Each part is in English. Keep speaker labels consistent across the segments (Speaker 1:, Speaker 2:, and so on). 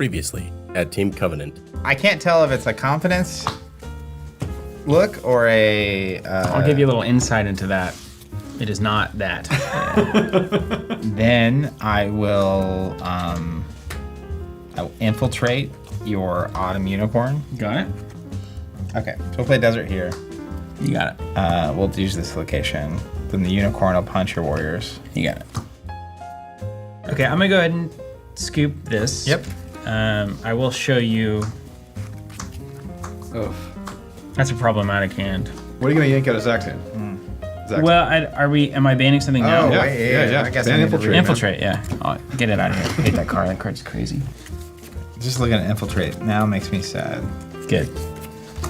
Speaker 1: Previously at Team Covenant.
Speaker 2: I can't tell if it's a confidence look or a...
Speaker 3: I'll give you a little insight into that. It is not that.
Speaker 2: Then I will infiltrate your Autumn Unicorn.
Speaker 3: Got it?
Speaker 2: Okay, so we'll play Desert here.
Speaker 3: You got it.
Speaker 2: We'll use this location. Then the Unicorn will punch your warriors.
Speaker 3: You got it. Okay, I'm gonna go ahead and scoop this.
Speaker 2: Yep.
Speaker 3: I will show you.
Speaker 4: Oh.
Speaker 3: That's a problematic hand.
Speaker 4: What are you gonna yank out of Zach's hand? Zach's
Speaker 3: Well, am I banning something now?
Speaker 2: Oh,
Speaker 4: Yeah,
Speaker 2: wait,
Speaker 4: yeah.
Speaker 2: I guess
Speaker 4: Ban
Speaker 2: I need to
Speaker 4: infiltrate.
Speaker 2: read-
Speaker 3: Infiltrate, yeah. Oh, get it out of here. I hate that card. That card's crazy.
Speaker 2: Just looking at Infiltrate now makes me sad.
Speaker 3: Good.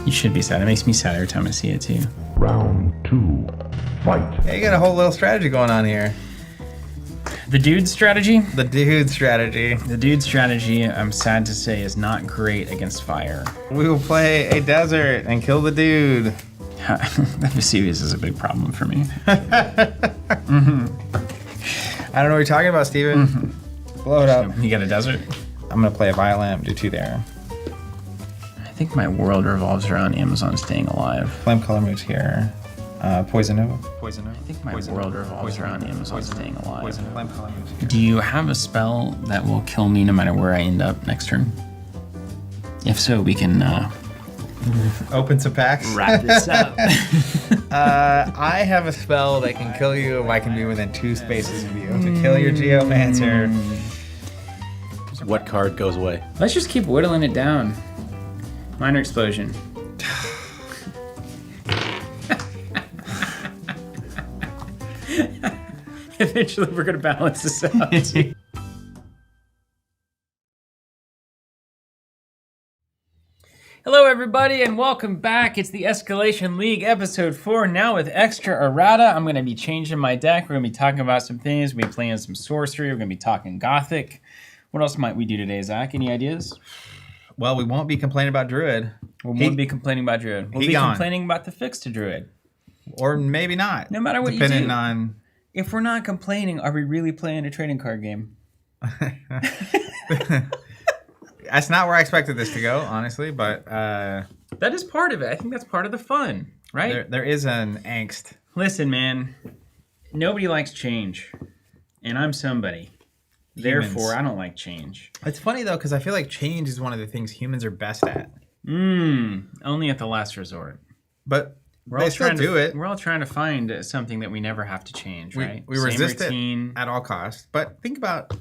Speaker 3: You should be sad. It makes me sad every time I see it too.
Speaker 5: Round 2, fight.
Speaker 2: Yeah, you got a whole little strategy going on here.
Speaker 3: The dude strategy?
Speaker 2: The dude strategy.
Speaker 3: The dude strategy, I'm sad to say, is not great against fire.
Speaker 2: We will play a desert and kill the dude.
Speaker 3: Vesuvius is a big problem for me.
Speaker 2: I don't know what you're talking about, Steven. Blow it up.
Speaker 3: You got a desert?
Speaker 2: I'm gonna play a Violent, do 2 there.
Speaker 3: I think my world revolves around Amazon staying alive.
Speaker 2: Flame color moves here. Poison Nova. Poison Nova.
Speaker 3: I think my world revolves around Amazon staying alive.
Speaker 2: Flame color moves here.
Speaker 3: Do you have a spell that will kill me no matter where I end up next turn? If so, we can
Speaker 2: Open some packs.
Speaker 3: wrap this up.
Speaker 2: I have a spell that can kill you if I can be within 2 spaces of you. To kill your Geomancer.
Speaker 1: What card goes away?
Speaker 3: Let's just keep whittling it down. Minor explosion. Eventually, we're gonna balance this out. Hello, everybody, and welcome back. It's the Escalation League, episode 4, now with extra errata. I'm going to be changing my deck. We're going to be talking about some things. We'll be playing some Sorcery. We're going to be talking Gothic. What else might we do today, Zach? Any ideas?
Speaker 2: Well, we won't be complaining about Druid.
Speaker 3: We won't be complaining about Druid. We'll
Speaker 2: he
Speaker 3: be
Speaker 2: gone.
Speaker 3: complaining about the fix to Druid.
Speaker 2: Or maybe not.
Speaker 3: No matter what you
Speaker 2: depending
Speaker 3: do.
Speaker 2: on...
Speaker 3: If we're not complaining, are we really playing a trading card game?
Speaker 2: That's not where I expected this to go, honestly, but
Speaker 3: That is part of it. I think that's part of the fun, right?
Speaker 2: there is an angst.
Speaker 3: Listen, man, nobody likes change, and I'm somebody. Therefore, I don't like change.
Speaker 2: It's funny, though, because I feel like change is one of the things humans are best at.
Speaker 3: Only at the last resort.
Speaker 2: But
Speaker 3: We're
Speaker 2: they
Speaker 3: all
Speaker 2: still
Speaker 3: trying
Speaker 2: do it.
Speaker 3: We're all trying to find something that we never have to change, right?
Speaker 2: We
Speaker 3: Same
Speaker 2: resist
Speaker 3: routine.
Speaker 2: it at all costs. But think about,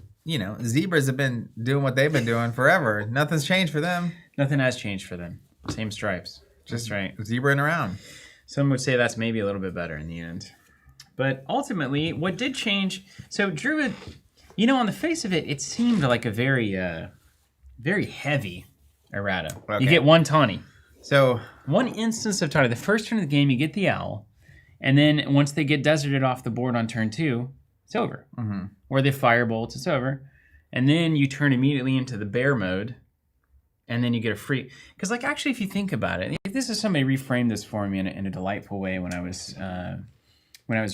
Speaker 2: zebras have been doing what they've been doing forever. Nothing's changed for them.
Speaker 3: Nothing has changed for them. Same stripes. Just right.
Speaker 2: Zebraing around.
Speaker 3: Some would say that's maybe a little bit better in the end. But ultimately, what did change... So Druid, on the face of it, it seemed like a very, very heavy errata.
Speaker 2: Okay.
Speaker 3: You get one tawny.
Speaker 2: So,
Speaker 3: One instance of tawny. The first turn of the game, you get the owl. And then once they get deserted off the board on turn 2, it's over.
Speaker 2: mm-hmm.
Speaker 3: Or they firebolt, it's over. And then you turn immediately into the bear mode. And then you get a free... Because, actually, if you think about it, if this is somebody reframed this for me in a delightful way when I was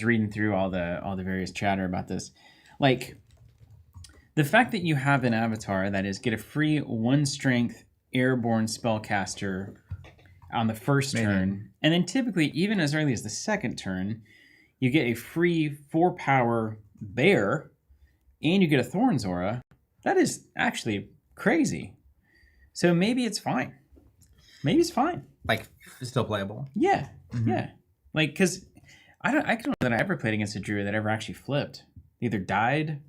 Speaker 3: reading through all the various chatter about this. The fact that you have an avatar that is get a free 1-strength airborne spellcaster on the first turn, and then typically, even as early as the second turn, you get a free 4-power bear, and you get a Thorn's Aura. That is actually crazy. So maybe it's fine. Maybe it's fine.
Speaker 2: It's still playable.
Speaker 3: Yeah, yeah. Because I don't know that I ever played against a druid that ever actually flipped. They either died,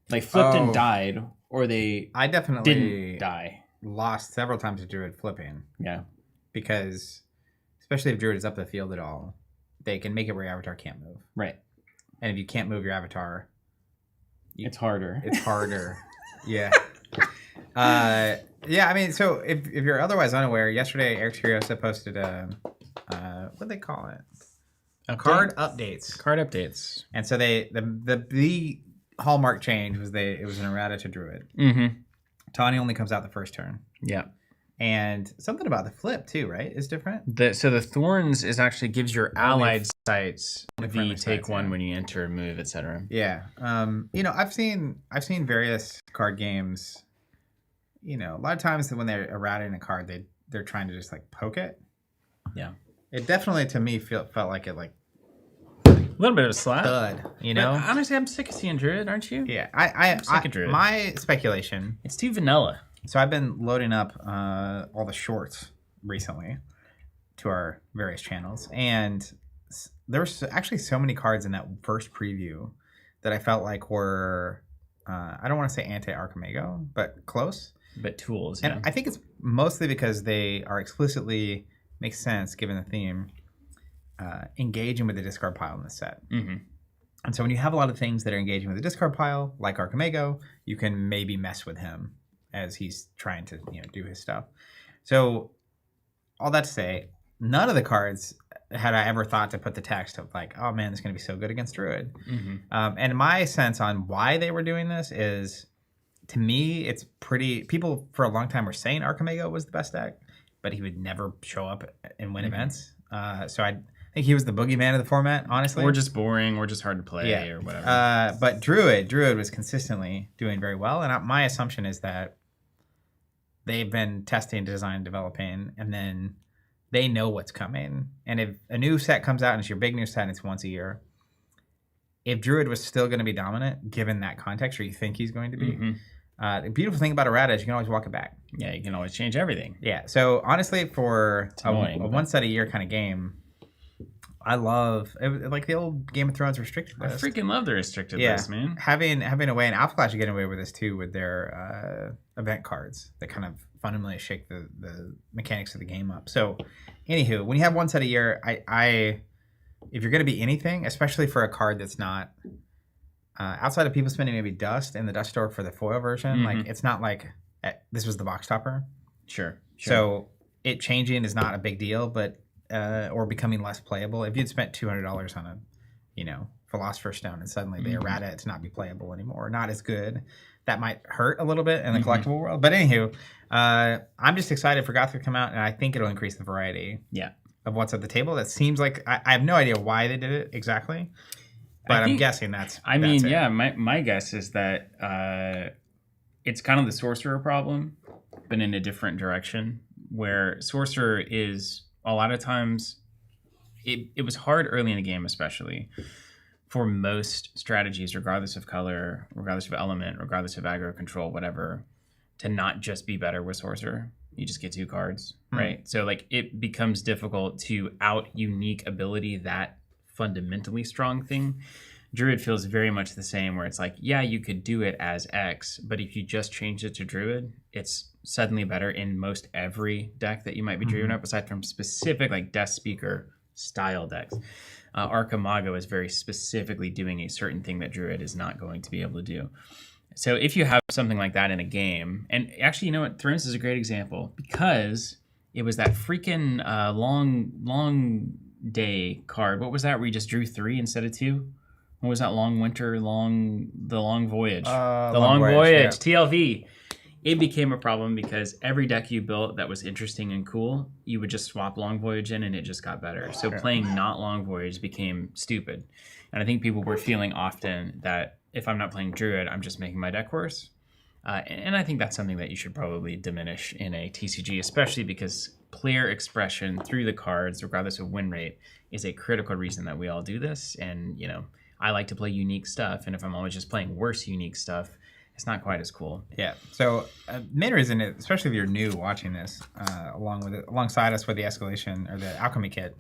Speaker 3: flipped and died, or they
Speaker 2: I definitely
Speaker 3: didn't die.
Speaker 2: lost several times to Druid flipping.
Speaker 3: Yeah.
Speaker 2: Because, especially if Druid is up the field at all, they can make it where your avatar can't move.
Speaker 3: Right.
Speaker 2: And if you can't move your avatar,
Speaker 3: It's harder.
Speaker 2: it's harder. Yeah. Yeah, I mean, so if you're otherwise unaware, yesterday Eric Curiosa posted what do they call it? Card updates.
Speaker 3: Card updates.
Speaker 2: And so the hallmark change was it was an errata to Druid.
Speaker 3: Mm-hmm.
Speaker 2: Tawny only comes out the first turn.
Speaker 3: Yeah.
Speaker 2: And something about the flip too, right? Is different.
Speaker 3: So the Thorns gives your allied sites
Speaker 2: only
Speaker 3: the
Speaker 2: friendly
Speaker 3: take
Speaker 2: sites,
Speaker 3: one
Speaker 2: yeah.
Speaker 3: when you enter, move, etc.
Speaker 2: Yeah. I've seen various card games, a lot of times when they're errating a card, they're trying to just like poke it.
Speaker 3: Yeah.
Speaker 2: It definitely to me felt like it like
Speaker 3: A little bit of a slap.
Speaker 2: thud,
Speaker 3: But honestly, I'm sick of seeing Druid, aren't you?
Speaker 2: Yeah, I
Speaker 3: sick of Druid.
Speaker 2: My speculation.
Speaker 3: It's too vanilla.
Speaker 2: So I've been loading up all the shorts recently to our various channels, and there's actually so many cards in that first preview that I felt like were I don't want to say anti-Archimago, but close.
Speaker 3: But tools,
Speaker 2: And I think it's mostly because they are explicitly, makes sense given the theme, engaging with the discard pile in the set.
Speaker 3: Mm-hmm.
Speaker 2: And so when you have a lot of things that are engaging with the discard pile, like Archimago, you can maybe mess with him as he's trying to do his stuff. So all that to say, none of the cards had I ever thought to put the text of like, oh man, this is going to be so good against Druid.
Speaker 3: Mm-hmm.
Speaker 2: And my sense on why they were doing this is, to me, it's pretty... People for a long time were saying Archimago was the best deck, but he would never show up and win events. So I think he was the boogeyman of the format, honestly.
Speaker 3: Or just boring, or just hard to play, or whatever.
Speaker 2: But Druid was consistently doing very well, and my assumption is that they've been testing, design, developing, and then they know what's coming. And if a new set comes out and it's your big new set and it's once a year, if Druid was still going to be dominant, given that context, or you think he's going to be, the beautiful thing about errata is you can always walk it back.
Speaker 3: Yeah, you can always change everything.
Speaker 2: Yeah. So honestly, for
Speaker 3: annoying,
Speaker 2: a one set a year kind of game, I love it, like the old Game of Thrones restricted
Speaker 3: I
Speaker 2: list.
Speaker 3: freaking love the restricted list, man.
Speaker 2: Having a way, and Alpha Clash are getting away with this too with their event cards that kind of fundamentally shake the mechanics of the game up. So, anywho, when you have one set a year, I if you're going to be anything, especially for a card that's not outside of people spending maybe dust in the dust store for the foil version, like it's not like this was the box topper.
Speaker 3: Sure.
Speaker 2: So it changing is not a big deal, but or becoming less playable. If you'd spent $200 on a, Philosopher's Stone and suddenly they errata it to not be playable anymore, not as good, that might hurt a little bit in the collectible world. But anywho, I'm just excited for Gothic to come out, and I think it'll increase the variety of what's at the table. That seems like I have no idea why they did it exactly, but I'm guessing that's it.
Speaker 3: My guess is that it's kind of the Sorcerer problem, but in a different direction, where Sorcerer is a lot of times, it was hard early in the game, especially for most strategies, regardless of color, regardless of element, regardless of aggro control, whatever, to not just be better with Sorcerer. You just get 2 cards, right? So like it becomes difficult to out unique ability that fundamentally strong thing. Druid feels very much the same, where it's like, yeah, you could do it as X, but if you just change it to Druid, it's suddenly better in most every deck that you might be Druid up, aside from specific like Death Speaker style decks. Archimago is very specifically doing a certain thing that Druid is not going to be able to do. So if you have something like that in a game, and actually, you know what, Thrones is a great example, because it was that freaking long day card. What was that, where you just drew 3 instead of 2? What was that? Long Winter, the Long Voyage. The Long Voyage, TLV. It became a problem because every deck you built that was interesting and cool, you would just swap Long Voyage in and it just got better. So playing not Long Voyage became stupid. And I think people were feeling often that if I'm not playing Druid, I'm just making my deck worse. And I think that's something that you should probably diminish in a TCG, especially because player expression through the cards, regardless of win rate, is a critical reason that we all do this. And, I like to play unique stuff. And if I'm always just playing worse unique stuff, it's not quite as cool.
Speaker 2: Yeah. So main reason, especially if you're new watching this, alongside us with the Escalation or the Alchemy kit,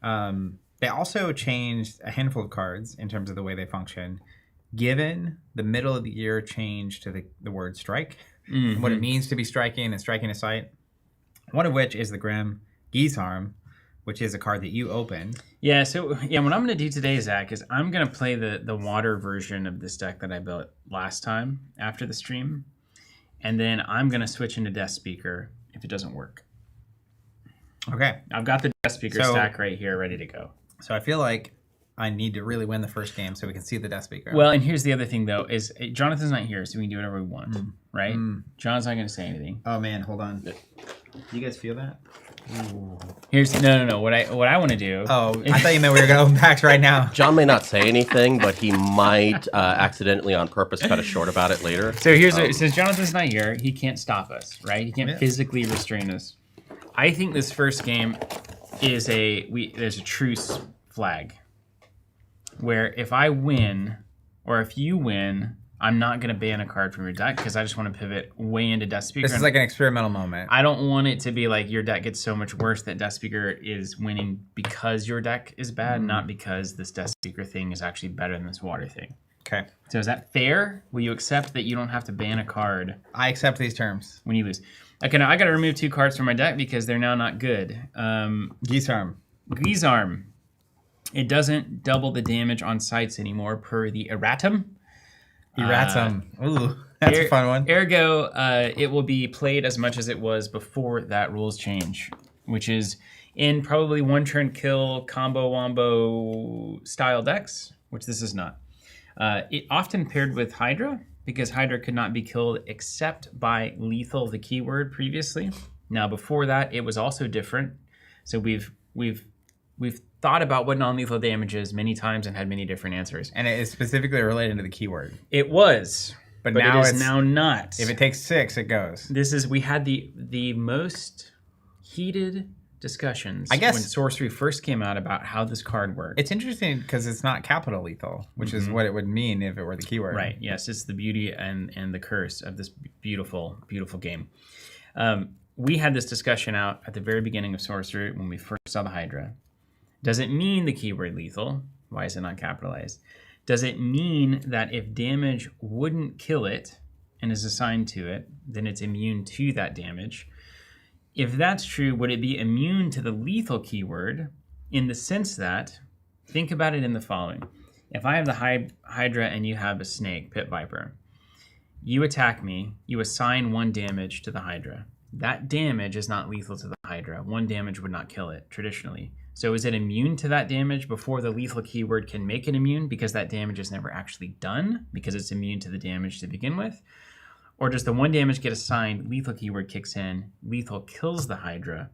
Speaker 2: they also changed a handful of cards in terms of the way they function, given the middle of the year change to the word strike, and what it means to be striking and striking a site. One of which is the Grim Geesarm, which is a card that you open.
Speaker 3: Yeah, so what I'm going to do today, Zach, is I'm going to play the water version of this deck that I built last time after the stream, and then I'm going to switch into Death Speaker if it doesn't work.
Speaker 2: Okay.
Speaker 3: I've got the Death Speaker stack right here ready to go.
Speaker 2: So I feel like I need to really win the first game so we can see the Death Speaker.
Speaker 3: Well, and here's the other thing, though, is Jonathan's not here, so we can do whatever we want, right? John's not going to say anything.
Speaker 2: Oh, man, hold on. You guys feel that?
Speaker 3: Here's no. What I want to do.
Speaker 2: Oh, I thought you meant we were going to open packs right now.
Speaker 1: John may not say anything, but he might accidentally on purpose cut us short about it later.
Speaker 3: So here's since Jonathan's not here, he can't stop us, right? He can't physically restrain us. I think this first game is there's a truce flag where if I win or if you win, I'm not going to ban a card from your deck because I just want to pivot way into Death Speaker.
Speaker 2: This is like an experimental moment.
Speaker 3: I don't want it to be like your deck gets so much worse that Death Speaker is winning because your deck is bad, not because this Death Speaker thing is actually better than this water thing.
Speaker 2: Okay.
Speaker 3: So is that fair? Will you accept that you don't have to ban a card
Speaker 2: I accept these terms.
Speaker 3: when you lose? Okay, now I got to remove 2 cards from my deck because they're now not good.
Speaker 2: Geese arm.
Speaker 3: Guisarm. It doesn't double the damage on sites anymore per the erratum.
Speaker 2: Ooh, that's a fun one.
Speaker 3: Ergo, it will be played as much as it was before that rules change, which is in probably one turn kill combo wombo style decks, which this is not. It often paired with Hydra because Hydra could not be killed except by lethal, the keyword previously. Now before that, it was also different. So we've thought about what non-lethal damage is many times and had many different answers.
Speaker 2: And it is specifically related to the keyword.
Speaker 3: It was, but
Speaker 2: now
Speaker 3: it is
Speaker 2: it's
Speaker 3: now not.
Speaker 2: If it takes 6, it goes.
Speaker 3: We had the most heated discussions
Speaker 2: I guess
Speaker 3: when Sorcery first came out about how this card worked.
Speaker 2: It's interesting because it's not capital lethal, which is what it would mean if it were the keyword.
Speaker 3: Right, yes, it's the beauty and the curse of this beautiful, beautiful game. We had this discussion out at the very beginning of Sorcery when we first saw the Hydra. Does it mean the keyword lethal? Why is it not capitalized? Does it mean that if damage wouldn't kill it and is assigned to it, then it's immune to that damage? If that's true, would it be immune to the lethal keyword in the sense that, think about it in the following. If I have the Hydra and you have a snake, Pit Viper, you attack me, you assign 1 damage to the Hydra. That damage is not lethal to the Hydra. 1 damage would not kill it, traditionally. So is it immune to that damage before the lethal keyword can make it immune because that damage is never actually done because it's immune to the damage to begin with? Or does the 1 damage get assigned, lethal keyword kicks in, lethal kills the Hydra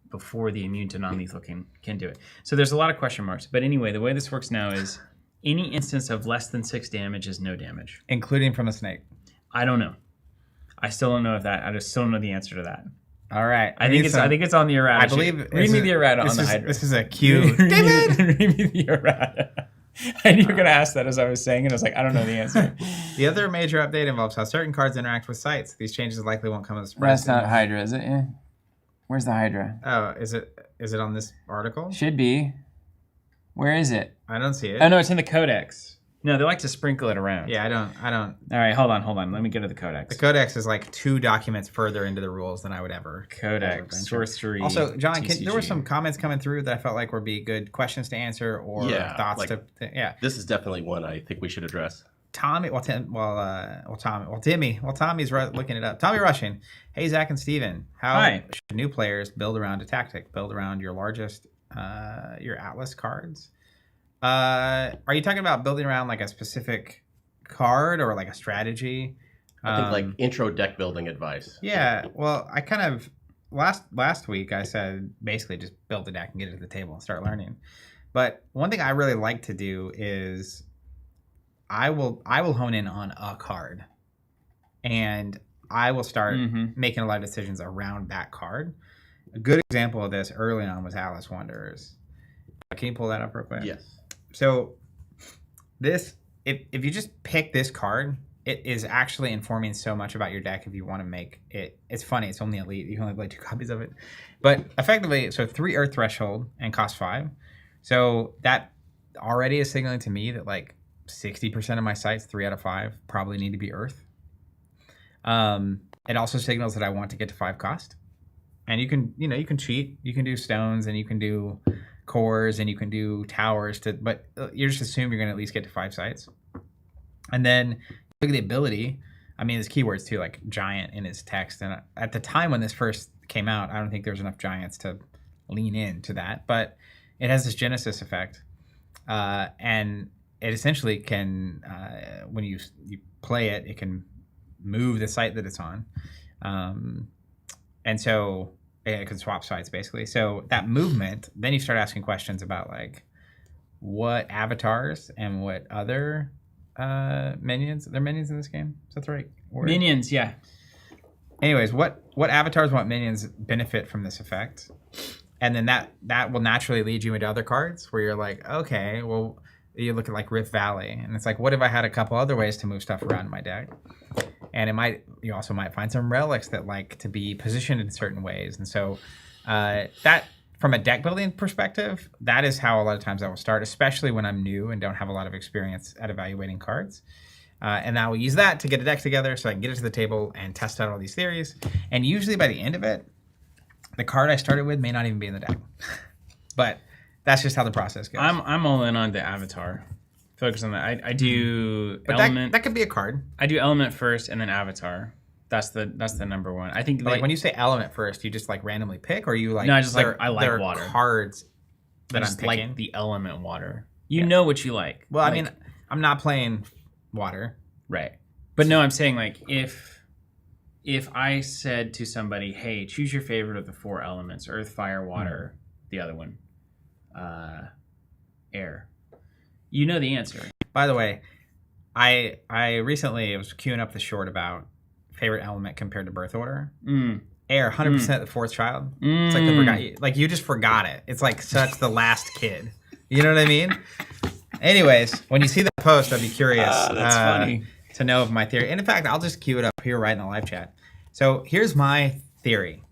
Speaker 3: before the immune to non-lethal can do it? So there's a lot of question marks. But anyway, the way this works now is any instance of less than 6 damage is no damage.
Speaker 2: Including from a snake.
Speaker 3: I don't know. I still don't know if that. I just still don't know the answer to that.
Speaker 2: All right.
Speaker 3: I think it's on the errata.
Speaker 2: I believe.
Speaker 3: Read me the errata on the Hydra.
Speaker 2: This is a cue.
Speaker 3: David, read me the errata. I knew you were going to ask that as I was saying it. I was like, I don't know the answer.
Speaker 2: The other major update involves how certain cards interact with sites. These changes likely won't come as a surprise.
Speaker 3: That's not Hydra, is it? Yeah. Where's the Hydra?
Speaker 2: Oh, is it on this article?
Speaker 3: Should be. Where is it?
Speaker 2: I don't see it.
Speaker 3: Oh no, it's in the Codex. No, they like to sprinkle it around.
Speaker 2: Yeah, I don't.
Speaker 3: All right, hold on. Let me go to the Codex.
Speaker 2: The Codex is like 2 documents further into the rules than I would ever.
Speaker 3: Codex, Sorcery.
Speaker 2: Also, John,
Speaker 3: TCG.
Speaker 2: there were some comments coming through that I felt like would be good questions to answer or thoughts to. Yeah,
Speaker 1: This is definitely one I think we should address.
Speaker 2: Tommy's looking it up. Tommy Rushing. Hey, Zach and Steven. How should new players build around a tactic? Build around your largest, your Atlas cards? Are you talking about building around like a specific card or like a strategy?
Speaker 1: I think like intro deck building advice.
Speaker 2: Yeah. Well, I kind of last week I said basically just build the deck and get it to the table and start learning. But one thing I really like to do is I will hone in on a card, and I will start making a lot of decisions around that card. A good example of this early on was Alice Wanderers. Can you pull that up real quick?
Speaker 1: Yes.
Speaker 2: So this, if you just pick this card, it is actually informing so much about your deck if you want to make it. It's funny. It's only elite. You can only play 2 copies of it. But effectively, so 3 Earth Threshold and cost 5. So that already is signaling to me that like 60% of my sites, 3 out of 5, probably need to be Earth. It also signals that I want to get to 5 cost. And you can cheat. You can do stones and you can do cores and you can do towers but you just assume you're going to at least get to 5 sites. And then look at the ability. I mean, there's keywords too, like giant in its text. And at the time when this first came out, I don't think there was enough giants to lean into that, but it has this Genesis effect. And it essentially can, when you play it, it can move the site that it's on. And so It could swap sides basically. So that movement, then you start asking questions about like what avatars and what other minions. They're minions in this game. Is that the right word?
Speaker 3: Minions, yeah.
Speaker 2: Anyways, what avatars, what minions benefit from this effect? And then that will naturally lead you into other cards where you're like, okay, well, you look at like Rift Valley, and it's like, what if I had a couple other ways to move stuff around in my deck? And you also might find some relics that like to be positioned in certain ways. And so that, from a deck building perspective, that is how a lot of times I will start, especially when I'm new and don't have a lot of experience at evaluating cards. And I will use that to get a deck together so I can get it to the table and test out all these theories. And usually by the end of it, the card I started with may not even be in the deck. But that's just how the process goes.
Speaker 3: I'm all in on the avatar. Focus on that. I do
Speaker 2: but
Speaker 3: element.
Speaker 2: that could be a card.
Speaker 3: I do element first and then avatar. That's the number one. I think
Speaker 2: But like when you say element first, you just like randomly pick, or you like
Speaker 3: No, I just like I like
Speaker 2: there are
Speaker 3: water.
Speaker 2: cards that
Speaker 3: I
Speaker 2: I'm
Speaker 3: just
Speaker 2: picking.
Speaker 3: like the element water. You know what you like.
Speaker 2: Well,
Speaker 3: Like,
Speaker 2: I mean, I'm not playing water.
Speaker 3: right. But no, I'm saying like if I said to somebody, "Hey, choose your favorite of the 4 elements: earth, fire, water, the other one, air." You know the answer.
Speaker 2: By the way, I recently was queuing up the short about favorite element compared to birth order. Air, 100% the fourth child. It's like you just forgot it. It's like such the last kid. You know what I mean? Anyways, when you see the post, I'd be curious
Speaker 3: That's funny.
Speaker 2: to know of my theory. And in fact, I'll just queue it up here right in the live chat. So here's my theory.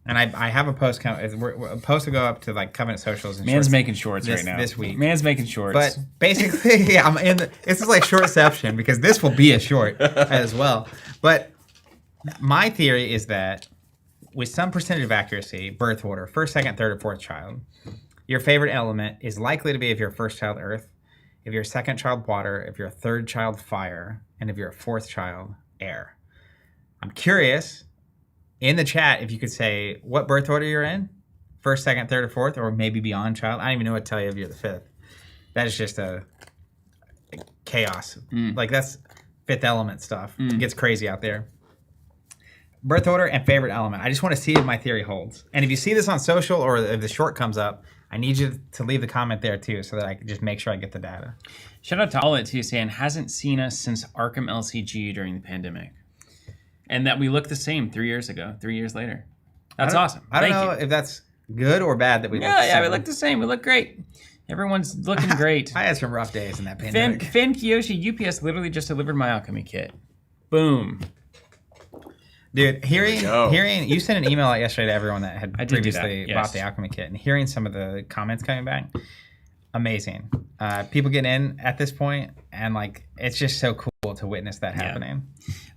Speaker 2: And I have a post. A post will go up to like Covenant Socials. And
Speaker 3: Man's
Speaker 2: shorts
Speaker 3: making shorts right now.
Speaker 2: this week.
Speaker 3: Man's making shorts.
Speaker 2: But basically, I'm in. This is like shortception because this will be a short as well. But my theory is that with some percentage of accuracy, birth order, first, second, third, or fourth child, your favorite element is likely to be if you're a first child earth, if you're a second child water, if you're a third child fire, and if you're a fourth child air. I'm curious in the chat if you could say what birth order you're in, first, second, third, or fourth, or maybe beyond child. I don't even know what to tell you if you're the fifth. That is just a chaos. Like that's fifth element stuff. It gets crazy out there. Birth order and favorite element. I just want to see if my theory holds. And if you see this on social or if the short comes up, I need you to leave the comment there too so that I can just make sure I get the data.
Speaker 3: Shout out to Olet too, saying hasn't seen us since Arkham LCG during the pandemic. And that we look the same 3 years ago, 3 years later. That's awesome.
Speaker 2: I don't
Speaker 3: Thank
Speaker 2: know
Speaker 3: you.
Speaker 2: if that's good or bad that we look the
Speaker 3: Yeah,
Speaker 2: same.
Speaker 3: we look the same. We look great. Everyone's looking great.
Speaker 2: I had some rough days in that pandemic.
Speaker 3: Finn Kiyoshi UPS literally just delivered my Alchemy kit. Boom.
Speaker 2: Dude, hearing you sent an email out yesterday to everyone that had
Speaker 3: I did do
Speaker 2: previously
Speaker 3: that, yes.
Speaker 2: bought the Alchemy kit, and hearing some of the comments coming back, amazing. People getting in at this point, and like it's just so cool to witness that happening.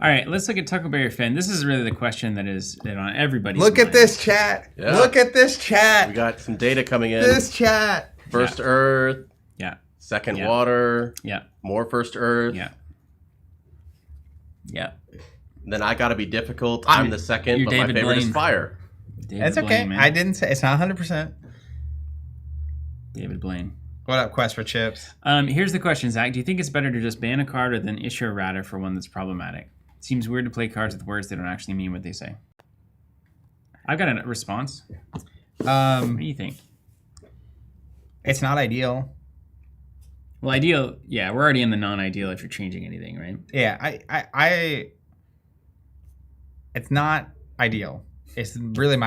Speaker 3: All right, let's look at Tuckleberry Finn. This is really the question that is on everybody's
Speaker 2: Look
Speaker 3: mind.
Speaker 2: at this chat.
Speaker 1: Yeah.
Speaker 2: Look at this chat.
Speaker 1: We got some data coming in.
Speaker 2: This chat.
Speaker 1: First Earth,
Speaker 3: Yeah,
Speaker 1: second
Speaker 3: Yeah.
Speaker 1: Water,
Speaker 3: yeah,
Speaker 1: more First Earth.
Speaker 3: yeah. Yeah.
Speaker 1: Then I got to be difficult. I'm the second,
Speaker 3: you're
Speaker 1: but
Speaker 3: David
Speaker 1: my favorite
Speaker 3: Blaine.
Speaker 1: is Fire.
Speaker 3: David
Speaker 2: That's okay.
Speaker 3: Blaine, man.
Speaker 2: I didn't say it's not 100%.
Speaker 3: David Blaine.
Speaker 2: What up, Quest for Chips?
Speaker 3: Here's the question, Zach. Do you think it's better to just ban a card or then issue a errata for one that's problematic? It seems weird to play cards with words that don't actually mean what they say. I've got a response. What do you think?
Speaker 2: It's not ideal.
Speaker 3: Well, ideal, yeah, we're already in the non-ideal if you're changing anything, right?
Speaker 2: Yeah, I it's not ideal. It's really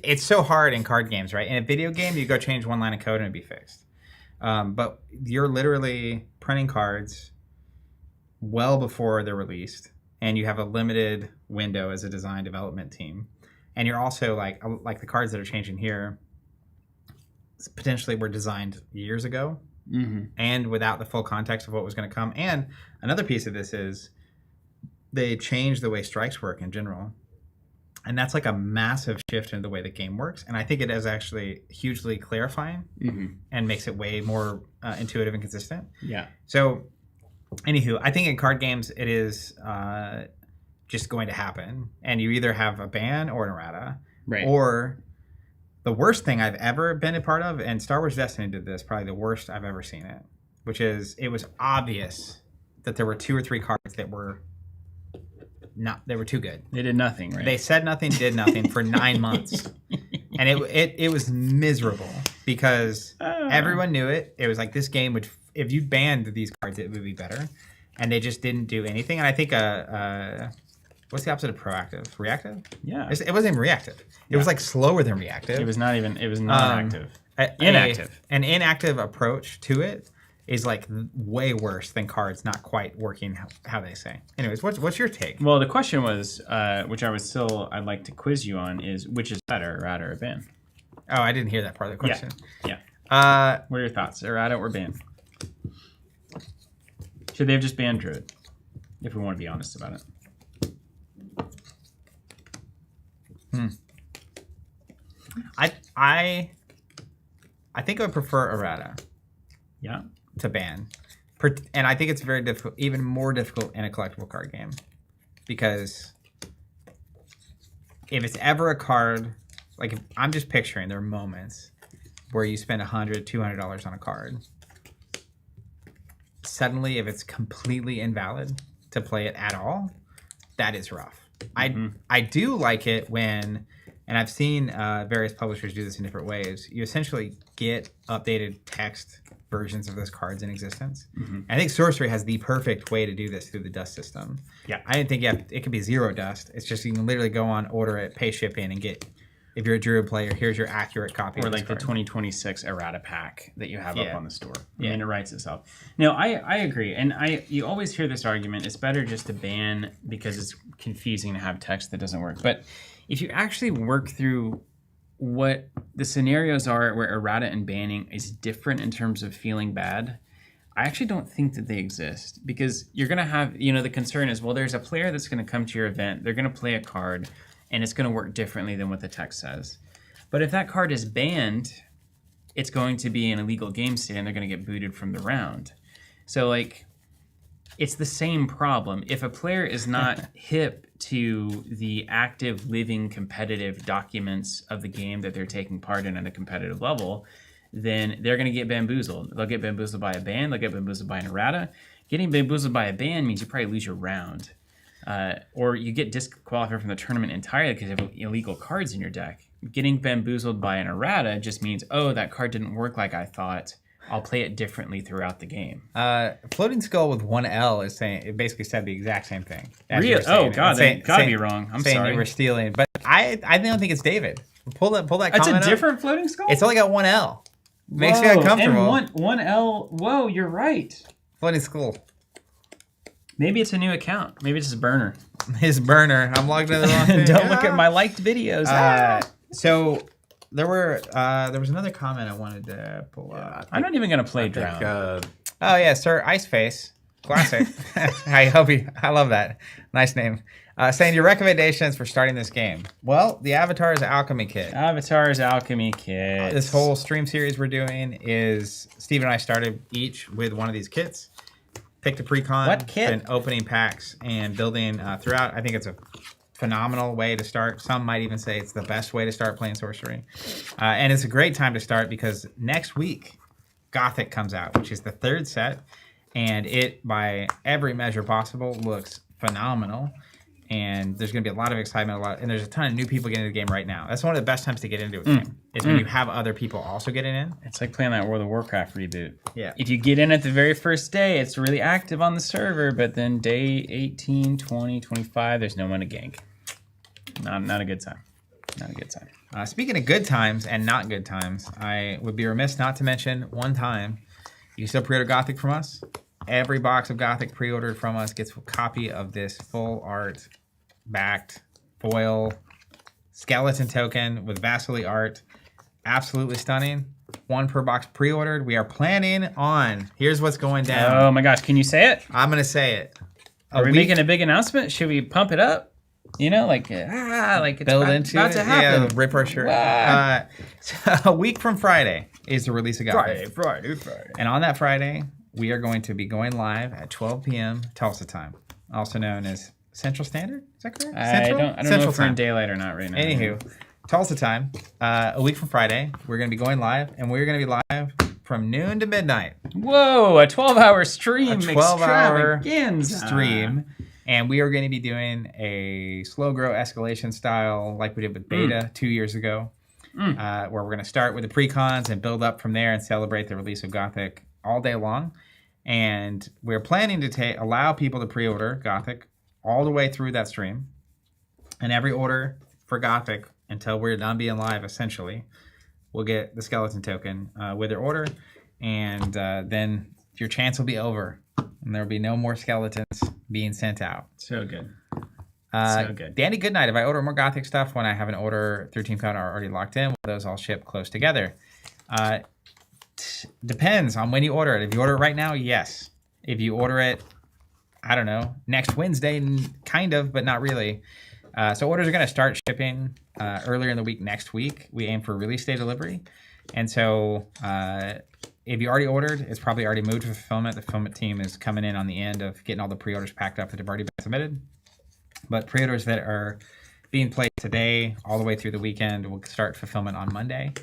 Speaker 2: it's so hard in card games, right? In a video game, you go change one line of code and it'd be fixed. But you're literally printing cards well before they're released, and you have a limited window as a design development team. And you're also like the cards that are changing here potentially were designed years ago.
Speaker 3: Mm-hmm.
Speaker 2: And without the full context of what was going to come. And another piece of this is they changed the way strikes work in general. And that's like a massive shift in the way the game works. And I think it is actually hugely clarifying and makes it way more intuitive and consistent.
Speaker 3: Yeah.
Speaker 2: So, anywho, I think in card games it is just going to happen. And you either have a ban or an errata.
Speaker 3: Right.
Speaker 2: Or the worst thing I've ever been a part of, and Star Wars Destiny did this, probably the worst I've ever seen it, which is it was obvious that there were 2 or 3 cards that were they were too good.
Speaker 3: They did nothing, right?
Speaker 2: They said nothing, did nothing for 9 months. And it was miserable because everyone knew it. It was like this game would, if you banned these cards, it would be better. And they just didn't do anything. And I think what's the opposite of proactive? Reactive?
Speaker 3: Yeah.
Speaker 2: It wasn't even reactive. It was like slower than reactive.
Speaker 3: It was not even. It was non-active.
Speaker 2: Inactive. An inactive approach to it is like way worse than cards not quite working how they say. Anyways, what's your take?
Speaker 3: Well, the question was, which I'd like to quiz you on, is which is better, errata or ban?
Speaker 2: Oh, I didn't hear that part of the question.
Speaker 3: Yeah. What are your thoughts, errata or ban? Should they have just banned Druid? If we want to be honest about it.
Speaker 2: I think I would prefer errata.
Speaker 3: Yeah.
Speaker 2: To ban. And I think it's very difficult, even more difficult in a collectible card game. Because if it's ever a card, like if, I'm just picturing there are moments where you spend $100, $200 on a card. Suddenly, if it's completely invalid to play it at all, that is rough. I do like it when, and I've seen various publishers do this in different ways, you essentially get updated text versions of those cards in existence. I think Sorcery has the perfect way to do this through the dust system.
Speaker 3: Yeah.
Speaker 2: I didn't think it could be zero dust. It's just you can literally go on, order it, pay shipping, and get, if you're a Druid player, here's your accurate copy
Speaker 3: Or
Speaker 2: of this
Speaker 3: like the
Speaker 2: card.
Speaker 3: 2026 errata pack that you have up
Speaker 2: Yeah.
Speaker 3: on the store.
Speaker 2: Yeah.
Speaker 3: And it writes itself. No, I agree. And you always hear this argument, it's better just to ban because it's confusing to have text that doesn't work. But if you actually work through what the scenarios are where errata and banning is different in terms of feeling bad, I actually don't think that they exist, because you're going to have, the concern is, well, there's a player that's going to come to your event, they're going to play a card, and it's going to work differently than what the text says. But if that card is banned, it's going to be an illegal game state, and they're going to get booted from the round. So, it's the same problem. If a player is not hip to the active, living, competitive documents of the game that they're taking part in at a competitive level, then they're going to get bamboozled. They'll get bamboozled by a ban. They'll get bamboozled by an errata. Getting bamboozled by a ban means you probably lose your round. Or you get disqualified from the tournament entirely because you have illegal cards in your deck. Getting bamboozled by an errata just means, oh, that card didn't work like I thought. I'll play it differently throughout the game.
Speaker 2: Floating Skull with one L is saying, it basically said the exact same thing. as you
Speaker 3: Really?
Speaker 2: were saying
Speaker 3: Oh,
Speaker 2: it.
Speaker 3: God,
Speaker 2: Saying-
Speaker 3: they gotta
Speaker 2: saying-
Speaker 3: be wrong. I'm
Speaker 2: saying
Speaker 3: sorry.
Speaker 2: you were stealing. But I don't think it's David. Pull that
Speaker 3: It's
Speaker 2: comment
Speaker 3: a
Speaker 2: up.
Speaker 3: different floating skull?
Speaker 2: It's only got one L. Makes me
Speaker 3: Whoa,
Speaker 2: uncomfortable.
Speaker 3: And one L. Whoa, you're right.
Speaker 2: Floating Skull.
Speaker 3: Maybe it's a new account. Maybe it's a burner.
Speaker 2: His burner. I'm logged into the wrong thing.
Speaker 3: Don't look at my liked videos.
Speaker 2: So there was another comment I wanted to pull up.
Speaker 3: I'm not even going to play
Speaker 1: I think,
Speaker 3: Drown.
Speaker 2: Oh yeah, Sir Iceface. Classic. I love that. Nice name. Saying your recommendations for starting this game. Well, the Avatar's Alchemy kit.
Speaker 3: Avatar's Alchemy kit.
Speaker 2: This whole stream series we're doing is Steve and I started each with one of these kits. Picked a pre-con.
Speaker 3: What kit?
Speaker 2: Been opening packs and building throughout. I think it's a phenomenal way to start. Some might even say it's the best way to start playing Sorcery. And it's a great time to start because next week, Gothic comes out, which is the third set. And it, by every measure possible, looks phenomenal. And there's going to be a lot of excitement, and there's a ton of new people getting into the game right now. That's one of the best times to get into a game, is when you have other people also getting in.
Speaker 3: It's like playing that World of Warcraft reboot.
Speaker 2: Yeah.
Speaker 3: If you get in at the very first day, it's really active on the server, but then day 18, 20, 25, there's no one to gank. Not a good time. Not a good time.
Speaker 2: Speaking of good times and not good times, I would be remiss not to mention one time, you can still pre-order Gothic from us. Every box of Gothic pre-ordered from us gets a copy of this full art, backed, foil, skeleton token with Vasily art. Absolutely stunning. One per box pre-ordered. We are planning on, here's what's going down.
Speaker 3: Oh my gosh, can you say it?
Speaker 2: I'm going to say it.
Speaker 3: Are we making a big announcement? Should we pump it up? Like it's
Speaker 2: build
Speaker 3: about,
Speaker 2: into
Speaker 3: about
Speaker 2: it.
Speaker 3: to happen.
Speaker 2: Yeah, rip our shirt.
Speaker 3: What?
Speaker 2: So a week from Friday is the release of Gothic.
Speaker 3: Friday.
Speaker 2: And on that Friday, we are going to be going live at 12 p.m. Tulsa time, also known as Central Standard. Is that correct?
Speaker 3: I don't know
Speaker 2: Central
Speaker 3: if we're in
Speaker 2: time.
Speaker 3: daylight or not right now.
Speaker 2: Anywho, Tulsa time, a week from Friday, we're going to be going live, and we're going to be live from noon to midnight.
Speaker 3: Whoa, a 12-hour stream.
Speaker 2: A 12-hour
Speaker 3: extravaganza.
Speaker 2: stream. And we are going to be doing a slow grow escalation style like we did with Beta 2 years ago. where we're going to start with the pre-cons and build up from there and celebrate the release of Gothic all day long. And we're planning to allow people to pre-order Gothic all the way through that stream. And every order for Gothic, until we're done being live, essentially, will get the skeleton token with their order. And then your chance will be over. And there will be no more skeletons being sent out.
Speaker 3: So good.
Speaker 2: So good. Dandy Goodnight. If I order more Gothic stuff when I have an order through Team Count already locked in, those all ship close together. Depends on when you order it. If you order it right now, yes. If you order it, I don't know, next Wednesday, kind of, but not really. So orders are going to start shipping earlier in the week next week. We aim for release day delivery. And so if you already ordered, it's probably already moved to fulfillment. The fulfillment team is coming in on the end of getting all the pre-orders packed up that have already been submitted. But pre-orders that are being placed today all the way through the weekend will start fulfillment on Monday.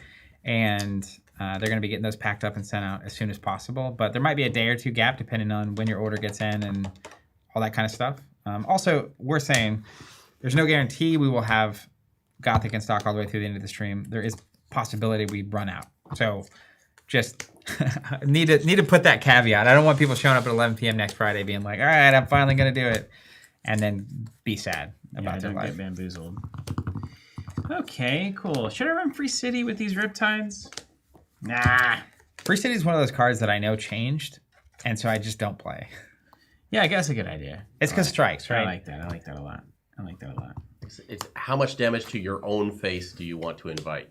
Speaker 2: And they're going to be getting those packed up and sent out as soon as possible. But there might be a day or two gap depending on when your order gets in and all that kind of stuff. Also, we're saying there's no guarantee we will have Gothic in stock all the way through the end of the stream. There is possibility we run out. So just need to put that caveat. I don't want people showing up at 11 p.m. next Friday being like, all right, I'm finally going to do it. And then be sad about their life.
Speaker 3: Get bamboozled. Okay, cool. Should I run Free City with these Riptides? Nah.
Speaker 2: Free City is one of those cards that I know changed, and so I just don't play.
Speaker 3: Yeah, I guess a good idea.
Speaker 2: It's because strikes, right?
Speaker 3: I like that. I like that a lot.
Speaker 1: It's how much damage to your own face do you want to invite?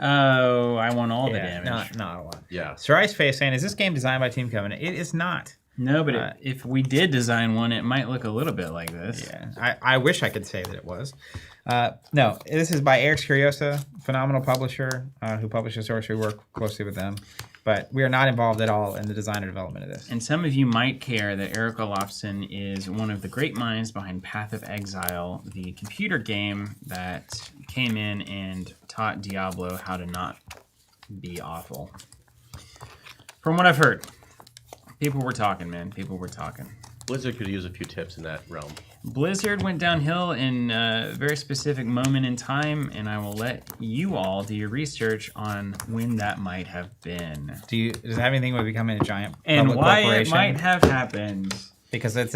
Speaker 3: Oh, I want all the damage.
Speaker 2: Not a lot.
Speaker 1: Yeah.
Speaker 2: Sorai's face saying, is this game designed by Team Covenant? It is not.
Speaker 3: No, but if we did design one, it might look a little bit like this.
Speaker 2: Yeah, I wish I could say that it was. No, this is by Eric Curiosa, phenomenal publisher who publishes Sorcery. We work closely with them. But we are not involved at all in the design or development of this.
Speaker 3: And some of you might care that Eric Olofsson is one of the great minds behind Path of Exile, the computer game that came in and taught Diablo how to not be awful. From what I've heard. People were talking, man. People were talking.
Speaker 1: Blizzard could use a few tips in that realm.
Speaker 3: Blizzard went downhill in a very specific moment in time, and I will let you all do your research on when that might have been.
Speaker 2: Does it have anything with becoming a giant
Speaker 3: and
Speaker 2: public
Speaker 3: why
Speaker 2: corporation?
Speaker 3: It might have happened?
Speaker 2: Because it's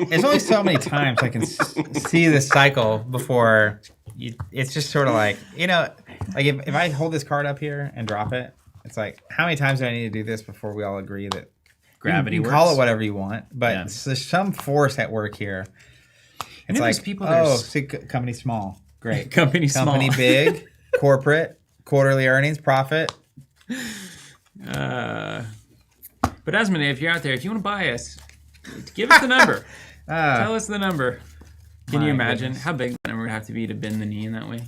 Speaker 2: there's only so many times I can see this cycle before it's just sort of like, like if I hold this card up here and drop it, it's like, how many times do I need to do this before we all agree that
Speaker 3: gravity
Speaker 2: you
Speaker 3: works?
Speaker 2: Call it whatever you want, but
Speaker 3: Yeah.
Speaker 2: there's some force at work here. It's like,
Speaker 3: people that are
Speaker 2: see, company small, great.
Speaker 3: Company small.
Speaker 2: Company big, corporate, quarterly earnings, profit.
Speaker 3: But Asmodee, if you're out there, if you want to buy us, give us the number. Tell us the number. Can you imagine how big that number would have to be to bend the knee in that way?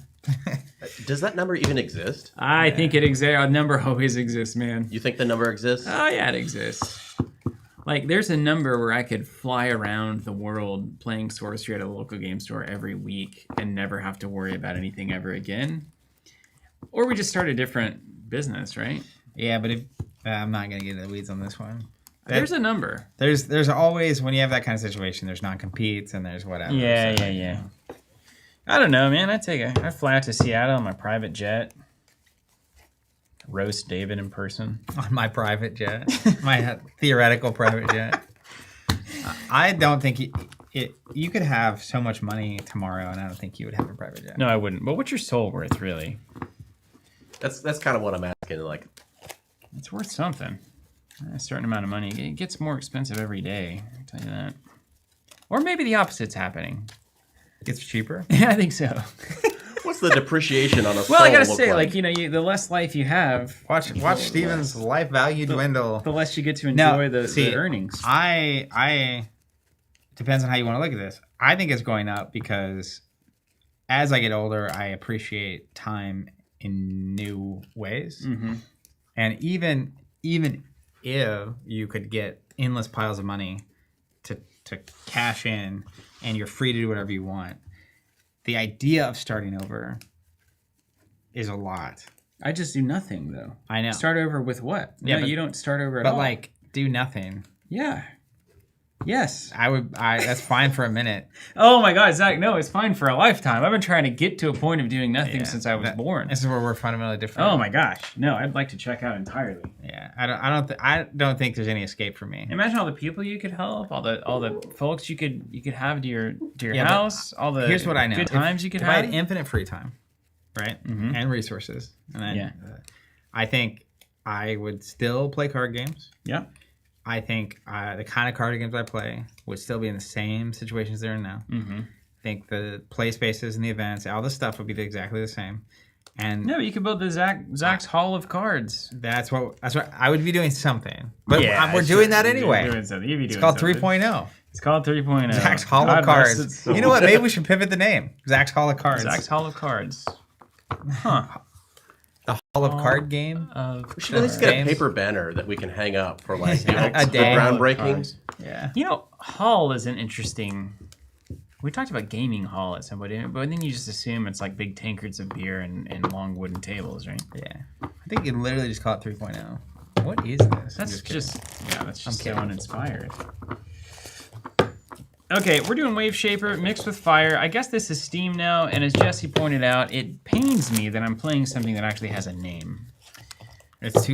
Speaker 1: Does that number even exist?
Speaker 3: I think it exists. A number always exists, man.
Speaker 1: You think the number exists?
Speaker 3: Oh, yeah, it exists. Like, there's a number where I could fly around the world playing Sorcery at a local game store every week and never have to worry about anything ever again. Or we just start a different business, right?
Speaker 2: Yeah, but I'm not going to get into the weeds on this one.
Speaker 3: There's a number.
Speaker 2: There's always, when you have that kind of situation, there's non-competes and there's whatever.
Speaker 3: Yeah. I don't know, man. I fly out to Seattle on my private jet. Roast David in person.
Speaker 2: On my private jet. My theoretical private jet. I don't think you could have so much money tomorrow, and I don't think you would have a private jet.
Speaker 3: No, I wouldn't. But what's your soul worth, really?
Speaker 1: That's kind of what I'm asking. Like,
Speaker 3: It's worth something. A certain amount of money. It gets more expensive every day, I'll tell you that. Or maybe the opposite's happening.
Speaker 2: It gets cheaper?
Speaker 3: Yeah, I think so.
Speaker 1: what's the depreciation on a soul
Speaker 3: Well, I gotta
Speaker 1: look
Speaker 3: say,
Speaker 1: like?
Speaker 3: the less life you have,
Speaker 2: Watch Steven's life value dwindle.
Speaker 3: the less you get to enjoy the earnings.
Speaker 2: I depends on how you want to look at this. I think it's going up because as I get older, I appreciate time in new ways.
Speaker 3: Mm-hmm.
Speaker 2: And even if you could get endless piles of money to cash in and you're free to do whatever you want, the idea of starting over is a lot.
Speaker 3: I just do nothing, though.
Speaker 2: I know.
Speaker 3: Start over with what?
Speaker 2: Yeah,
Speaker 3: No,
Speaker 2: but-
Speaker 3: you don't start over at all.
Speaker 2: But like, do nothing.
Speaker 3: Yeah. Yes.
Speaker 2: That's fine for a minute.
Speaker 3: Oh my God, Zach! No, it's fine for a lifetime. I've been trying to get to a point of doing nothing since I was born.
Speaker 2: This is where we're fundamentally different.
Speaker 3: Oh my gosh, no! I'd like to check out entirely.
Speaker 2: Yeah, I don't think there's any escape for me.
Speaker 3: Imagine all the people you could help, all the folks you could have to your house, all the
Speaker 2: Here's what I know:
Speaker 3: good times you could
Speaker 2: if I
Speaker 3: have.
Speaker 2: had infinite free time, right, and resources, and then I think I would still play card games.
Speaker 3: Yeah.
Speaker 2: I think the kind of card games I play would still be in the same situations they're in now.
Speaker 3: Mm-hmm.
Speaker 2: I think the play spaces and the events, all the stuff would be exactly the same. And
Speaker 3: no, you could build the Zach's Hall of Cards.
Speaker 2: That's what I would be doing something. But
Speaker 3: Yeah,
Speaker 2: we're doing that anyway.
Speaker 3: You'd be doing
Speaker 2: It's called
Speaker 3: something.
Speaker 2: 3.0.
Speaker 3: It's called 3.0.
Speaker 2: Zach's Hall of Cards. You know what? Maybe we should pivot the name. Zach's Hall of Cards.
Speaker 3: Zach's Hall of Cards. Huh.
Speaker 2: The Hall of Card game.
Speaker 3: Of
Speaker 1: We should at least get a paper banner that we can hang up for like
Speaker 2: a
Speaker 1: the
Speaker 2: day.
Speaker 1: groundbreaking.
Speaker 2: Yeah.
Speaker 3: You know, Hall is an interesting. We talked about gaming hall at some point, but then you just assume it's like big tankards of beer and long wooden tables, right?
Speaker 2: Yeah. I think you literally just call it 3.0. What is this?
Speaker 3: That's just so
Speaker 2: kidding.
Speaker 3: uninspired. Okay, we're doing Wave Shaper mixed with Fire. I guess this is Steam now, and as Jesse pointed out, it pains me that I'm playing something that actually has a name.
Speaker 2: It's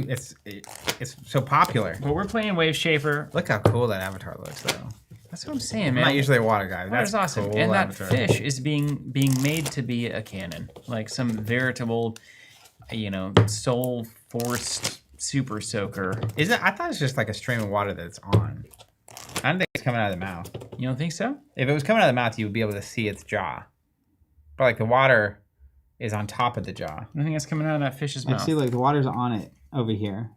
Speaker 2: so popular.
Speaker 3: But we're playing Wave Shaper.
Speaker 2: Look how cool that avatar looks, though.
Speaker 3: That's what I'm saying,
Speaker 2: I'm
Speaker 3: man.
Speaker 2: not usually a water guy.
Speaker 3: That's awesome.
Speaker 2: Cool
Speaker 3: And that
Speaker 2: avatar.
Speaker 3: fish is being made to be a cannon, like some veritable, soul forced super soaker.
Speaker 2: Is it? I thought it's just like a stream of water that's on. I don't think it's coming out of the mouth.
Speaker 3: You don't think so?
Speaker 2: If it was coming out of the mouth, you would be able to see its jaw. But like the water is on top of the jaw.
Speaker 3: I think it's coming out of that fish's mouth.
Speaker 2: like the water's on it over here.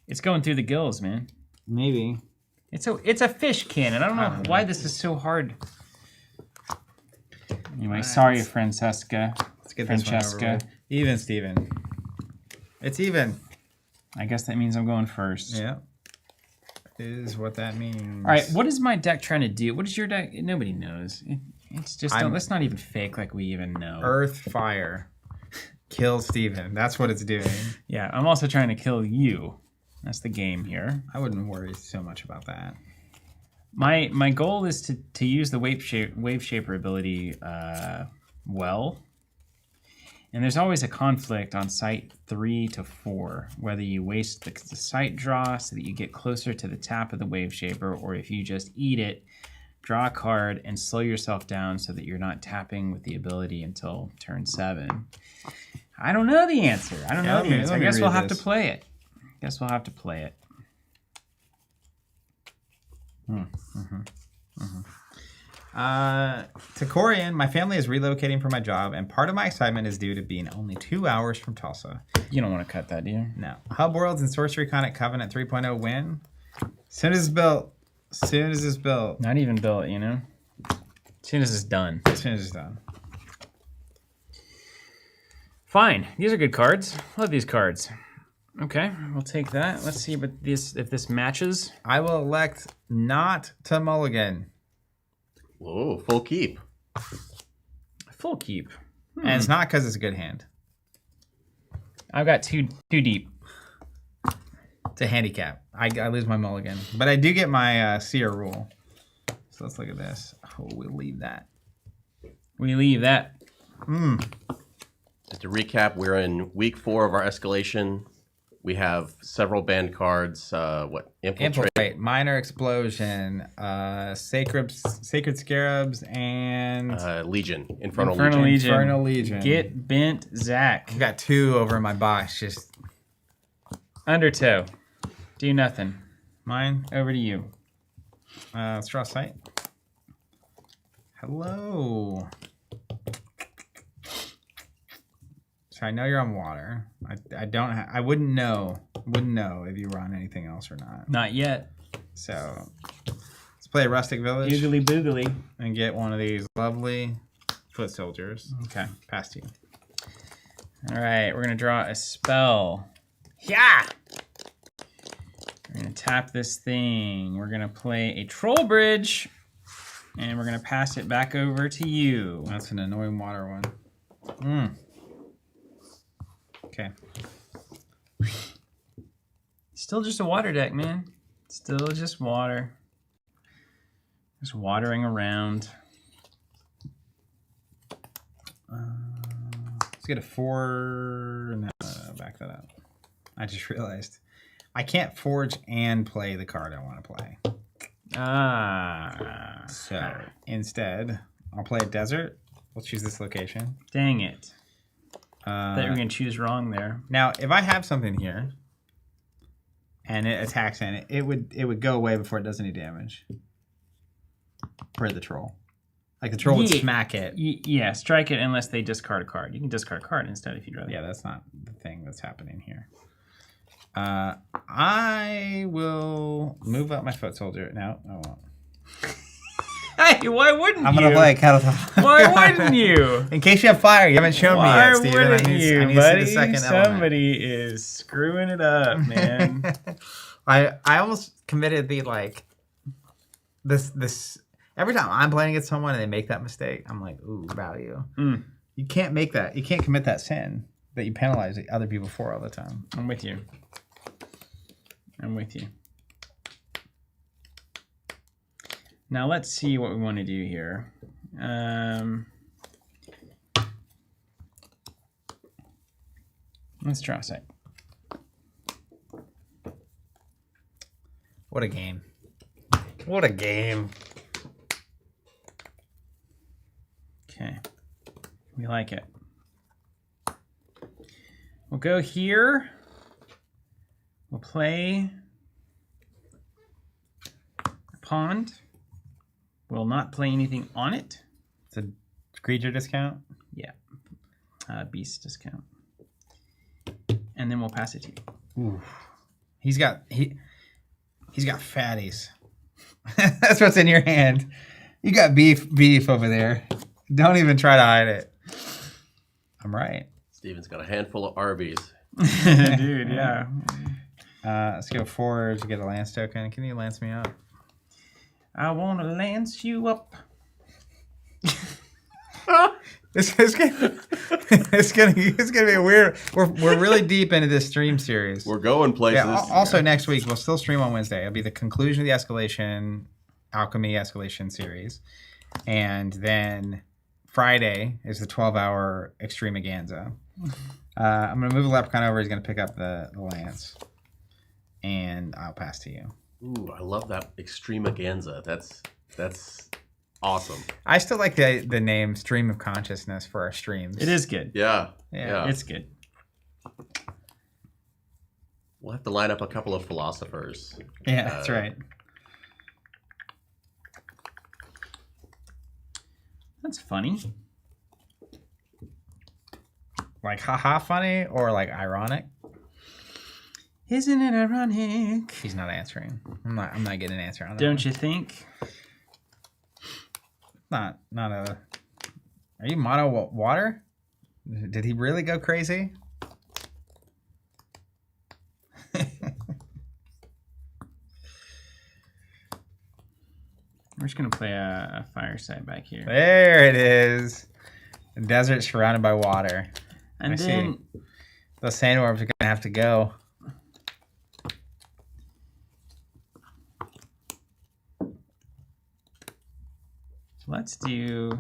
Speaker 3: It's going through the gills, man.
Speaker 2: Maybe.
Speaker 3: It's a fish cannon. I don't know why this is so hard. Anyway, sorry, Francesca.
Speaker 2: Let's get this one over with. Even, Steven. It's even.
Speaker 3: I guess that means I'm going first.
Speaker 2: Yeah. Is what that means.
Speaker 3: All right, what is my deck trying to do? What is your deck? Nobody knows. It's just let's not even fake like we even know.
Speaker 2: Earth, fire. Kill Steven. That's what it's doing.
Speaker 3: Yeah, I'm also trying to kill you. That's the game here.
Speaker 2: I wouldn't worry so much about that.
Speaker 3: My goal is to use the Wave Shaper ability well. And there's always a conflict on site 3 to 4, whether you waste the site draw so that you get closer to the tap of the Wave Shaper, or if you just eat it, draw a card, and slow yourself down so that you're not tapping with the ability until turn 7. I don't know the answer. I guess we'll have to play it.
Speaker 2: To Corian, my family is relocating for my job, and part of my excitement is due to being only 2 hours from Tulsa.
Speaker 3: You don't want to cut that, do you?
Speaker 2: No. Hub Worlds and Sorcery Con at Covenant 3.0 win. Soon as it's built.
Speaker 3: Not even built, As soon as it's done.
Speaker 2: As soon as it's done.
Speaker 3: Fine. These are good cards. Love these cards. Okay, we'll take that. Let's see if this matches.
Speaker 2: I will elect not to mulligan.
Speaker 1: Whoa, full keep.
Speaker 3: Full keep.
Speaker 2: And it's not because it's a good hand.
Speaker 3: I've got too deep.
Speaker 2: It's a handicap. I lose my mulligan. But I do get my seer rule. So let's look at this. Oh, we'll leave that.
Speaker 3: We leave that.
Speaker 1: Just to recap, we're in week 4 of our escalation. We have several banned cards.
Speaker 2: Infiltrate, Minor Explosion, Sacred Scarabs, and
Speaker 1: Legion, Infernal Legion.
Speaker 2: Infernal Legion.
Speaker 3: Get bent, Zach.
Speaker 2: I've got 2 over in my box. Just
Speaker 3: Undertow. Do nothing.
Speaker 2: mine.
Speaker 3: Over to you.
Speaker 2: Let's draw sight. Hello. So I know you're on water. I don't. I wouldn't know. If you were on anything else or not.
Speaker 3: Not yet.
Speaker 2: So let's play Rustic Village
Speaker 3: Boogly boogly.
Speaker 2: and get one of these lovely foot soldiers.
Speaker 3: Okay.
Speaker 2: Past you.
Speaker 3: All right, we're gonna draw a spell. Yeah. We're gonna tap this thing. We're gonna play a Troll Bridge, and we're gonna pass it back over to you.
Speaker 2: That's an annoying water one. Okay.
Speaker 3: Still just a water deck, man. Still just water. Just watering around.
Speaker 2: Let's get a 4. No, back that up. I just realized I can't forge and play the card I want to play. So instead, I'll play a desert. We'll choose this location.
Speaker 3: Dang it. Thought you were going to choose wrong there.
Speaker 2: Now, if I have something here and it attacks in it would go away before it does any damage. For the troll. Like the troll would smack it.
Speaker 3: Yeah, strike it unless they discard a card. You can discard a card instead if you'd rather.
Speaker 2: Yeah, that's not the thing that's happening here. I will move up my foot soldier. No, I won't.
Speaker 3: Hey, why wouldn't
Speaker 2: I'm
Speaker 3: you?
Speaker 2: going to play a Catapult.
Speaker 3: Why wouldn't you?
Speaker 2: In case you have fire, you haven't shown me
Speaker 3: Why
Speaker 2: yet, Steven.
Speaker 3: wouldn't
Speaker 2: I need
Speaker 3: you,
Speaker 2: to see
Speaker 3: buddy?
Speaker 2: the second
Speaker 3: Somebody is screwing it up, man.
Speaker 2: I almost committed the like this every time I'm playing against someone and they make that mistake, I'm like, ooh, value. You can't make that. You can't commit that sin that you penalize other people for all the time.
Speaker 3: I'm with you. Now let's see what we want to do here. Let's draw a site.
Speaker 2: What a game. What a game.
Speaker 3: Okay. We like it. We'll go here. We'll play a pond. We'll not play anything on it.
Speaker 2: It's a creature discount.
Speaker 3: Yeah. Beast discount. And then we'll pass it to you.
Speaker 2: Ooh. He's got fatties. That's what's in your hand. You got beef over there. Don't even try to hide it. I'm right.
Speaker 1: Steven's got a handful of Arby's.
Speaker 3: Dude, yeah.
Speaker 2: Let's go forward to get a lance token. Can you lance me up?
Speaker 3: I want to lance you up.
Speaker 2: It's gonna be a weird. We're really deep into this stream series.
Speaker 1: We're going places.
Speaker 2: Yeah. Also, next week we'll still stream on Wednesday. It'll be the conclusion of the Escalation, Alchemy Escalation series, and then Friday is the 12-hour Extremaganza. I'm gonna move the leprechaun over. He's gonna pick up the lance, and I'll pass to you.
Speaker 1: Ooh, I love that Extremaganza. That's awesome.
Speaker 2: I still like the name Stream of Consciousness for our streams.
Speaker 3: It is good.
Speaker 1: Yeah.
Speaker 3: It's good.
Speaker 1: We'll have to line up a couple of philosophers.
Speaker 2: Yeah, that's right.
Speaker 3: That's funny.
Speaker 2: Like haha funny or like ironic?
Speaker 3: Isn't it ironic?
Speaker 2: He's not answering. I'm not getting an answer on that.
Speaker 3: Don't you think?
Speaker 2: Not a. Are you mono water? Did he really go crazy?
Speaker 3: We're just gonna play a fireside back here,
Speaker 2: There it is. The desert surrounded by water.
Speaker 3: and
Speaker 2: I
Speaker 3: then
Speaker 2: see. Those sandworms are gonna have to go.
Speaker 3: let's do.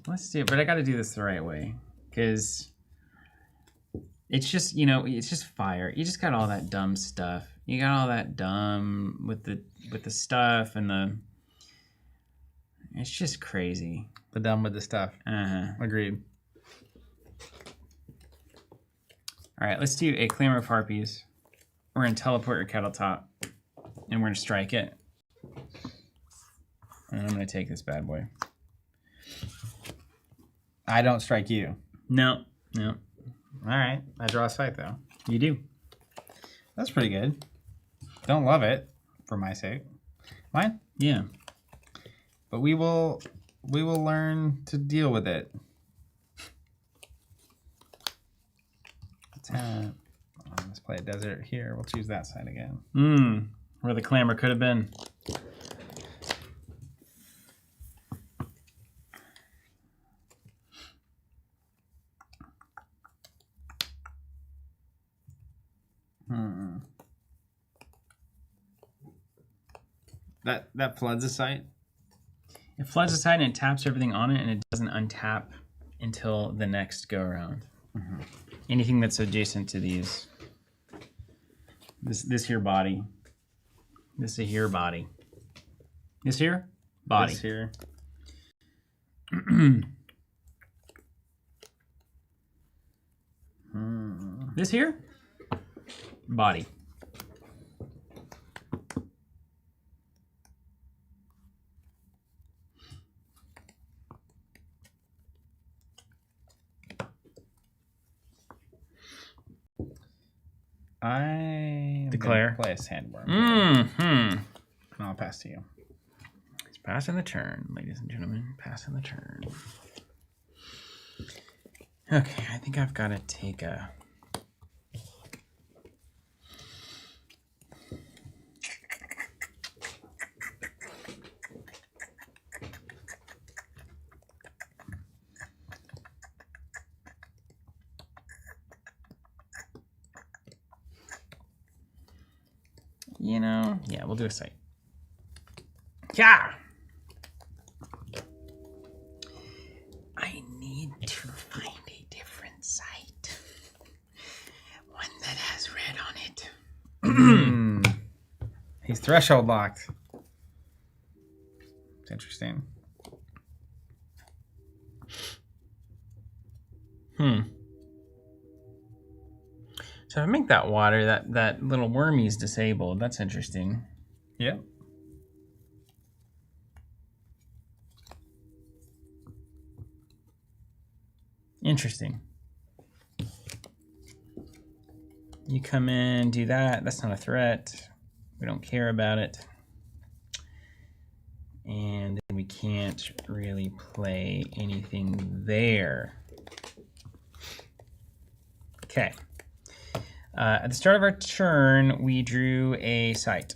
Speaker 3: But I got to do this the right way because it's just it's just fire. You just got all that dumb stuff. You got all that dumb with the stuff and the. It's just crazy.
Speaker 2: The dumb with the stuff.
Speaker 3: Agreed. All right, let's do a Clamor of Harpies. We're going to teleport your kettle top, and we're going to strike it. And I'm going to take this bad boy.
Speaker 2: I don't strike you.
Speaker 3: No.
Speaker 2: All right. I draw a sight, though.
Speaker 3: You do.
Speaker 2: That's pretty good. Don't love it, for my sake. Mine?
Speaker 3: Yeah.
Speaker 2: But we will learn to deal with it. Let's play a desert here. We'll choose that side again.
Speaker 3: Where the Clamor could have been.
Speaker 2: That floods a site.
Speaker 3: It floods the side and it taps everything on it, and it doesn't untap until the next go around. Anything that's adjacent to these. This here body. This here body. This here body.
Speaker 2: This here.
Speaker 3: This here body.
Speaker 2: I
Speaker 3: Declare.
Speaker 2: play a sandworm.
Speaker 3: Mm-hmm.
Speaker 2: And I'll pass to you.
Speaker 3: He's passing the turn, ladies and gentlemen. Passing the turn. Okay, I think I've got to take a... You know, yeah, we'll do a site. Yeah! I need to find a different site. One that has red on it.
Speaker 2: He's threshold locked. It's interesting.
Speaker 3: So if I make that water, that little wormy's disabled. That's interesting.
Speaker 2: Yep.
Speaker 3: Interesting. You come in, do that. That's not a threat. We don't care about it. And then we can't really play anything there. Okay. At the start of our turn, we drew a site.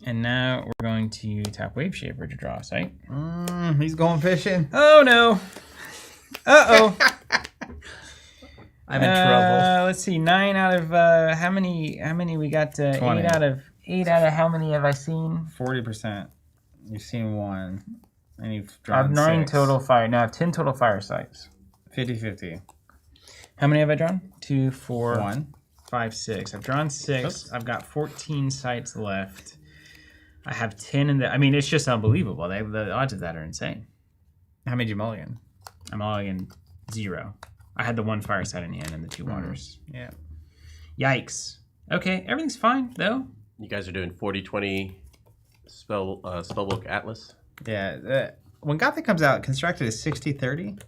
Speaker 3: And now we're going to tap Wave Shaper to draw a site.
Speaker 2: He's going fishing.
Speaker 3: Oh no! Uh-oh!
Speaker 2: I'm in trouble.
Speaker 3: Let's see, 9 out of how many we got? 8
Speaker 2: 20.
Speaker 3: out of how many have I seen?
Speaker 2: 40%. You've seen one. And you've
Speaker 3: I
Speaker 2: drawn
Speaker 3: have 9
Speaker 2: 6.
Speaker 3: total fire. No, I have 10 total fire sites.
Speaker 2: 50-50.
Speaker 3: How many have I drawn? 2, 4,
Speaker 2: 1.
Speaker 3: 5, 6. I've drawn 6.
Speaker 2: Oops.
Speaker 3: I've got 14 sites left. I have 10 in the. I mean, it's just unbelievable. The odds of that are insane.
Speaker 2: How many did you mulligan?
Speaker 3: I'm all in 0. I had the 1 fire site in the end and the 2 waters.
Speaker 2: Yeah.
Speaker 3: Yikes. Okay, everything's fine though.
Speaker 1: You guys are doing 40-20 spellbook Atlas?
Speaker 2: Yeah. When Gothic comes out, constructed is 60-30.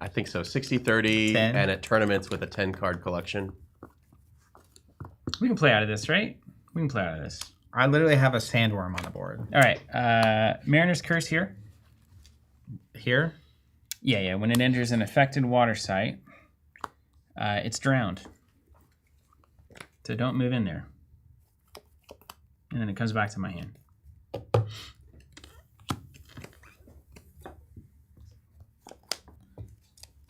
Speaker 1: I think so. 60-30
Speaker 2: 10.
Speaker 1: and at tournaments with a 10-card collection.
Speaker 3: We can play out of this, right? We can play out of this.
Speaker 2: I literally have a sandworm on the board.
Speaker 3: All right. Mariner's Curse here.
Speaker 2: Here?
Speaker 3: Yeah. When it enters an affected water site, it's drowned. So don't move in there. And then it comes back to my hand.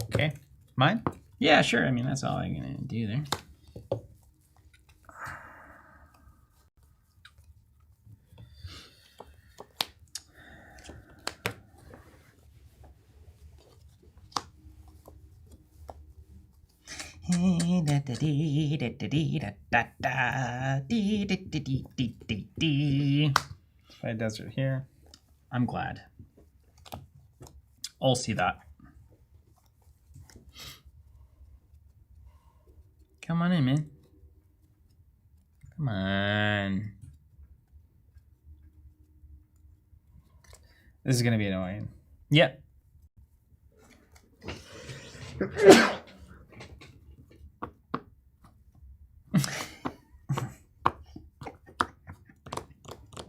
Speaker 2: Okay. Mine?
Speaker 3: Yeah, sure. I mean, that's all I'm going to do there.
Speaker 2: Play desert here.
Speaker 3: I'm glad. I'll see that. Come on in, man. Come on.
Speaker 2: This is going to be annoying.
Speaker 3: Yep.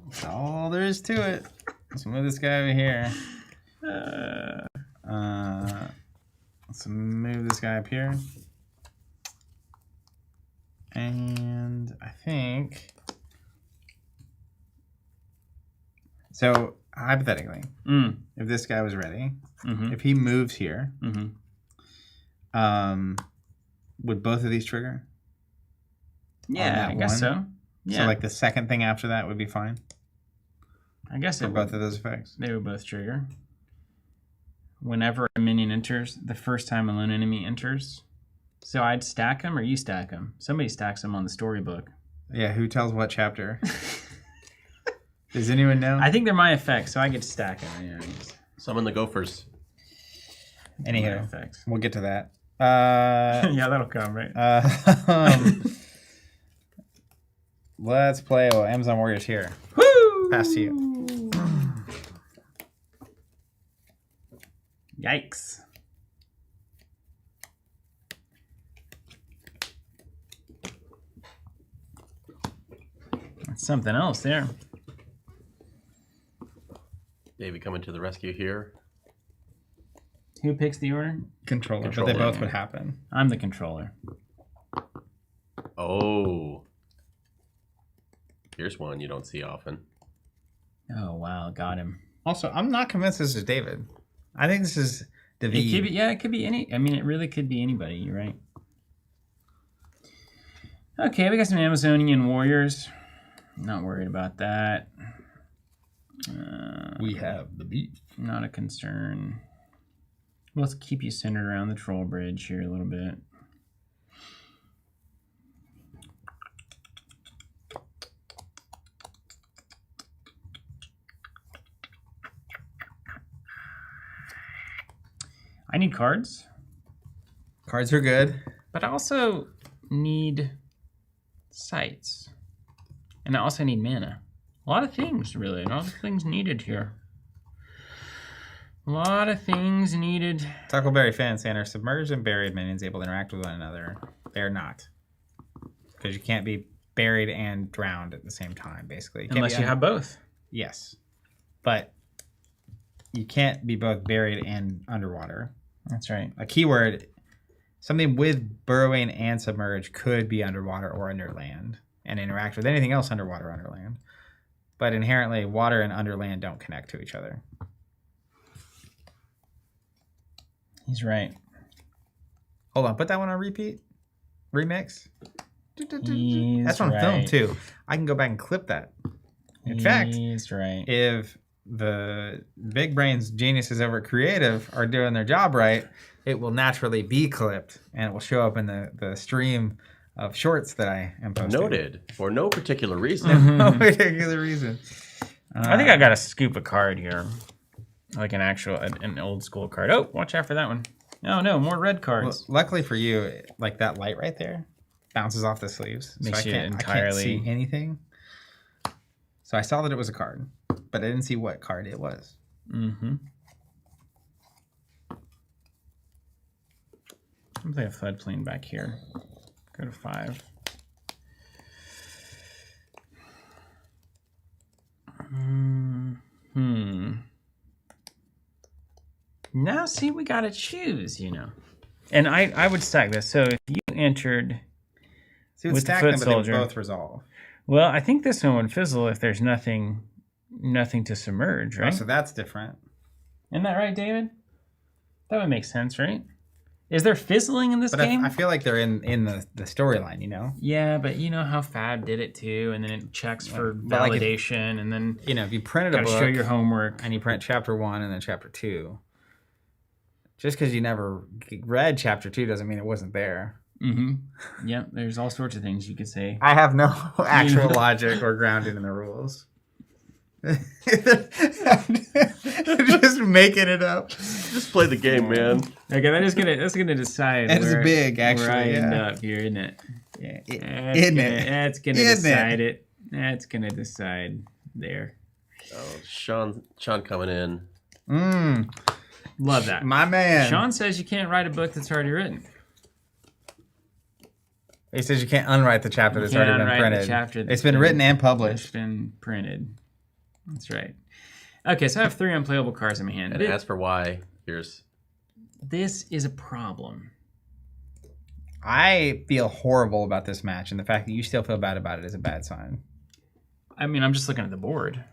Speaker 2: That's all there is to it. Let's move this guy over here. Let's move this guy up here. And I think... So, hypothetically, if this guy was ready, if he moves here, would both of these trigger?
Speaker 3: Yeah,
Speaker 2: that
Speaker 3: I guess
Speaker 2: one?
Speaker 3: so. Yeah.
Speaker 2: So, like, the second thing after that would be fine?
Speaker 3: I guess
Speaker 2: for both of those effects.
Speaker 3: they would both trigger. Whenever a minion enters, the first time a lone enemy enters. So I'd stack them, or you stack them? Somebody stacks them on the storybook.
Speaker 2: Yeah, who tells what chapter? Does anyone know?
Speaker 3: I think they're my effects, so I get to stack them. Yeah,
Speaker 1: Summon the gophers.
Speaker 3: my
Speaker 2: Anywho,
Speaker 3: effects.
Speaker 2: we'll get to that.
Speaker 3: Yeah, that'll come, right?
Speaker 2: Let's play Amazon Warriors here.
Speaker 3: Woo!
Speaker 2: Pass to you.
Speaker 3: Yikes. That's something else there.
Speaker 1: David coming to the rescue here.
Speaker 3: Who picks the order?
Speaker 2: Controller, but
Speaker 1: Controller.
Speaker 2: they both would happen.
Speaker 3: I'm the controller.
Speaker 1: Oh. Here's one you don't see often.
Speaker 3: Oh, wow. Got him.
Speaker 2: Also, I'm not convinced this is David. I think this is David.
Speaker 3: It could be, yeah, it could be any. I mean, it really could be anybody. You're right. Okay, we got some Amazonian warriors. Not worried about that.
Speaker 2: We have the beat.
Speaker 3: Not a concern. Let's keep you centered around the troll bridge here a little bit. I need cards,
Speaker 2: Cards are good.
Speaker 3: but I also need sites. And I also need mana. A lot of things, really. A lot of things needed here. A lot of things needed.
Speaker 2: Tackleberry fans saying are submerged and buried minions able to interact with one another? They're not. Because you can't be buried and drowned at the same time, basically. Can't
Speaker 3: Unless
Speaker 2: be
Speaker 3: you have both.
Speaker 2: Yes. But you can't be both buried and underwater.
Speaker 3: That's right.
Speaker 2: A keyword, something with burrowing and submerged could be underwater or under land and interact with anything else underwater or under land. But inherently, water and underland don't connect to each other.
Speaker 3: He's right.
Speaker 2: Hold on, put that one on repeat. Remix.
Speaker 3: He's
Speaker 2: That's on
Speaker 3: right.
Speaker 2: film too. I can go back and clip that. In fact,
Speaker 3: He's right.
Speaker 2: if the big brains geniuses over at Creative are doing their job right, it will naturally be clipped and it will show up in the stream of shorts that I am posting.
Speaker 1: Noted. For no particular reason.
Speaker 2: No particular reason.
Speaker 3: I think I got to scoop a card here. Like an actual, an old school card. Oh, watch out for that one. Oh, no, more red
Speaker 2: Well,
Speaker 3: cards.
Speaker 2: luckily for you, like that light right there bounces off the sleeves.
Speaker 3: Makes you
Speaker 2: I can't
Speaker 3: entirely-
Speaker 2: see anything. So I saw that it was a card, but I didn't see what card it was.
Speaker 3: Mm-hmm. I'm playing a floodplain back here. Go to 5. Now, see, we gotta choose, you know. And I would stack this. So if you entered,
Speaker 2: See, it would
Speaker 3: With the
Speaker 2: stack
Speaker 3: foot
Speaker 2: them, but they would
Speaker 3: soldier.
Speaker 2: both resolve.
Speaker 3: well, I think this one would fizzle if there's nothing to submerge,
Speaker 2: Oh,
Speaker 3: right?
Speaker 2: so that's different.
Speaker 3: Isn't that right, David? That would make sense, right? Is there fizzling in this
Speaker 2: But
Speaker 3: game?
Speaker 2: I feel like they're in the storyline, you know?
Speaker 3: Yeah, but you know how Fab did it too, and then it checks for
Speaker 2: But like if-
Speaker 3: validation, and then
Speaker 2: You know, if you printed a
Speaker 3: gotta
Speaker 2: book
Speaker 3: show your homework.
Speaker 2: and you print chapter 1 and then chapter 2, just because you never read chapter 2 doesn't mean it wasn't there.
Speaker 3: Mm-hmm. Yep, there's all sorts of things you could say.
Speaker 2: I have no actual logic or grounding in the rules. Just making it up.
Speaker 1: Just play the game, man.
Speaker 3: Okay, that's gonna decide.
Speaker 2: It's
Speaker 3: where,
Speaker 2: big, actually,
Speaker 3: Where I end
Speaker 2: yeah.
Speaker 3: up here, isn't it?
Speaker 2: Yeah,
Speaker 3: That's gonna
Speaker 2: Isn't it?
Speaker 3: decide it. That's gonna decide there.
Speaker 1: Oh, Sean coming in.
Speaker 3: Love that.
Speaker 2: My man.
Speaker 3: Sean says you can't write a book that's already written.
Speaker 2: He says you can't unwrite the chapter that's
Speaker 3: can't
Speaker 2: already been
Speaker 3: unwrite the
Speaker 2: printed.
Speaker 3: chapter that's
Speaker 2: It's been
Speaker 3: been-
Speaker 2: written and
Speaker 3: It's
Speaker 2: published.
Speaker 3: been printed. That's right. Okay, so I have 3 unplayable cards in my hand.
Speaker 1: And as for why, here's
Speaker 3: This is a problem.
Speaker 2: I feel horrible about this match, and the fact that you still feel bad about it is a bad sign.
Speaker 3: I mean, I'm just looking at the board.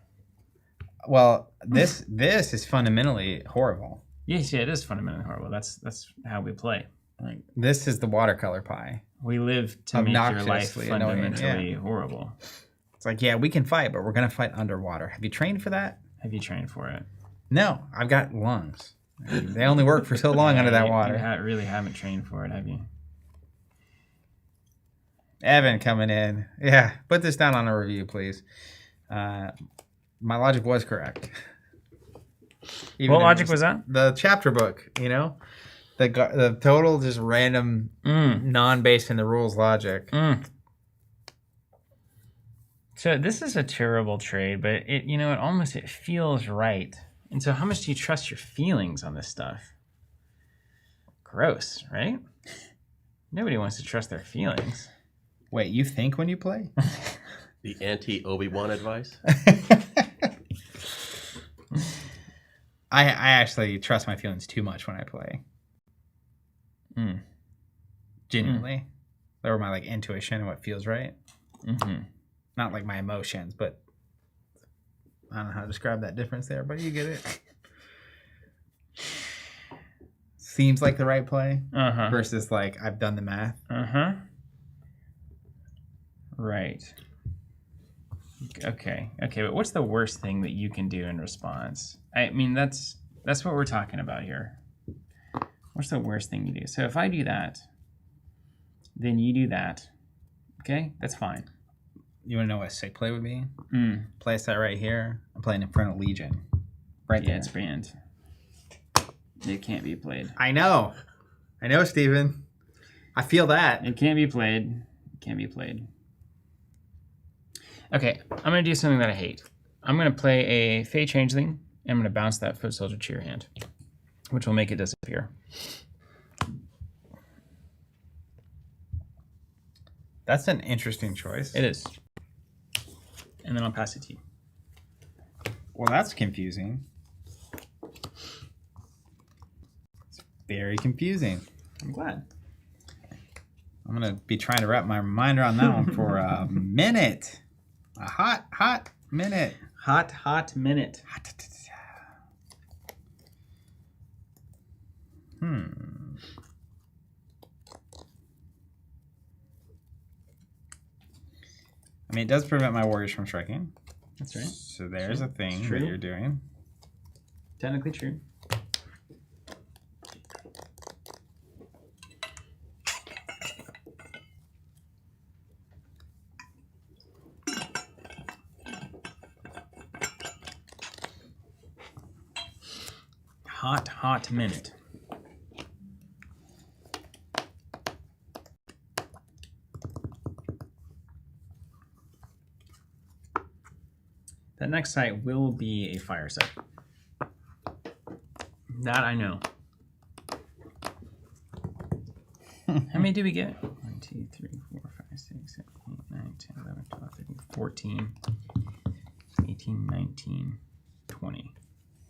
Speaker 2: Well, this is fundamentally horrible.
Speaker 3: Yes, yeah, it is fundamentally horrible. That's how we play.
Speaker 2: Like, this is the watercolor pie.
Speaker 3: We live to make your life
Speaker 2: Obnoxiously annoying,
Speaker 3: fundamentally horrible.
Speaker 2: It's like, yeah, we can fight, but we're gonna fight underwater. Have you trained for that?
Speaker 3: Have you trained for it?
Speaker 2: No, I've got lungs. They only work for so long under that
Speaker 3: You
Speaker 2: water.
Speaker 3: really haven't trained for it, have you?
Speaker 2: Evan coming in. Yeah, put this down on a review, please. My logic was correct. Even
Speaker 3: What
Speaker 2: if it
Speaker 3: logic was that?
Speaker 2: The chapter book, you know? The total just random, non-based in the rules logic.
Speaker 3: So this is a terrible trade, but it feels right. And so how much do you trust your feelings on this stuff? Gross, right? Nobody wants to trust their feelings.
Speaker 2: Wait, you think when you play?
Speaker 1: The anti-Obi-Wan advice.
Speaker 2: I actually trust my feelings too much when I play. Genuinely. Or my intuition and what feels right. Not like my emotions, but I don't know how to describe that difference there, but you get it. Seems like the right play versus I've done the math.
Speaker 3: Right. Okay, but what's the worst thing that you can do in response? I mean, that's what we're talking about here. What's the worst thing you do? So if I do that, then you do that. Okay, that's fine.
Speaker 2: You want to know what a sick play would be? Play set right here. I'm playing Infernal Legion.
Speaker 3: Right there. It's banned. It can't be played.
Speaker 2: I know, Steven. I feel that.
Speaker 3: It can't be played. Okay, I'm going to do something that I hate. I'm going to play a Fey Changeling, and I'm going to bounce that Foot Soldier to your hand, which will make it disappear.
Speaker 2: That's an interesting choice.
Speaker 3: It is. And then I'll pass it to you.
Speaker 2: Well, that's confusing. It's very confusing.
Speaker 3: I'm glad.
Speaker 2: I'm going to be trying to wrap my mind around that one for a minute. A hot minute.
Speaker 3: Hot minute.
Speaker 2: I mean, it does prevent my warriors from striking.
Speaker 3: That's right.
Speaker 2: So there's a thing
Speaker 3: true.
Speaker 2: that you're doing.
Speaker 3: Technically true. Hot minute. That next site will be a fire site. That I know. How many do we get? 1, 2, 3, 4, 5, 6, 7, 8, 9, 10, 11, 12, 13, 14, 18, 19, 20.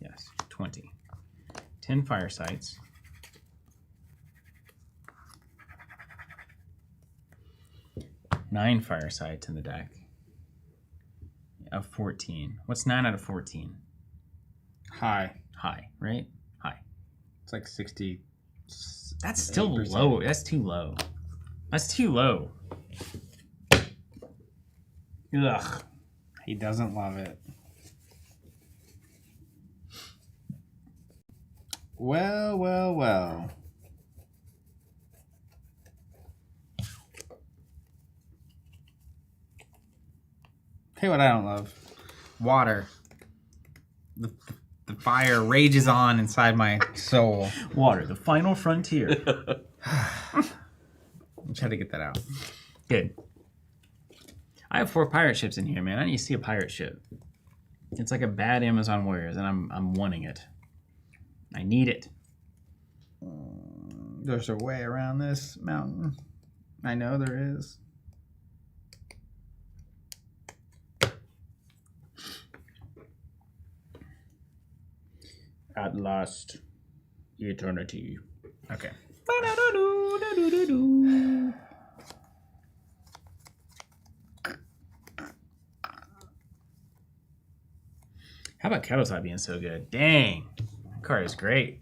Speaker 3: Yes, 20. 10 fire sites. Nine fire sites in the deck. Of 14. What's 9 out of 14?
Speaker 2: High.
Speaker 3: High, right? High.
Speaker 2: It's like 60.
Speaker 3: That's still
Speaker 2: 8%.
Speaker 3: low. That's too low. That's too low. Ugh.
Speaker 2: He doesn't love it. Well. Tell you what I don't love. Water. The fire rages on inside my soul.
Speaker 3: Water, the final frontier.
Speaker 2: I just had to get that out.
Speaker 3: Good. I have 4 pirate ships in here, man. I need to see a pirate ship. It's like a bad Amazon Warriors, and I'm wanting it. I need it.
Speaker 2: There's a way around this mountain. I know there is.
Speaker 3: At last, eternity.
Speaker 2: Okay.
Speaker 3: How about Kettletop being so good? Dang. That card is great.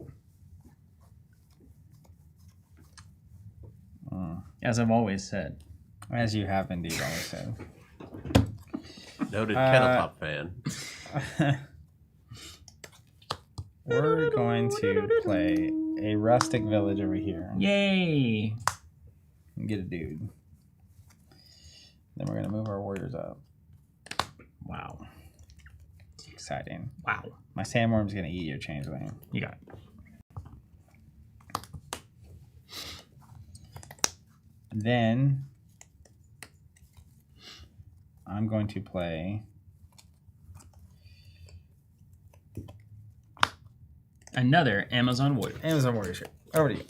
Speaker 3: As I've always said.
Speaker 2: As you have indeed always said.
Speaker 1: Noted Kettletop fan.
Speaker 2: We're going to play a rustic village over here.
Speaker 3: Yay!
Speaker 2: And get a dude. Then we're going to move our warriors up.
Speaker 3: Wow.
Speaker 2: Exciting.
Speaker 3: Wow.
Speaker 2: My sandworm's going to eat your changeling.
Speaker 3: You got it.
Speaker 2: Then I'm going to play
Speaker 3: Another Amazon Warrior.
Speaker 2: Amazon Warriors. Over to you.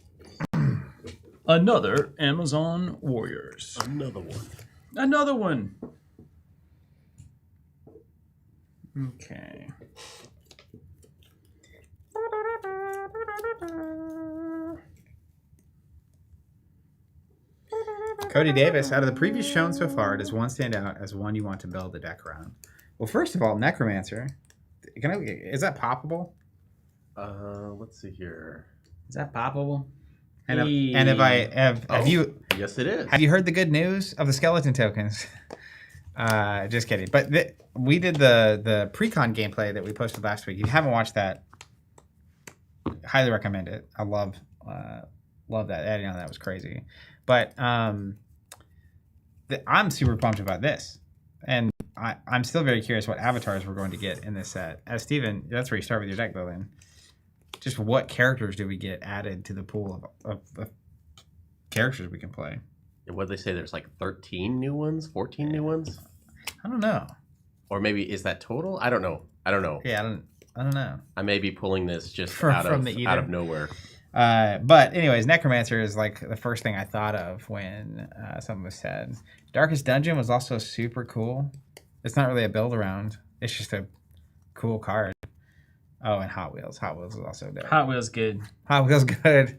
Speaker 3: Another Amazon Warriors.
Speaker 1: Another one.
Speaker 3: Another one. Okay.
Speaker 2: Cody Davis, out of the previews shown so far, does one stand out as one you want to build a deck around? Well, first of all, Necromancer. Is that poppable?
Speaker 1: Let's see here.
Speaker 3: Is that poppable?
Speaker 2: And have you
Speaker 1: Yes, it is.
Speaker 2: have you heard the good news of the skeleton tokens? Just kidding. But we did the pre-con gameplay that we posted last week. If you haven't watched that, highly recommend it. I love that. Adding on that was crazy. But I'm super pumped about this. And I'm still very curious what avatars we're going to get in this set. As Steven, that's where you start with your deck building. Just what characters do we get added to the pool of characters we can play?
Speaker 1: What did they say? There's like 13 new ones, 14 new ones,
Speaker 2: I don't know.
Speaker 1: or maybe is that total? I don't know.
Speaker 2: Yeah, I don't know.
Speaker 1: I may be pulling this just
Speaker 2: From
Speaker 1: out
Speaker 2: the ether.
Speaker 1: of nowhere.
Speaker 2: But anyways, Necromancer is like the first thing I thought of when something was said. Darkest Dungeon was also super cool. It's not really a build around. It's just a cool card. Oh, and Hot Wheels. Hot Wheels is also there.
Speaker 3: Hot Wheels good.
Speaker 2: Hot Wheels good.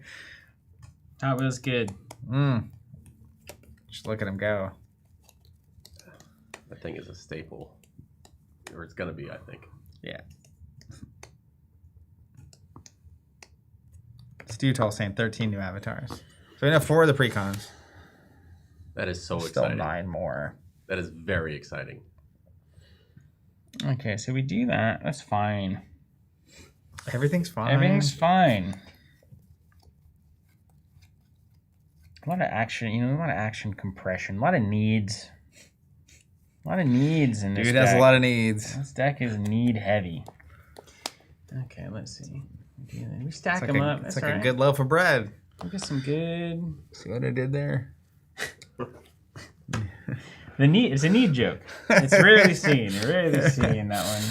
Speaker 3: Hot Wheels good.
Speaker 2: Just look at him go.
Speaker 1: That thing is a staple, or it's gonna be, I think.
Speaker 2: Yeah. Stu Toll saying 13 new avatars. So we know 4 of the precons.
Speaker 1: That is so
Speaker 2: Still
Speaker 1: exciting.
Speaker 2: 9 more.
Speaker 1: That is very exciting.
Speaker 3: Okay, so we do that. That's fine.
Speaker 2: Everything's fine.
Speaker 3: Everything's fine. A lot of action, a lot of action compression, a lot of needs. A lot of needs in this
Speaker 2: Dude
Speaker 3: deck.
Speaker 2: has a lot of needs.
Speaker 3: This deck is need heavy. Okay, let's see. We stack them up.
Speaker 2: It's
Speaker 3: That's
Speaker 2: like
Speaker 3: all
Speaker 2: a
Speaker 3: right.
Speaker 2: good loaf of bread.
Speaker 3: We got some good.
Speaker 2: See what I did there?
Speaker 3: It's a need joke. It's rarely seen. Rarely seen that one.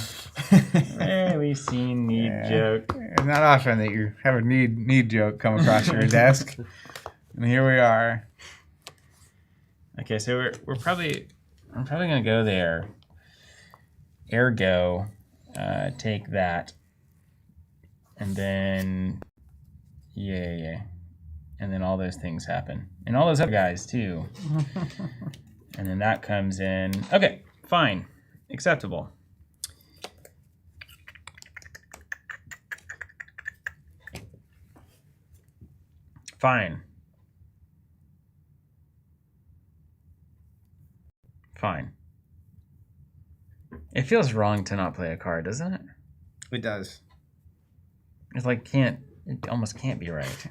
Speaker 3: Rarely seen need joke.
Speaker 2: It's not often that you have a need joke come across your desk. And here we are.
Speaker 3: Okay, so we're probably gonna go there. Ergo, take that, and then yeah, and then all those things happen, and all those other guys too. And then that comes in. Okay, fine, acceptable. Fine. Fine. It feels wrong to not play a card, doesn't it?
Speaker 2: It does.
Speaker 3: It's like it almost can't be right.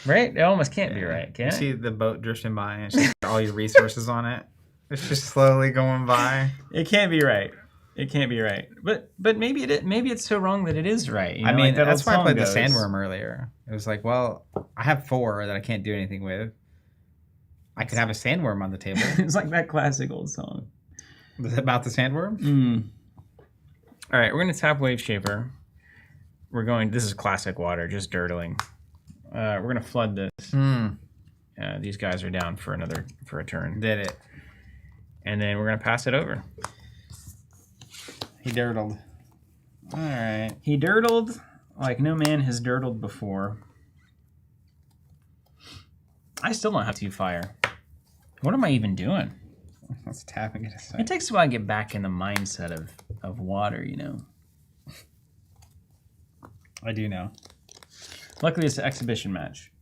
Speaker 3: Right? It almost can't be right, can
Speaker 2: You
Speaker 3: it?
Speaker 2: see the boat drifting by and it's just all your resources on it. It's just slowly going by.
Speaker 3: It can't be right. It can't be right. But maybe maybe it's so wrong that it is right.
Speaker 2: I mean,
Speaker 3: that
Speaker 2: that's
Speaker 3: old
Speaker 2: why I played
Speaker 3: song
Speaker 2: the
Speaker 3: goes.
Speaker 2: Sandworm earlier. It was like, well, I have 4 that I can't do anything with. I could have a Sandworm on the table.
Speaker 3: It's like that classic old song.
Speaker 2: Was it about the Sandworm?
Speaker 3: All right, we're going to tap Wave Shaper. This is classic water, just dirtling. We're going to flood this. These guys are down for a turn.
Speaker 2: Did it.
Speaker 3: And then we're going to pass it over.
Speaker 2: He dirtled. All right.
Speaker 3: He dirtled like no man has dirtled before. I still don't have 2 fire. What am I even doing?
Speaker 2: Let's tap and get a
Speaker 3: It
Speaker 2: second.
Speaker 3: takes a while to get back in the mindset of water,
Speaker 2: I do know.
Speaker 3: Luckily, it's an exhibition match.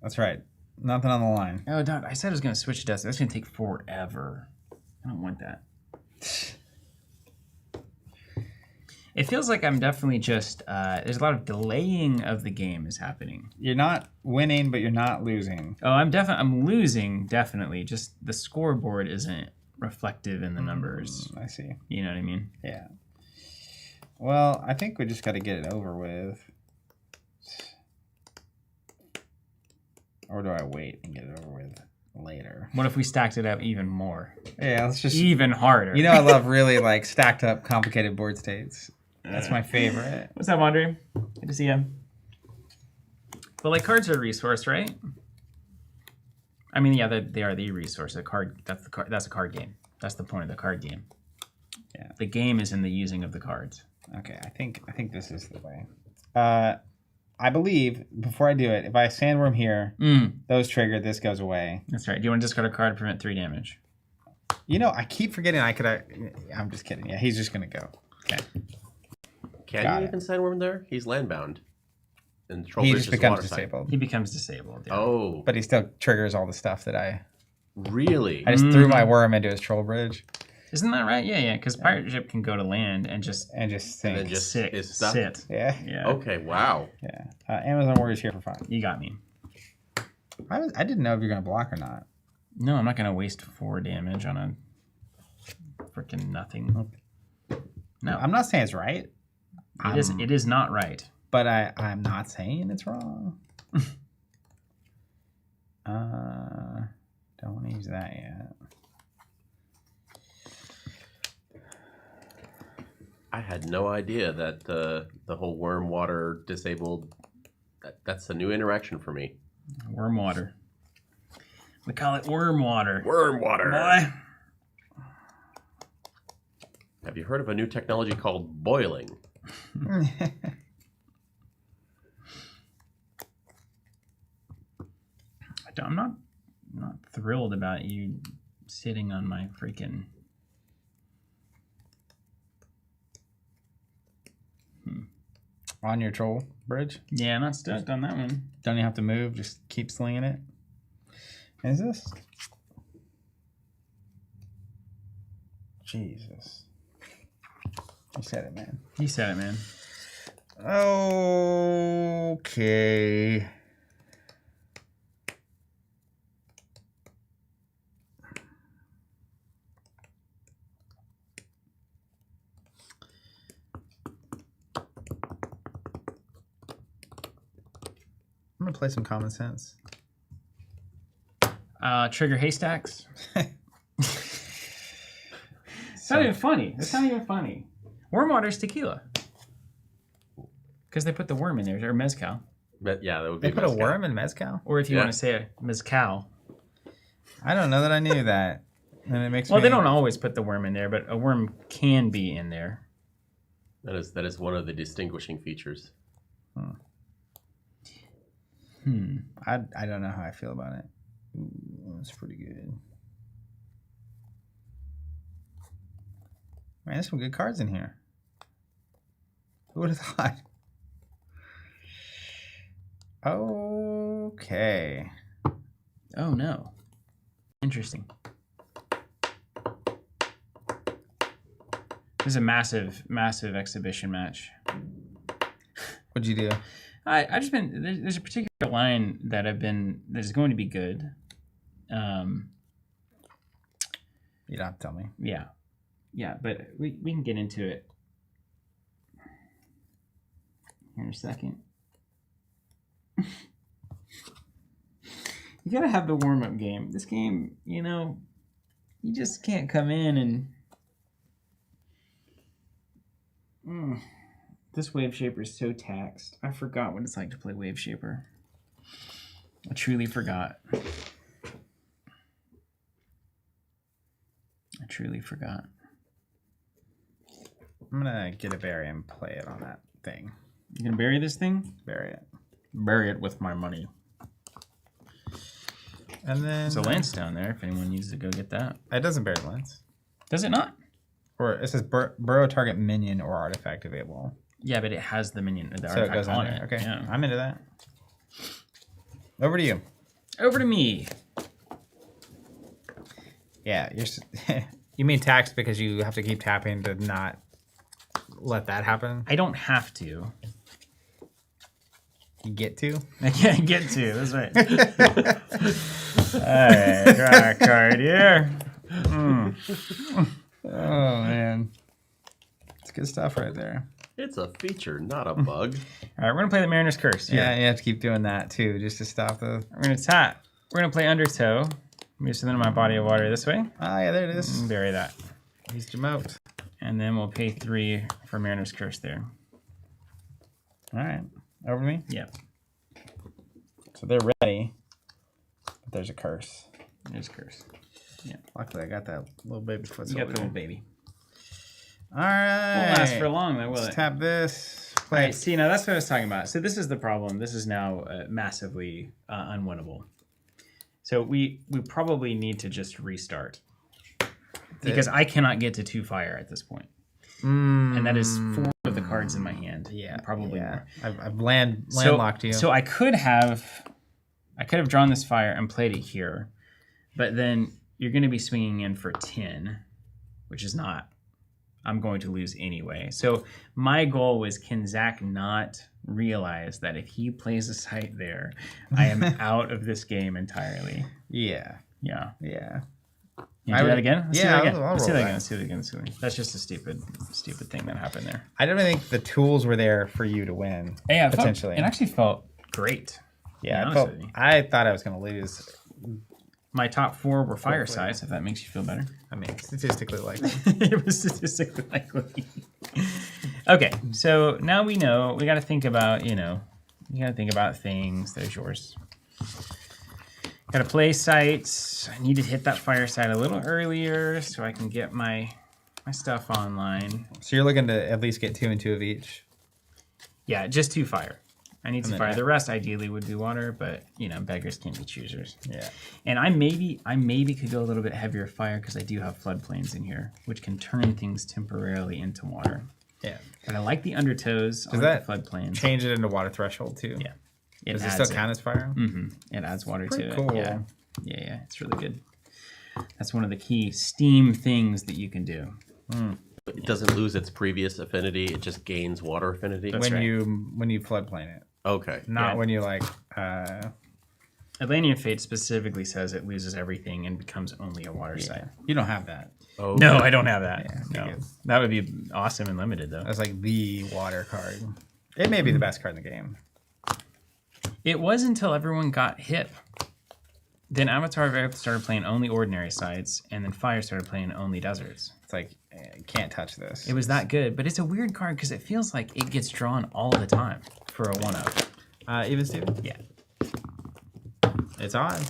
Speaker 2: That's right. Nothing on the line.
Speaker 3: Oh, Doc, I said I was going to switch to Destiny. That's going to take forever. I don't want that. It feels like I'm definitely just there's a lot of delaying of the game is happening.
Speaker 2: You're not winning, but you're not losing.
Speaker 3: Oh, I'm losing definitely. Just the scoreboard isn't reflective in the numbers.
Speaker 2: I see.
Speaker 3: You know what I mean?
Speaker 2: Yeah. Well, I think we just got to get it over with. Or do I wait and get it over with later?
Speaker 3: What if we stacked it up even more?
Speaker 2: Yeah, let's just...
Speaker 3: Even harder.
Speaker 2: You know I love really like stacked up complicated board states. That's my favorite.
Speaker 3: What's up, Andre? Good to see you. But like cards are a resource, right? I mean, yeah, they are the resource. A card that's a card game. That's the point of the card game.
Speaker 2: Yeah.
Speaker 3: The game is in the using of the cards.
Speaker 2: Okay, I think this is the way. I believe before I do it, if I sandworm here, those trigger, this goes away.
Speaker 3: That's right. Do you want to discard a card to prevent 3 damage?
Speaker 2: You know, I keep forgetting I could. I'm just kidding. Yeah, he's just gonna go. Okay.
Speaker 1: Can
Speaker 2: Got
Speaker 1: you
Speaker 2: it.
Speaker 1: even Sandworm there? He's landbound. And
Speaker 2: He
Speaker 1: Trollbridge
Speaker 2: just
Speaker 1: is
Speaker 2: becomes
Speaker 1: water type.
Speaker 2: disabled,
Speaker 3: He becomes disabled. Yeah.
Speaker 1: Oh,
Speaker 2: but he still triggers all the stuff that I
Speaker 1: really?
Speaker 2: just threw my worm into his troll bridge
Speaker 3: Isn't that right? Yeah. Because pirate ship can go to land and just
Speaker 2: and just
Speaker 1: And
Speaker 2: think.
Speaker 1: then just
Speaker 3: sit.
Speaker 1: is stuck?
Speaker 3: Sit.
Speaker 2: Yeah,
Speaker 3: Yeah.
Speaker 1: Okay, wow.
Speaker 2: yeah. Amazon Warrior's here for fun.
Speaker 3: You got me.
Speaker 2: I didn't know if you're gonna block or not.
Speaker 3: No, I'm not gonna waste 4 damage on a freaking nothing. No,
Speaker 2: I'm not saying it's right,
Speaker 3: it is not right.
Speaker 2: but I'm not saying it's wrong. Don't want to use that yet.
Speaker 1: I had no idea that the whole worm water disabled. That's a new interaction for me.
Speaker 3: Worm water. We call it worm water.
Speaker 1: Worm water.
Speaker 3: Boy.
Speaker 1: Have you heard of a new technology called boiling?
Speaker 3: I'm not thrilled about you sitting on my freaking.
Speaker 2: On your troll bridge.
Speaker 3: Yeah, not stoked on that one.
Speaker 2: Don't even have to move. Just keep slinging it. Is this? Jesus. You said it, man.
Speaker 3: You said it, man.
Speaker 2: Okay. I'm gonna play some common sense.
Speaker 3: Trigger haystacks. It's not even funny. It's not even funny. Worm water's tequila. Because they put the worm in there, or mezcal.
Speaker 1: But yeah, that would be.
Speaker 2: They put a
Speaker 1: mezcal.
Speaker 2: worm in mezcal?
Speaker 3: Or if you
Speaker 1: Yeah.
Speaker 3: want to say a mezcal.
Speaker 2: I don't know that I knew that. And it makes
Speaker 3: Well,
Speaker 2: me...
Speaker 3: they don't always put the worm in there, but a worm can be in there.
Speaker 1: That is one of the distinguishing features.
Speaker 2: I don't know how I feel about it. Ooh, that's pretty good. Man, there's some good cards in here. Who would have thought? Okay.
Speaker 3: Oh, no. Interesting. This is a massive, massive exhibition match.
Speaker 2: What'd you do?
Speaker 3: I just been there's a particular line that that's going to be good.
Speaker 2: You don't have to tell me.
Speaker 3: Yeah, but we can get into it here in a second. You gotta have the warm up game. This game, you just can't come in and. This Wave Shaper is so taxed. I forgot what it's like to play Wave Shaper. I truly forgot.
Speaker 2: I'm gonna get a berry and play it on that thing.
Speaker 3: You gonna bury this thing?
Speaker 2: Bury it.
Speaker 3: Bury it with my money.
Speaker 2: And then...
Speaker 3: There's a lance down there if anyone needs to go get that.
Speaker 2: It doesn't bury the lance.
Speaker 3: Does it not?
Speaker 2: Or it says burrow target minion or artifact available.
Speaker 3: Yeah, but it has the minion, the
Speaker 2: So it
Speaker 3: artifact
Speaker 2: goes
Speaker 3: on
Speaker 2: on
Speaker 3: it.
Speaker 2: there. Okay,
Speaker 3: Yeah.
Speaker 2: I'm into that. Over to you.
Speaker 3: Over to me.
Speaker 2: Yeah, You mean taxed because you have to keep tapping to not let that happen?
Speaker 3: I don't have to.
Speaker 2: You get to?
Speaker 3: I can't get to. That's right. All right, draw a card here.
Speaker 2: Oh, man. It's good stuff right there.
Speaker 1: It's a feature, not a bug.
Speaker 3: All right, we're gonna play the Mariner's Curse.
Speaker 2: Yeah, you have to keep doing that too, just to stop the...
Speaker 3: We're gonna tap. We're gonna play Undertow. Move something in my body of water this way.
Speaker 2: Oh, yeah, there it is.
Speaker 3: And bury that.
Speaker 2: He's demote.
Speaker 3: And then we'll pay 3 for Mariner's Curse there.
Speaker 2: All right. Over to me?
Speaker 3: Yeah.
Speaker 2: So they're ready. But there's a curse.
Speaker 3: There's Curse. Yeah.
Speaker 2: Luckily, I got that little baby foot
Speaker 3: You got
Speaker 2: soldier.
Speaker 3: the little baby.
Speaker 2: All right.
Speaker 3: Won't last for long, though, will
Speaker 2: Let's
Speaker 3: it?
Speaker 2: tap this.
Speaker 3: All right, see, now that's what I was talking about. So this is the problem. This is now massively unwinnable. So we probably need to just restart. Because I cannot get to 2 fire at this point. And that is 4 of the cards in my hand.
Speaker 2: Yeah.
Speaker 3: Probably
Speaker 2: yeah.
Speaker 3: more.
Speaker 2: I've landlocked you.
Speaker 3: So I could have drawn this fire and played it here. But then you're going to be swinging in for 10, which is not... I'm going to lose anyway. So my goal was, can Zach not realize that if he plays a site there, I am out of this game entirely?
Speaker 2: Yeah.
Speaker 3: Yeah.
Speaker 2: Yeah.
Speaker 3: You do that again? Let's do that again.
Speaker 2: I'll
Speaker 3: Let's do
Speaker 2: roll
Speaker 3: that
Speaker 2: that.
Speaker 3: again. Let's do that again. Let's do that again. That's just a stupid thing that happened there.
Speaker 2: I don't think the tools were there for you to win.
Speaker 3: Yeah,
Speaker 2: potentially.
Speaker 3: It actually felt great.
Speaker 2: Yeah,
Speaker 3: to be honest with you.
Speaker 2: I thought I was going to lose.
Speaker 3: My top 4 were fire sites, if that makes you feel better.
Speaker 2: I mean, statistically likely.
Speaker 3: It was statistically likely. Okay, so now we know. We got to think about, you got to think about things. There's yours. Got to play sites. I need to hit that fire site a little earlier so I can get my stuff online.
Speaker 2: So you're looking to at least get 2 and 2 of each.
Speaker 3: Yeah, just 2 fire. I need some
Speaker 2: then
Speaker 3: fire. The rest ideally would be water, but beggars can't be choosers.
Speaker 2: Yeah.
Speaker 3: And I maybe could go a little bit heavier fire because I do have floodplains in here, which can turn things temporarily into water.
Speaker 2: Yeah.
Speaker 3: But I like the undertows. I
Speaker 2: Does
Speaker 3: like
Speaker 2: that
Speaker 3: the floodplains.
Speaker 2: change it into water threshold too?
Speaker 3: Yeah. It
Speaker 2: Does it
Speaker 3: adds
Speaker 2: still count as fire?
Speaker 3: It adds water to
Speaker 2: Pretty
Speaker 3: it.
Speaker 2: cool.
Speaker 3: Yeah. Yeah. It's really good. That's one of the key Steam things that you can do.
Speaker 1: It doesn't lose its previous affinity. It just gains water affinity.
Speaker 3: That's
Speaker 2: when
Speaker 3: right.
Speaker 2: you floodplain it,
Speaker 1: Okay.
Speaker 2: not
Speaker 3: Yeah.
Speaker 2: when you
Speaker 3: Atlantean Fate specifically says it loses everything and becomes only a water site.
Speaker 2: you don't have that.
Speaker 1: Oh,
Speaker 3: No, I don't have that.
Speaker 2: Yeah,
Speaker 3: No. That would be awesome and limited, though.
Speaker 2: That's like the water card. It may be the best card in the game.
Speaker 3: It was until everyone got hip. Then Avatar of Earth started playing only ordinary sites, and then Fire started playing only deserts.
Speaker 2: It's like you can't touch this.
Speaker 3: It was that good, but it's a weird card because it feels like it gets drawn all the time for a 1-of.
Speaker 2: Even Steven?
Speaker 3: Yeah.
Speaker 2: It's on.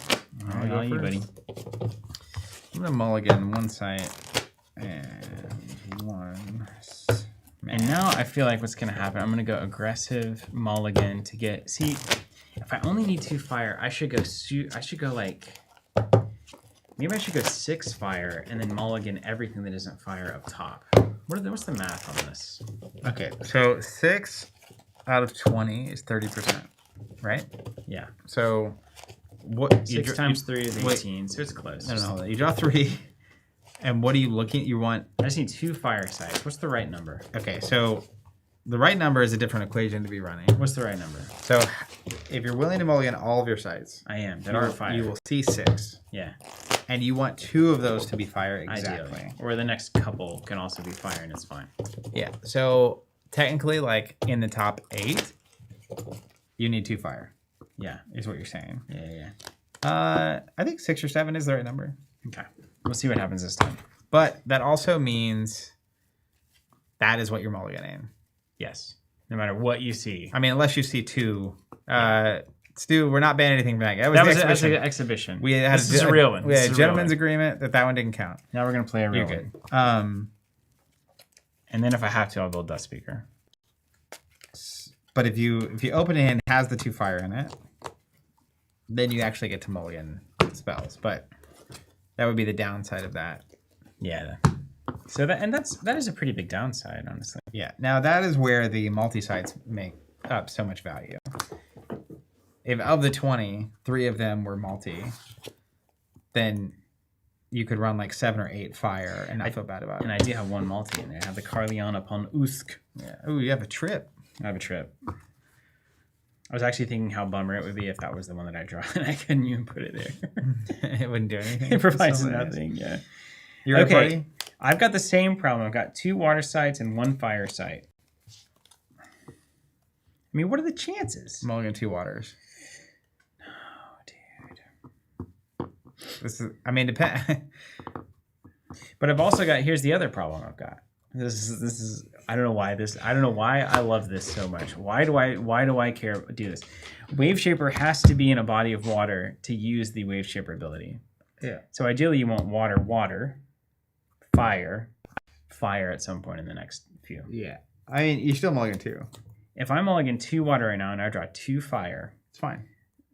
Speaker 3: I'll go you, buddy.
Speaker 2: I'm gonna mulligan 1 site and 1.
Speaker 3: And now I feel like what's going to happen, I'm going to go aggressive mulligan to get... See, if I only need 2 fire, I should go like... Maybe I should go 6 fire and then mulligan everything that isn't fire up top. What's the math on this?
Speaker 2: Okay, so 6 out of 20 is 30%, right?
Speaker 3: Yeah.
Speaker 2: So what?
Speaker 3: 6 times 3 is
Speaker 2: wait.
Speaker 3: 18, so it's close.
Speaker 2: No, hold on. You draw 3, and what are you looking at? You want...
Speaker 3: I just need 2 fire sites. What's the right number?
Speaker 2: Okay, so the right number is a different equation to be running.
Speaker 3: What's the right number?
Speaker 2: So if you're willing to mulligan all of your sites,
Speaker 3: I am. That are fire.
Speaker 2: you will see 6.
Speaker 3: Yeah.
Speaker 2: And you want 2 of those to be fire exactly.
Speaker 3: Ideally. Or the next couple can also be fire and it's fine.
Speaker 2: Yeah. So technically, like in the top 8, you need 2 fire,
Speaker 3: Yeah.
Speaker 2: is what you're saying.
Speaker 3: Yeah.
Speaker 2: I think 6 or 7 is the right number.
Speaker 3: Okay. We'll see what happens this time.
Speaker 2: But that also means that is what you're mulliganing.
Speaker 3: Yes. No matter what you see.
Speaker 2: I mean, unless you see 2. Stu, we're not banning anything back. That was
Speaker 3: That
Speaker 2: the
Speaker 3: was
Speaker 2: exhibition.
Speaker 3: an exhibition.
Speaker 2: We had
Speaker 3: This is a real one.
Speaker 2: We
Speaker 3: This
Speaker 2: had
Speaker 3: is
Speaker 2: a
Speaker 3: a real
Speaker 2: gentleman's
Speaker 3: one.
Speaker 2: agreement that one didn't count.
Speaker 3: Now we're going to play a real
Speaker 2: You're
Speaker 3: one.
Speaker 2: good.
Speaker 3: And then if I have to, I'll build Dust Speaker.
Speaker 2: But if you open it and it has the 2 fire in it, then you actually get to mulligan spells. But that would be the downside of that.
Speaker 3: Yeah. So that is a pretty big downside, honestly.
Speaker 2: Yeah. Now that is where the multi-sites make up so much value. If of the 20, 3 of them were multi, then you could run like 7 or 8 fire and not feel bad about it.
Speaker 3: And I do have one multi in there. I have the Carleon upon Usk.
Speaker 2: Yeah. Oh, you have a trip.
Speaker 3: I have a trip. I was actually thinking how bummer it would be if that was the one that I draw and I couldn't even put it there.
Speaker 2: It wouldn't do anything.
Speaker 3: It provides
Speaker 2: So nice.
Speaker 3: nothing, yeah.
Speaker 2: You're
Speaker 3: Okay.
Speaker 2: party?
Speaker 3: I've got the same problem. I've got 2 water sites and 1 fire site. I mean, what are the chances?
Speaker 2: Mulligan 2 waters.
Speaker 3: Oh, dude.
Speaker 2: This is, I mean, depend.
Speaker 3: But I've also got, here's the other problem I've got. This is I don't know why I love this so much. Why do I do this? Wave Shaper has to be in a body of water to use the Wave Shaper ability.
Speaker 2: Yeah.
Speaker 3: So ideally you want water, fire at some point in the next few.
Speaker 2: Yeah. I mean, you still mulligan 2.
Speaker 3: If I'm mulligan 2 water right now and I draw 2 fire,
Speaker 2: It's fine.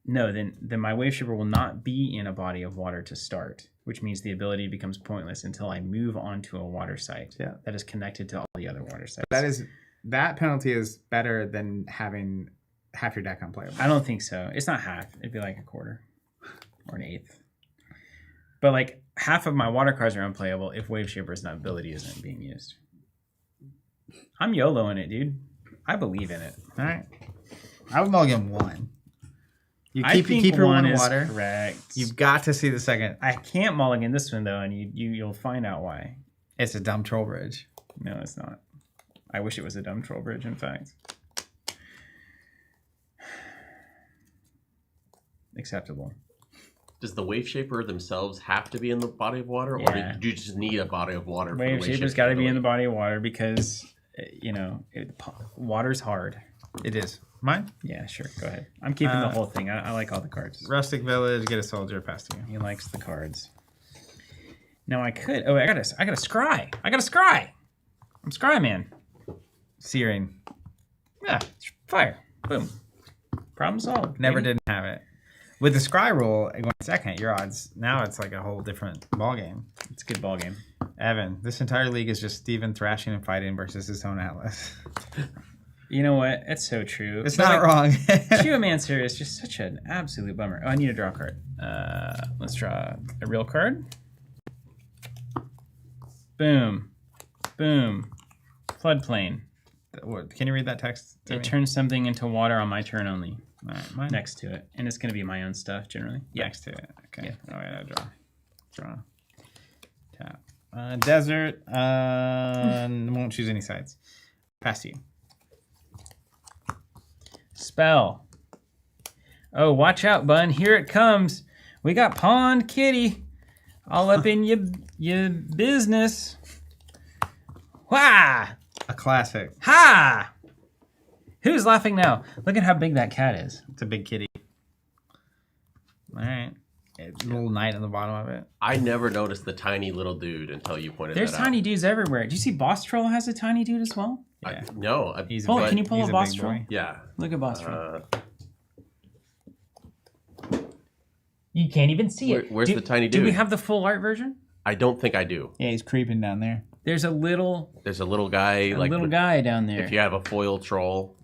Speaker 3: no, then my Wave Shaper will not be in a body of water to start, which means the ability becomes pointless until I move on to a water site that is connected to all the other water sites.
Speaker 2: That penalty is better than having half your deck unplayable.
Speaker 3: I don't think so. It's not half. It'd be like a quarter or an eighth. But like half of my water cards are unplayable if Wave Shaper's ability isn't being used. I'm YOLOing it, dude. I believe in it.
Speaker 2: All right. I would mulligan 1. You
Speaker 3: I think
Speaker 2: keep your 1
Speaker 3: is
Speaker 2: water.
Speaker 3: correct.
Speaker 2: You've got to see the second.
Speaker 3: I can't mulligan this one though, and you'll find out why.
Speaker 2: It's a dumb troll bridge.
Speaker 3: No, it's not. I wish it was a dumb troll bridge, in fact. Acceptable.
Speaker 1: Does the Wave Shaper themselves have to be in the body of water, or
Speaker 3: Yeah.
Speaker 1: do you just need a body of water? For
Speaker 3: Wave
Speaker 1: the
Speaker 3: Shaper's got to be in the body of water because, water's hard.
Speaker 2: It is. Mine?
Speaker 3: Yeah, sure. Go ahead. I'm keeping the whole thing. I like all the cards.
Speaker 2: Rustic Village, get a soldier past you.
Speaker 3: He likes the cards. Now I could. Oh, I got a scry. I got a scry. I'm scry man.
Speaker 2: Searing.
Speaker 3: Yeah, fire. Boom. Problem solved.
Speaker 2: Never
Speaker 3: baby.
Speaker 2: didn't have it. With the scry roll going second, your odds now it's like a whole different ball game.
Speaker 3: It's a good ball game.
Speaker 2: Evan, this entire league is just Steven thrashing and fighting versus his own Atlas.
Speaker 3: You know what? It's so true.
Speaker 2: It's
Speaker 3: But,
Speaker 2: not wrong.
Speaker 3: Geomancer is just such an absolute bummer. Oh, I need to draw a card. Let's draw a real card. Boom. Boom. Floodplain.
Speaker 2: What, can you read that text to
Speaker 3: It
Speaker 2: me?
Speaker 3: turns something into water on my turn only.
Speaker 2: All right, mine.
Speaker 3: Next to it. And it's going to be my own stuff, generally. Yeah.
Speaker 2: Next to it. Okay.
Speaker 3: Yeah.
Speaker 2: Oh, yeah, draw. Tap. Desert. Won't choose any sides. Past you.
Speaker 3: Spell. Oh, watch out, Bun. Here it comes. We got Pond Kitty all up in your business. Wah!
Speaker 2: A classic.
Speaker 3: Ha! Who's laughing now? Look at how big that cat is.
Speaker 2: It's a big kitty. All right. A little knight on the bottom of it.
Speaker 1: I never noticed the tiny little dude until you pointed
Speaker 3: There's
Speaker 1: that out.
Speaker 3: tiny dudes everywhere. Do you see Boss Troll has a tiny dude as well?
Speaker 2: Yeah. He's
Speaker 3: Pull it.
Speaker 2: big-
Speaker 3: Can you pull
Speaker 2: he's
Speaker 3: a Boss
Speaker 2: big
Speaker 3: Troll?
Speaker 2: boy.
Speaker 1: Yeah.
Speaker 3: Look at Boss Troll. You can't even see it.
Speaker 1: Where's the tiny dude?
Speaker 3: Do we have the full art version?
Speaker 1: I don't think I do.
Speaker 2: Yeah, he's creeping down there.
Speaker 3: There's a little
Speaker 1: guy
Speaker 3: guy down there.
Speaker 1: If you have a foil troll.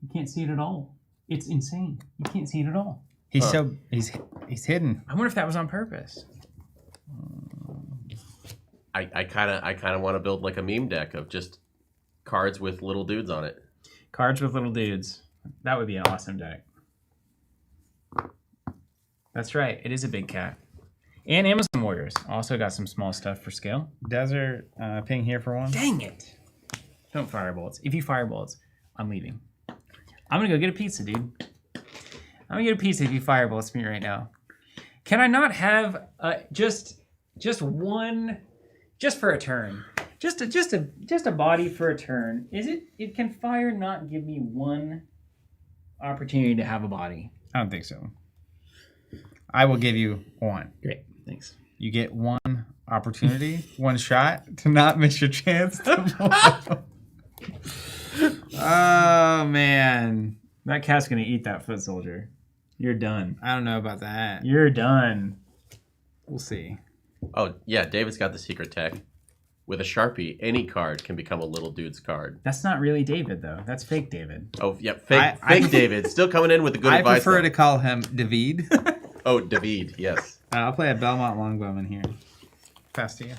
Speaker 3: You can't see it at all. It's insane. You can't see it at all.
Speaker 2: He's he's hidden.
Speaker 3: I wonder if that was on purpose.
Speaker 1: I kind of want to build like a meme deck of just cards with little dudes on it.
Speaker 3: Cards with little dudes. That would be an awesome deck. That's right. It is a big cat. And Amazon Warriors also got some small stuff for scale.
Speaker 2: Desert, ping here for one.
Speaker 3: Dang it. Don't fire bullets. If you fire bullets, I'm leaving. I'm going to go get a pizza, dude. I'm going to get a pizza if you fire bullets me right now. Can I not have just one, just for a turn? Just a body for a turn. It can fire not give me one opportunity to have a body?
Speaker 2: I don't think so. I will give you one.
Speaker 3: Great. Thanks.
Speaker 2: You get one opportunity, one shot to not miss your chance to Oh, man.
Speaker 3: That cat's going to eat that foot soldier. You're done.
Speaker 2: I don't know about that.
Speaker 3: You're done.
Speaker 2: We'll see.
Speaker 1: Oh, yeah, David's got the secret tech. With a Sharpie, any card can become a little dude's card.
Speaker 3: That's not really David, though. That's fake David.
Speaker 1: Oh, yeah, fake
Speaker 2: I-
Speaker 1: David. Still coming in with the good
Speaker 2: I
Speaker 1: advice.
Speaker 2: prefer
Speaker 1: though.
Speaker 2: to call him David.
Speaker 1: Oh, David, yes.
Speaker 2: I'll play a Belmont Longbowman here. Pass to you.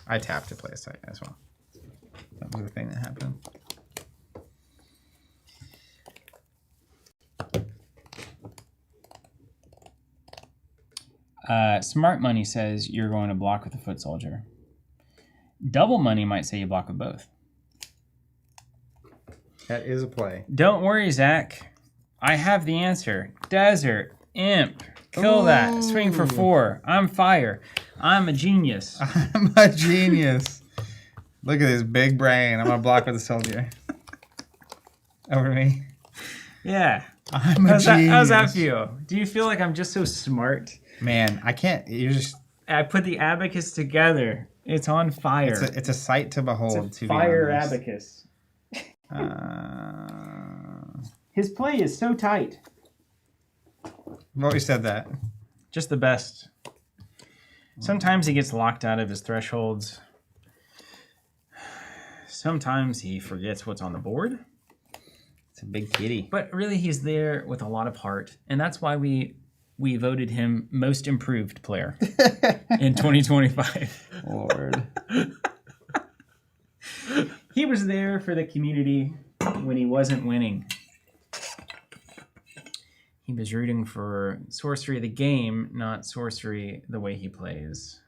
Speaker 2: I tapped to play a site as well. That was the thing that happened.
Speaker 3: Smart Money says you're going to block with a Foot Soldier. Double Money might say you block with both.
Speaker 2: That is a play.
Speaker 3: Don't worry, Zach. I have the answer. Desert, Imp, kill that. Swing for 4. I'm fire. I'm a genius.
Speaker 2: I'm a genius. Look at this big brain. I'm going to block with a soldier. Over me.
Speaker 3: Yeah.
Speaker 2: I'm a genius.
Speaker 3: How's that feel? Do you feel like I'm just so smart?
Speaker 2: Man, I can't. You're just.
Speaker 3: I put the abacus together. It's on fire.
Speaker 2: It's a sight to behold.
Speaker 3: It's a
Speaker 2: to
Speaker 3: fire
Speaker 2: be honest.
Speaker 3: abacus. His play is so tight.
Speaker 2: I've always said that.
Speaker 3: Just the best. Sometimes he gets locked out of his thresholds. Sometimes he forgets what's on the board.
Speaker 2: It's a big kitty.
Speaker 3: But really, he's there with a lot of heart. And that's why we voted him most improved player in 2025.
Speaker 2: Lord.
Speaker 3: He was there for the community when he wasn't winning. He was rooting for Sorcery the game, not Sorcery the way he plays.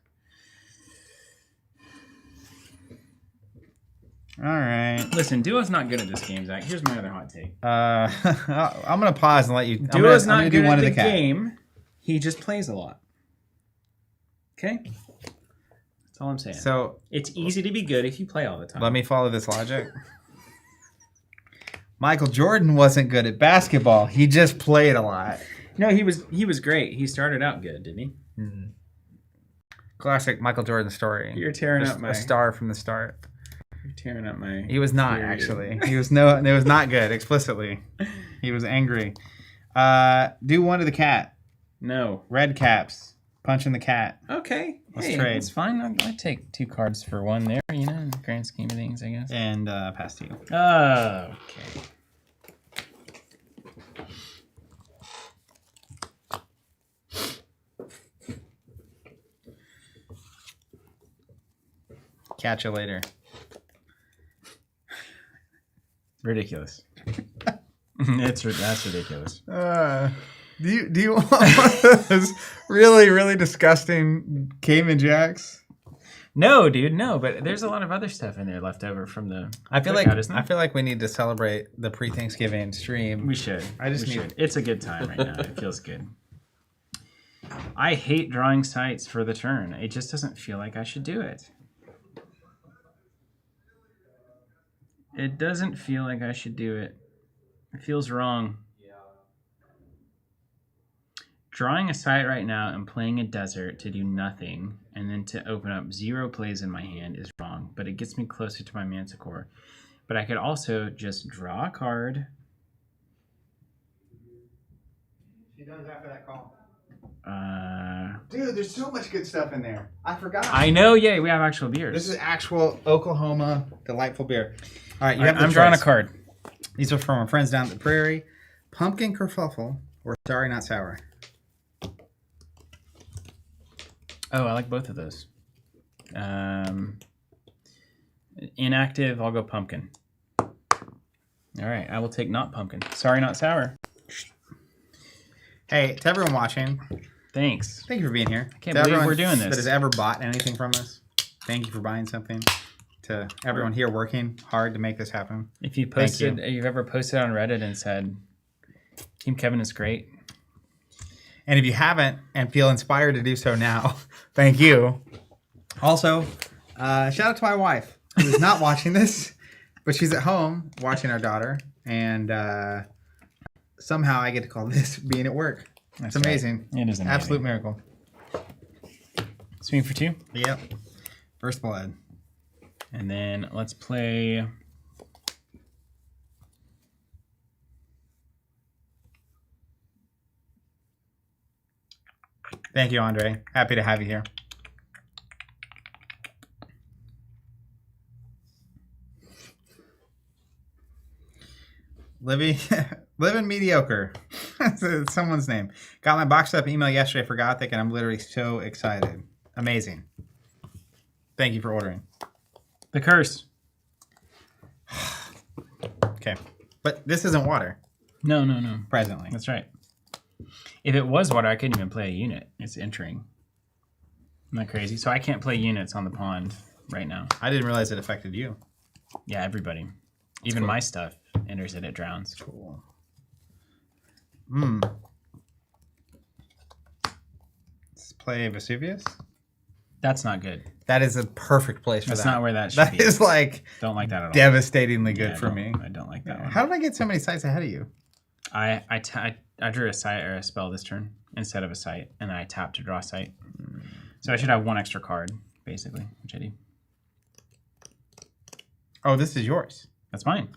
Speaker 2: All right.
Speaker 3: Listen, Duo's not good at this game, Zach. Here's my other hot take.
Speaker 2: I'm going to pause and let you.
Speaker 3: Duo's
Speaker 2: I'm gonna
Speaker 3: not
Speaker 2: do
Speaker 3: good
Speaker 2: one
Speaker 3: at
Speaker 2: of
Speaker 3: the
Speaker 2: cat.
Speaker 3: game. He just plays a lot. Okay? That's all I'm saying.
Speaker 2: So
Speaker 3: It's easy to be good if you play all the time.
Speaker 2: let me follow this logic. Michael Jordan wasn't good at basketball. He just played a lot.
Speaker 3: No, he was great. He started out good, didn't he?
Speaker 2: Classic Michael Jordan story.
Speaker 3: You're tearing
Speaker 2: Just
Speaker 3: up my
Speaker 2: a star from the start.
Speaker 3: You're tearing up my
Speaker 2: He was not
Speaker 3: theory.
Speaker 2: actually. He was no. It was not good. Explicitly, he was angry. Do one to the cat.
Speaker 3: No.
Speaker 2: Red caps. Punching the cat.
Speaker 3: Okay.
Speaker 2: Let's
Speaker 3: Hey,
Speaker 2: trade.
Speaker 3: That's fine. I'd take 2 cards for 1 there, in the grand scheme of things, I guess.
Speaker 2: And pass to you.
Speaker 3: Okay.
Speaker 2: Catch you later.
Speaker 3: Ridiculous. That's ridiculous.
Speaker 2: Do you want one of those really disgusting Cayman Jacks?
Speaker 3: No, dude, no. But there's a lot of other stuff in there left over from the.
Speaker 2: I feel
Speaker 3: cookout, isn't there?
Speaker 2: like we need to celebrate the pre-Thanksgiving stream.
Speaker 3: We should.
Speaker 2: I just
Speaker 3: We
Speaker 2: need-
Speaker 3: should. It's a good time right now. It feels good. I hate drawing sites for the turn. It just doesn't feel like I should do it. It doesn't feel like I should do it. It feels wrong. Drawing a site right now and playing a desert to do nothing and then to open up 0 plays in my hand is wrong, but it gets me closer to my Manticore. But I could also just draw a card.
Speaker 2: She does after that call.
Speaker 3: Uh,
Speaker 2: Dude, there's so much good stuff in there. I forgot.
Speaker 3: I know, yeah, we have actual beers.
Speaker 2: This is actual Oklahoma delightful beer. All right, you have the
Speaker 3: I'm drawing a
Speaker 2: choice.
Speaker 3: card.
Speaker 2: These are from our friends down at the Prairie. Pumpkin kerfuffle or sorry not sour.
Speaker 3: Oh, I like both of those. Inactive, I'll go pumpkin. All right, I will take not pumpkin. Sorry, not sour.
Speaker 2: Hey, to everyone watching,
Speaker 3: Thanks.
Speaker 2: thank you for being here. I
Speaker 3: can't believe we're doing this.
Speaker 2: That has ever bought anything from us, thank you for buying something. To everyone here working hard to make this happen.
Speaker 3: If you
Speaker 2: Thank
Speaker 3: posted, you've ever posted on Reddit and said, Team Kevin is great.
Speaker 2: And if you haven't and feel inspired to do so now, thank you. Also, shout out to my wife, who is not watching this, but she's at home watching our daughter. And somehow I get to call this being at work.
Speaker 3: That's
Speaker 2: It's amazing.
Speaker 3: right. It is amazing.
Speaker 2: Absolute miracle.
Speaker 3: Swing for 2.
Speaker 2: Yep. First blood.
Speaker 3: And then let's play.
Speaker 2: Thank you, Andre. Happy to have you here. Living mediocre. That's someone's name. Got my boxed up email yesterday for Gothic, and I'm literally so excited. Amazing. Thank you for ordering.
Speaker 3: The curse.
Speaker 2: Okay, but this isn't water.
Speaker 3: No.
Speaker 2: Presently,
Speaker 3: That's right. If it was water, I couldn't even play a unit. It's entering. Isn't that crazy? So I can't play units on the pond right now.
Speaker 2: I didn't realize it affected you.
Speaker 3: Yeah, everybody. Even my stuff enters it drowns.
Speaker 2: Cool. Let's play Vesuvius.
Speaker 3: That's not good.
Speaker 2: That is a perfect place for
Speaker 3: That's
Speaker 2: that.
Speaker 3: not where that should
Speaker 2: That
Speaker 3: be.
Speaker 2: is like
Speaker 3: Don't like that at all.
Speaker 2: devastatingly good
Speaker 3: Yeah,
Speaker 2: for me.
Speaker 3: I don't like that one.
Speaker 2: How did I get so many sites ahead of you?
Speaker 3: I drew a sight or a spell this turn instead of a sight, and then I tapped to draw a sight. So I should have one extra card, basically, which I do.
Speaker 2: Oh, this is yours.
Speaker 3: That's mine.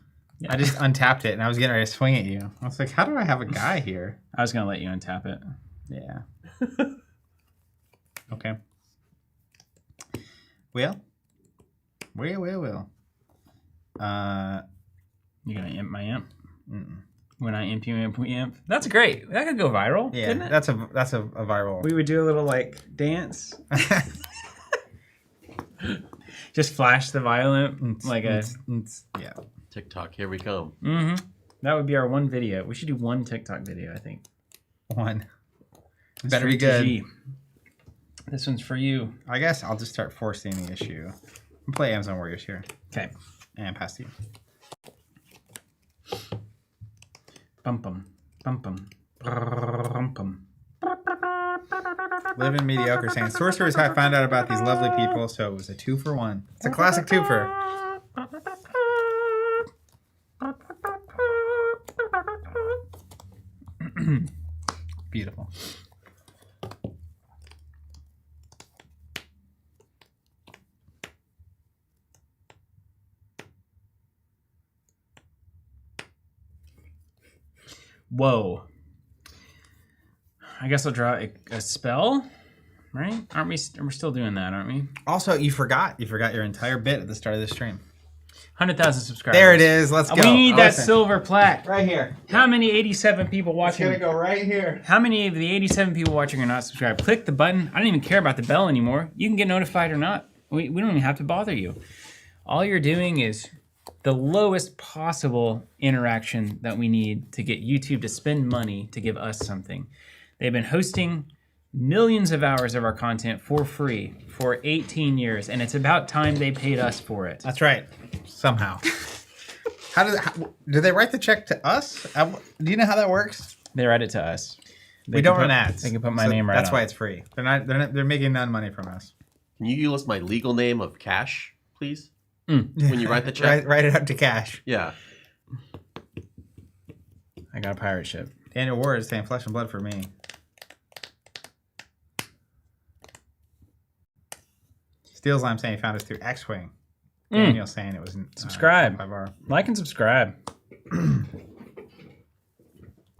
Speaker 2: I just untapped it, and I was getting ready to swing at you. I was like, how do I have a guy here?
Speaker 3: I was going to let you untap it.
Speaker 2: Yeah. Okay. Well.
Speaker 3: You're going to imp my imp? When I imp you, imp, we imp. That's great. That could go viral,
Speaker 2: Yeah,
Speaker 3: couldn't it?
Speaker 2: that's a viral.
Speaker 3: We would do a little, like, dance. Just flash the violent, like a...
Speaker 2: Yeah.
Speaker 1: TikTok, here we come.
Speaker 3: Mm-hmm. That would be our one video. We should do one TikTok video, I think.
Speaker 2: One. Better be good.
Speaker 3: TCG. This one's for you.
Speaker 2: I guess I'll just start forcing the issue. I'll play Amazon Warriors here.
Speaker 3: Okay.
Speaker 2: And pass to you.
Speaker 3: Bum bum. Bum bum. Bum bum.
Speaker 2: Living mediocre saying Sorcery is how I found out about these lovely people, so it was a 2-for-1. It's a classic twofer. Beautiful.
Speaker 3: Whoa. I guess I'll draw a spell, right? Aren't we? We're still doing that, aren't we?
Speaker 2: Also, you forgot your entire bit at the start of the stream.
Speaker 3: 100,000 subscribers.
Speaker 2: There it is. Let's go.
Speaker 3: We need that
Speaker 2: Listen.
Speaker 3: silver plaque.
Speaker 2: Right here.
Speaker 3: How many 87 people
Speaker 2: It's
Speaker 3: watching?
Speaker 2: gonna go right here.
Speaker 3: How many of the 87 people watching are not subscribed? Click the button. I don't even care about the bell anymore. You can get notified or not. We don't even have to bother you. All you're doing is the lowest possible interaction that we need to get YouTube to spend money to give us something. They've been hosting millions of hours of our content for free for 18 years, and it's about time they paid us for it.
Speaker 2: That's right. Somehow. Do they write the check to us? Do you know how that works?
Speaker 3: They write it to us.
Speaker 2: We don't run ads.
Speaker 3: They can put my name right
Speaker 2: That's
Speaker 3: on
Speaker 2: why
Speaker 3: it.
Speaker 2: it's free. They're making none money from us.
Speaker 1: Can you use my legal name of Cash, please? When you write the check?
Speaker 2: Write it up to cash.
Speaker 1: Yeah.
Speaker 3: I got a pirate ship.
Speaker 2: Daniel Ward is saying flesh and blood for me. Steel's Lime saying he found us through X-Wing. Daniel saying it was
Speaker 3: Subscribe.
Speaker 2: 5R.
Speaker 3: Like and subscribe.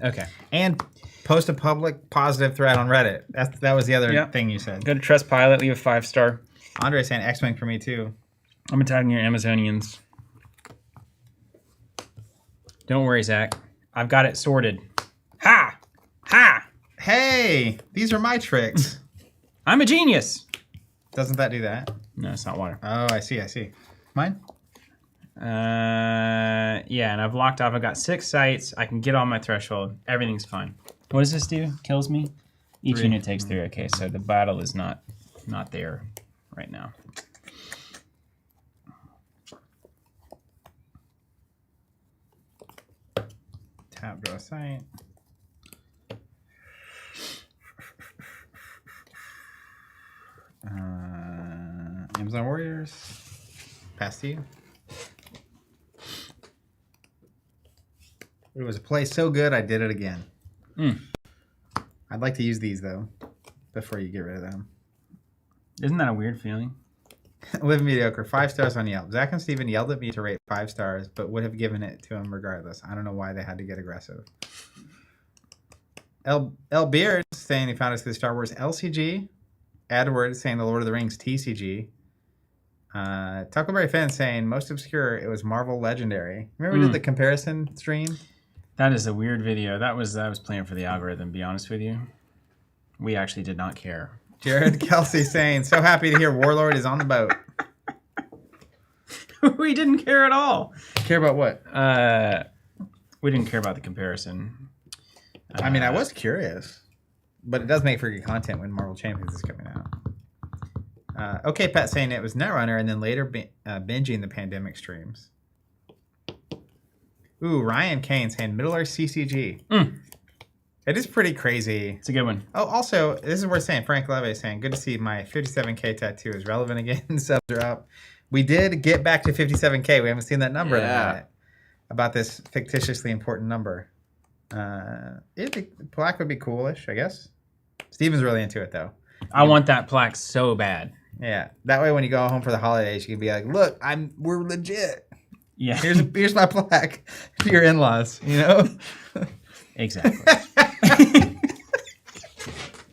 Speaker 3: Okay.
Speaker 2: And post a public positive thread on Reddit. That was the other
Speaker 3: Yep.
Speaker 2: thing you said.
Speaker 3: Go to Trustpilot, leave a 5-star.
Speaker 2: Andre saying X-Wing for me too.
Speaker 3: I'm attacking your Amazonians. Don't worry, Zach. I've got it sorted. Ha! Ha!
Speaker 2: Hey, these are my tricks.
Speaker 3: I'm a genius.
Speaker 2: Doesn't that do that?
Speaker 3: No, it's not water.
Speaker 2: Oh, I see. Mine?
Speaker 3: Yeah, and I've locked off. I've got 6 sites. I can get on my threshold. Everything's fine. What does this do? Kills me? Each
Speaker 2: 3.
Speaker 3: unit takes 3. Okay, so the battle is not there right now.
Speaker 2: Tap, draw a site. Amazon Warriors. Pass to you. It was a play so good, I did it again. I'd like to use these, though, before you get rid of them.
Speaker 3: Isn't that a weird feeling?
Speaker 2: Live mediocre. 5 stars on Yelp. Zach and Steven yelled at me to rate 5 stars, but would have given it to him regardless. I don't know why they had to get aggressive. L Beard saying he found us through the Star Wars LCG. Edward saying the Lord of the Rings TCG. Tackleberry Finn saying most obscure, it was Marvel Legendary. Remember we did the comparison stream?
Speaker 3: That is a weird video. That was playing for the algorithm, to be honest with you. We actually did not care.
Speaker 2: Jared Kelsey saying, so happy to hear Warlord is on the boat.
Speaker 3: We didn't care at all.
Speaker 2: Care about what?
Speaker 3: We didn't care about the comparison.
Speaker 2: I mean, I was curious. But it does make for good content when Marvel Champions is coming out. Okay, Pat saying it was Netrunner and then later binging the pandemic streams. Ooh, Ryan Kane saying Middle-earth CCG. It is pretty crazy.
Speaker 3: It's a good one.
Speaker 2: Oh, also, this is worth saying. Frank Leve saying, good to see my 57K tattoo is relevant again. Subs are up. We did get back to 57K. We haven't seen that number in a minute. About this fictitiously important number. Plaque would be coolish, I guess. Steven's really into it, though.
Speaker 3: I want that plaque so bad.
Speaker 2: Yeah. That way, when you go home for the holidays, you can be like, look, we're legit.
Speaker 3: Yeah.
Speaker 2: Here's my plaque to your in-laws, you know?
Speaker 3: Exactly.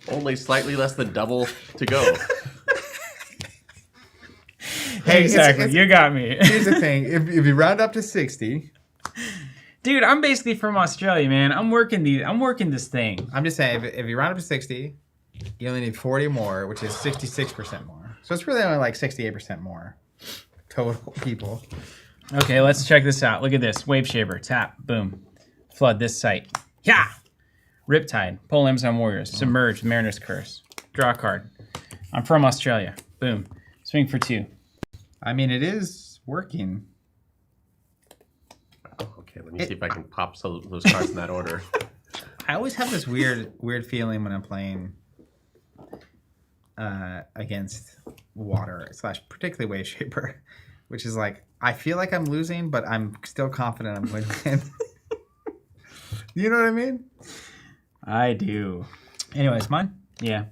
Speaker 1: Only slightly less than double to go.
Speaker 2: Hey,
Speaker 3: exactly. You got me.
Speaker 2: Here's the thing. If you round up to 60...
Speaker 3: Dude, I'm basically from Australia, man. I'm working this thing.
Speaker 2: I'm just saying, if you round up to 60, you only need 40 more, which is 66% more. So it's really only like 68% more total people.
Speaker 3: Okay, let's check this out. Look at this. Wave Shaver. Tap. Boom. Flood this site. Yeah! Riptide. Pull Amazon Warriors. Submerge. Mariner's Curse. Draw a card. I'm from Australia. Boom. Swing for 2.
Speaker 2: I mean, it is working.
Speaker 1: Okay, let me see if I can pop those cards in that order.
Speaker 2: I always have this weird feeling when I'm playing against water / particularly Wave Shaper, which is like I feel like I'm losing, but I'm still confident I'm going to win. You know what I mean?
Speaker 3: I do.
Speaker 2: Anyways, mine.
Speaker 3: Yeah.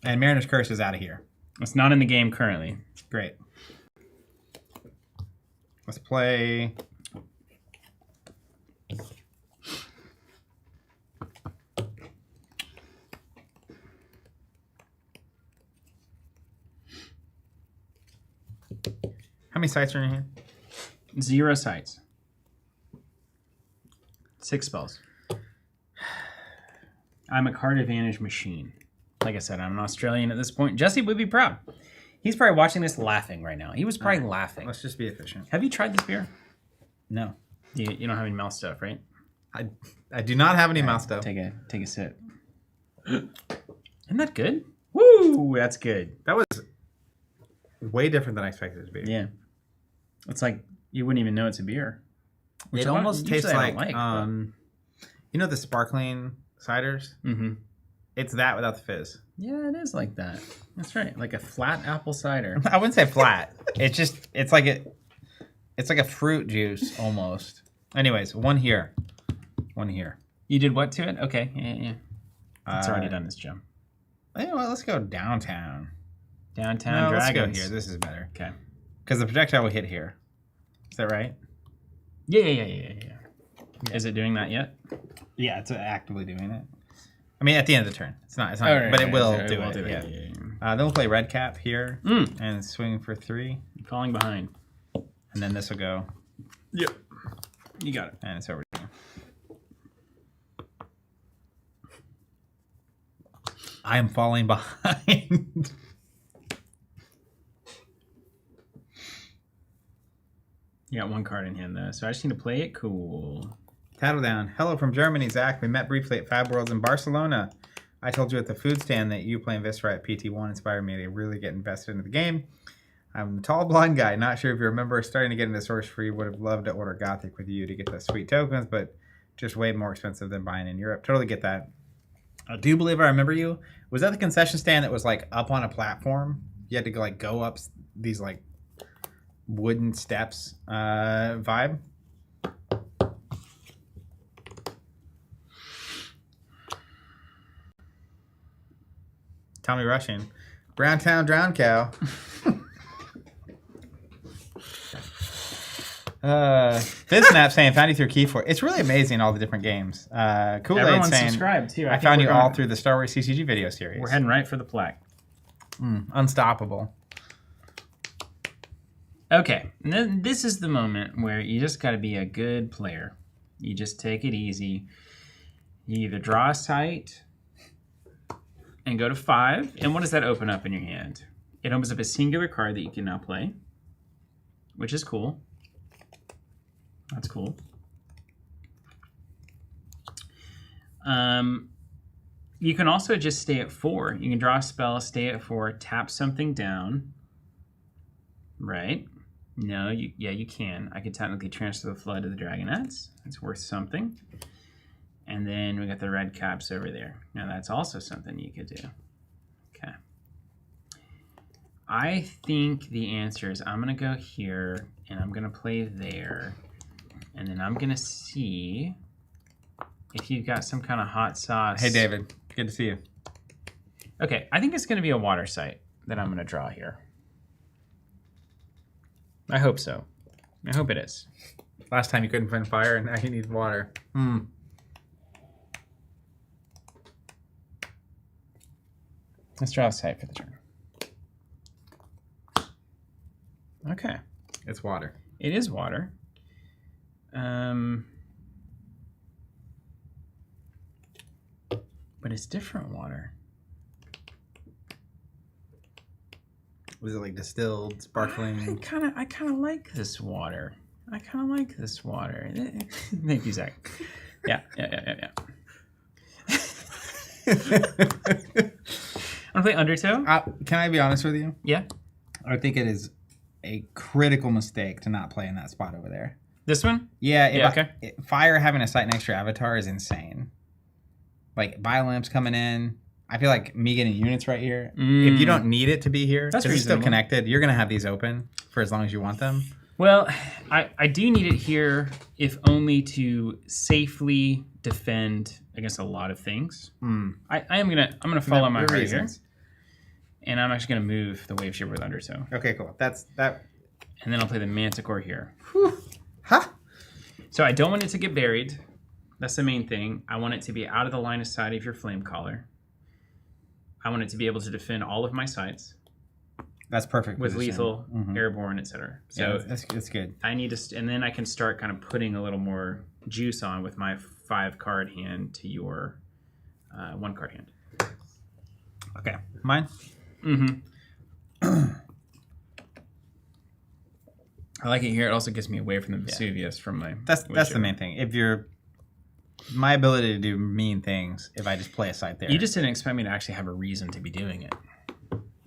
Speaker 2: And Mariner's Curse is out of here.
Speaker 3: It's not in the game currently.
Speaker 2: Great. Let's play. How many sites are in here?
Speaker 3: 0 sites. 6 spells. I'm a card advantage machine. Like I said, I'm an Australian at this point. Jesse would be proud. He's probably watching this laughing right now. He was probably laughing.
Speaker 2: Let's just be efficient.
Speaker 3: Have you tried this beer?
Speaker 2: No.
Speaker 3: You don't have any mouth stuff, right?
Speaker 2: I do not have any mouth stuff.
Speaker 3: Take a sip. Isn't that good? Woo! That's good.
Speaker 2: That was way different than I expected it to be.
Speaker 3: Yeah. It's like you wouldn't even know it's a beer. Which
Speaker 2: It almost tastes
Speaker 3: usually I
Speaker 2: like,
Speaker 3: don't
Speaker 2: you know the sparkling ciders?
Speaker 3: Mm-hmm.
Speaker 2: It's that without the fizz.
Speaker 3: Yeah, it is like that. That's right. Like a flat apple cider.
Speaker 2: I wouldn't say flat. It's like a fruit juice almost. Anyways, one here.
Speaker 3: You did what to it? Okay. Yeah. It's already done this jump.
Speaker 2: You know what? Let's go downtown.
Speaker 3: Downtown
Speaker 2: Let's
Speaker 3: Dragons.
Speaker 2: go here. This is better.
Speaker 3: Okay.
Speaker 2: Because the projectile will hit here. Is that right?
Speaker 3: Yeah. Is it doing that yet?
Speaker 2: Yeah, it's actively doing it. I mean, at the end of the turn. It's not,
Speaker 3: Right,
Speaker 2: but it will
Speaker 3: right,
Speaker 2: do
Speaker 3: will
Speaker 2: it. Yeah.
Speaker 3: Yeah.
Speaker 2: Then we'll play red cap here
Speaker 3: Mm.
Speaker 2: and swing for 3.
Speaker 3: Falling behind.
Speaker 2: And then this will go.
Speaker 3: Yep. You got it.
Speaker 2: And it's over here. I am falling behind.
Speaker 3: You got 1 card in hand though, so I just need to play it cool.
Speaker 2: Tattle down. Hello from Germany, Zach. We met briefly at Fab Worlds in Barcelona. I told you at the food stand that you playing Viscera at PT1 inspired me to really get invested into the game. I'm a tall, blonde guy. Not sure if you remember starting to get into Sorcery. Would have loved to order Gothic with you to get the sweet tokens, but just way more expensive than buying in Europe. Totally get that. I do believe I remember you. Was that the concession stand that was like up on a platform? You had to go up these like wooden steps vibe? Tommy Rushing. Browntown Drown Cow. FizzNap saying found you through Key4. It's really amazing all the different games. Kool-Aid
Speaker 3: Everyone's
Speaker 2: saying
Speaker 3: subscribed too.
Speaker 2: I
Speaker 3: think
Speaker 2: found you
Speaker 3: we're
Speaker 2: all
Speaker 3: going-
Speaker 2: through the Star Wars CCG video series.
Speaker 3: We're heading right for the plaque.
Speaker 2: Unstoppable.
Speaker 3: Okay, and then this is the moment where you just got to be a good player. You just take it easy. You either draw a sight and go to 5. And what does that open up in your hand? It opens up a singular card that you can now play, which is cool. That's cool. You can also just stay at 4. You can draw a spell, stay at 4, tap something down. Right? No, you can. I could technically transfer the flood to the Dragonettes. It's worth something. And then we got the red caps over there. Now that's also something you could do. Okay. I think the answer is I'm going to go here, and I'm going to play there. And then I'm going to see if you've got some kind of hot sauce.
Speaker 2: Hey, David. Good to see you.
Speaker 3: Okay, I think it's going to be a water site that I'm going to draw here. I hope so. I hope it is.
Speaker 2: Last time you couldn't find fire, and now you need water.
Speaker 3: Let's draw a site for the turn. Okay.
Speaker 2: It's water.
Speaker 3: It is water. But it's different water.
Speaker 2: Was it like distilled, sparkling?
Speaker 3: I kind of like this water. Thank you, Zach. Yeah. Want to play Undertow?
Speaker 2: Can I be honest with you?
Speaker 3: Yeah.
Speaker 2: I think it is a critical mistake to not play in that spot over there.
Speaker 3: This one?
Speaker 2: Yeah.
Speaker 3: Okay.
Speaker 2: Fire having a site next to your avatar is insane. Like, Biolamps coming in. I feel like me getting units right here. If you don't need it to be here,
Speaker 3: That's
Speaker 2: because it's still
Speaker 3: reasonable.
Speaker 2: connected, you're going to have these open for as long as you want them.
Speaker 3: Well, I do need it here, if only to safely defend against a lot of things. I'm gonna follow my heart here, and I'm actually gonna move the Wave Shiver with Undertow,
Speaker 2: Okay, cool. That's that.
Speaker 3: and then I'll play the Manticore here.
Speaker 2: Huh?
Speaker 3: So I don't want it to get buried. That's the main thing. I want it to be out of the line of sight of your Flame Caller. I want it to be able to defend all of my sites
Speaker 2: That's perfect.
Speaker 3: with
Speaker 2: position.
Speaker 3: lethal,
Speaker 2: Mhm.
Speaker 3: airborne, etc.
Speaker 2: So
Speaker 3: So
Speaker 2: that's good.
Speaker 3: I need to, and then I can start kind of putting a little more juice on with my 5-card hand to your 1-card hand.
Speaker 2: Okay. Mine?
Speaker 3: Mm-hmm. I like it here. It also gets me away from the Vesuvius from my.
Speaker 2: That's the
Speaker 3: Witcher.
Speaker 2: main thing. If you're my ability to do mean things, if I just play a site there.
Speaker 3: You just didn't expect me to actually have a reason to be doing it.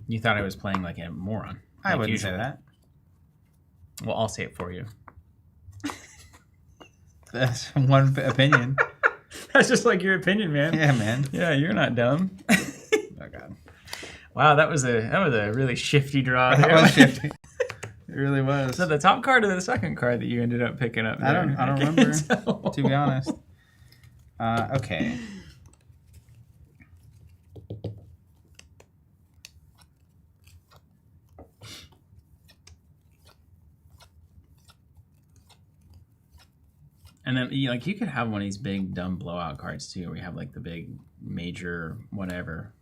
Speaker 3: You thought I was playing like a moron.
Speaker 2: I
Speaker 3: like
Speaker 2: wouldn't
Speaker 3: usual.
Speaker 2: say that.
Speaker 3: Well, I'll say it for you.
Speaker 2: That's one opinion.
Speaker 3: That's just like your opinion, man.
Speaker 2: Yeah, man.
Speaker 3: Yeah, you're not dumb.
Speaker 2: Oh god.
Speaker 3: Wow, that was a really shifty draw.
Speaker 2: That
Speaker 3: there.
Speaker 2: was shifty. It really was.
Speaker 3: So the top card or the second card that you ended up picking up?
Speaker 2: I don't
Speaker 3: can't
Speaker 2: remember,
Speaker 3: tell.
Speaker 2: to be honest. Okay.
Speaker 3: And then you could have one of these big dumb blowout cards too, where you have like the big major whatever.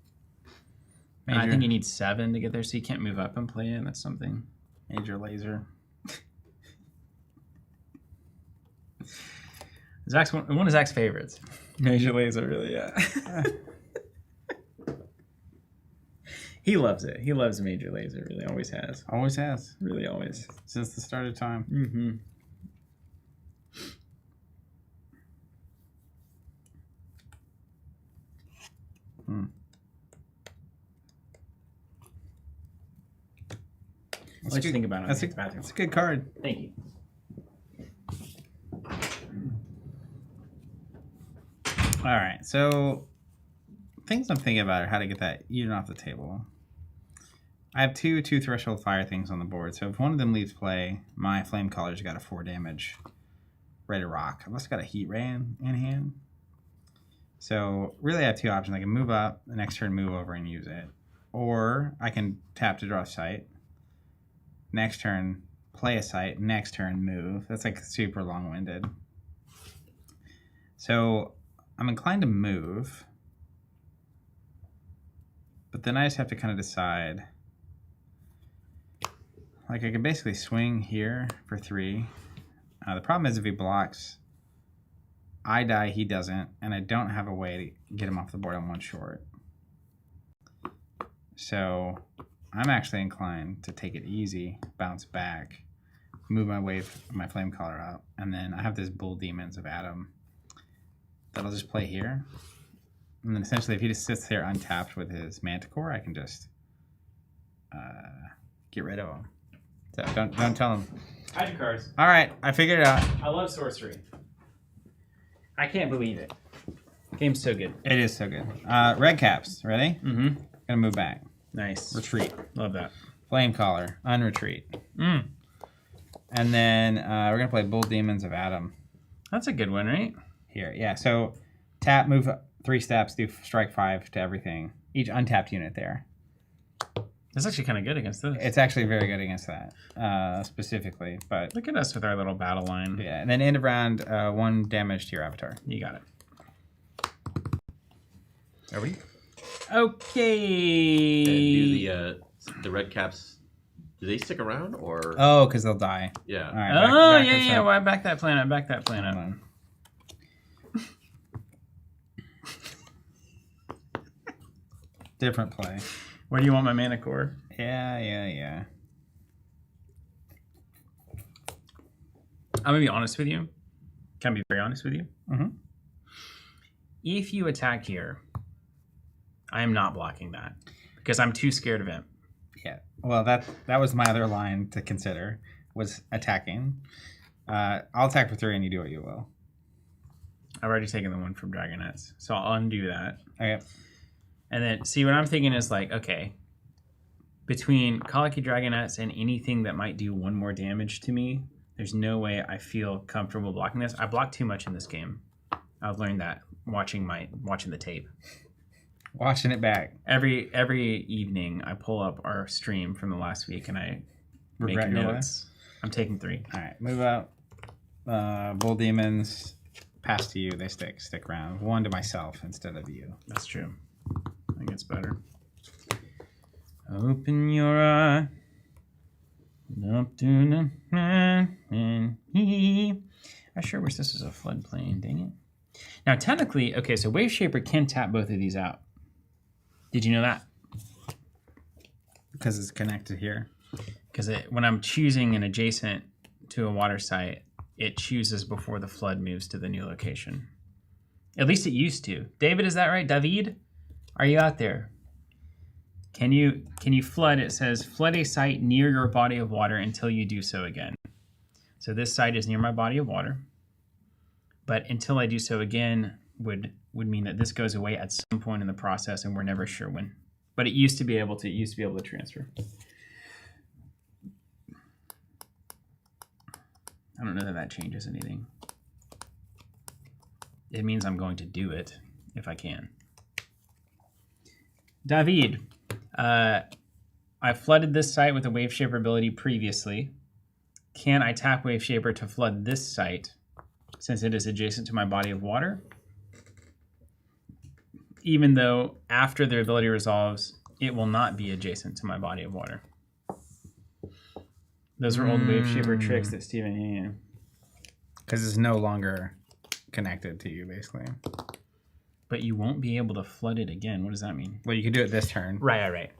Speaker 3: And I think you need 7 to get there, so you can't move up and play it. That's something.
Speaker 2: Major laser.
Speaker 3: Zach's one of Zach's favorites. Major laser, really, yeah. He loves it. He loves Major Laser. Really, always has.
Speaker 2: Always has.
Speaker 3: Really, always.
Speaker 2: Since the start of time.
Speaker 3: Mm-hmm. What you think about it?
Speaker 2: That's a good card.
Speaker 3: Thank you.
Speaker 2: All right, so things I'm thinking about are how to get that unit off the table. I have two threshold fire things on the board, so if one of them leaves play, my Flame Caller's got a 4 damage ready to rock. I've also got a Heat Ray in hand. So really I have 2 options. I can move up, the next turn move over and use it. Or I can tap to draw a site. Next turn, play a site. Next turn, move. That's like super long-winded. So I'm inclined to move. But then I just have to kind of decide. Like I can basically swing here for 3. The problem is if he blocks I die, he doesn't, and I don't have a way to get him off the board on 1 short. So I'm actually inclined to take it easy, bounce back, move my flame caller up, and then I have this Bull Demons of Adam that I'll just play here. And then essentially, if he just sits there untapped with his Manticore, I can just get rid of him. So don't tell him.
Speaker 3: Hide your cards.
Speaker 2: All right, I figured it out.
Speaker 3: I love sorcery. I can't believe it. Game's so good.
Speaker 2: It is so good. Red caps, ready?
Speaker 3: Mm-hmm.
Speaker 2: Gonna move back.
Speaker 3: Nice.
Speaker 2: Retreat.
Speaker 3: Love that.
Speaker 2: Flame Caller. Unretreat.
Speaker 3: Mm.
Speaker 2: And then we're going to play Bull Demons of Adam
Speaker 3: That's a good one, right?
Speaker 2: here. Yeah, so tap, move 3 steps, do strike 5 to everything. Each untapped unit there.
Speaker 3: That's actually kind of good against this.
Speaker 2: It's actually very good against that, specifically. But
Speaker 3: Look at us with our little battle line.
Speaker 2: yeah, and then end of round, 1 damage to your avatar.
Speaker 3: You got it.
Speaker 2: Are we?
Speaker 3: Okay.
Speaker 1: And do the red caps? Do they stick around or?
Speaker 2: Oh, because they'll die.
Speaker 1: Yeah.
Speaker 2: All right,
Speaker 3: Oh,
Speaker 2: back
Speaker 3: yeah,
Speaker 2: this
Speaker 3: yeah.
Speaker 2: up.
Speaker 3: Well, back that planet. Back that planet.
Speaker 2: Hold on. Different play.
Speaker 3: Where do you want my mana core?
Speaker 2: Yeah.
Speaker 3: I'm going to be honest with you. Can I be very honest with you?
Speaker 2: Mhm.
Speaker 3: If you attack here, I am not blocking that because I'm too scared of him.
Speaker 2: Yeah. Well, that was my other line to consider, was attacking. I'll attack for 3 and you do what you will.
Speaker 3: I've already taken the one from Dragonets, so I'll undo that.
Speaker 2: Okay.
Speaker 3: And then, see, what I'm thinking is like, okay, between Colicky Dragonets and anything that might do 1 more damage to me, there's no way I feel comfortable blocking this. I blocked too much in this game. I've learned that watching the tape.
Speaker 2: Watching it back.
Speaker 3: Every evening, I pull up our stream from the last week and I
Speaker 2: Regret
Speaker 3: make
Speaker 2: your
Speaker 3: notes. I'm taking 3.
Speaker 2: All right. Move out. Bull Demons. Pass to you. They stick around. 1 to myself instead of you.
Speaker 3: That's true. I think it's better. Open your eye. Up to the man and he. I sure wish this was a floodplain. Dang it. Now, technically, okay, so Wave Shaper can tap both of these out. Did you know that?
Speaker 2: Because it's connected here.
Speaker 3: Because when I'm choosing an adjacent to a water site, it chooses before the flood moves to the new location. At least it used to. David, is that right? David? Are you out there? Can you flood? It says flood a site near your body of water until you do so again. So this site is near my body of water. But until I do so again would mean that this goes away at some point in the process and we're never sure when. But it used to be able to transfer. I don't know that changes anything. It means I'm going to do it if I can. David, I flooded this site with a Wave Shaper ability previously. Can I tap Wave Shaper to flood this site since it is adjacent to my body of water? Even though after the ability resolves, it will not be adjacent to my body of water. Those were old Wave Shaper tricks that Steven.
Speaker 2: Because it's no longer connected to you, basically.
Speaker 3: But you won't be able to flood it again. What does that mean?
Speaker 2: Well, you can do it this turn.
Speaker 3: Right.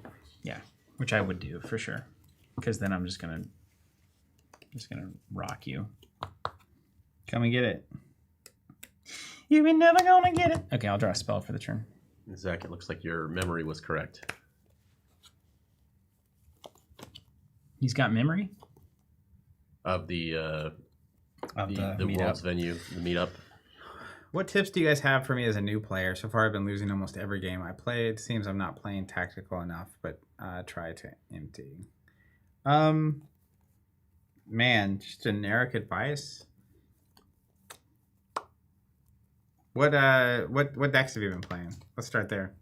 Speaker 3: Yeah, which I would do for sure. Because then I'm just gonna rock you.
Speaker 2: Come and get it.
Speaker 3: You ain't never gonna get it. Okay, I'll draw a spell for the turn.
Speaker 1: Zach, it looks like your memory was correct.
Speaker 3: He's got memory.
Speaker 1: Of the
Speaker 2: meetup.
Speaker 1: world's venue, the meetup.
Speaker 2: What tips do you guys have for me as a new player? So far, I've been losing almost every game I play. It seems I'm not playing tactical enough, but try to empty. Man, just generic advice. What decks have you been playing? Let's start there.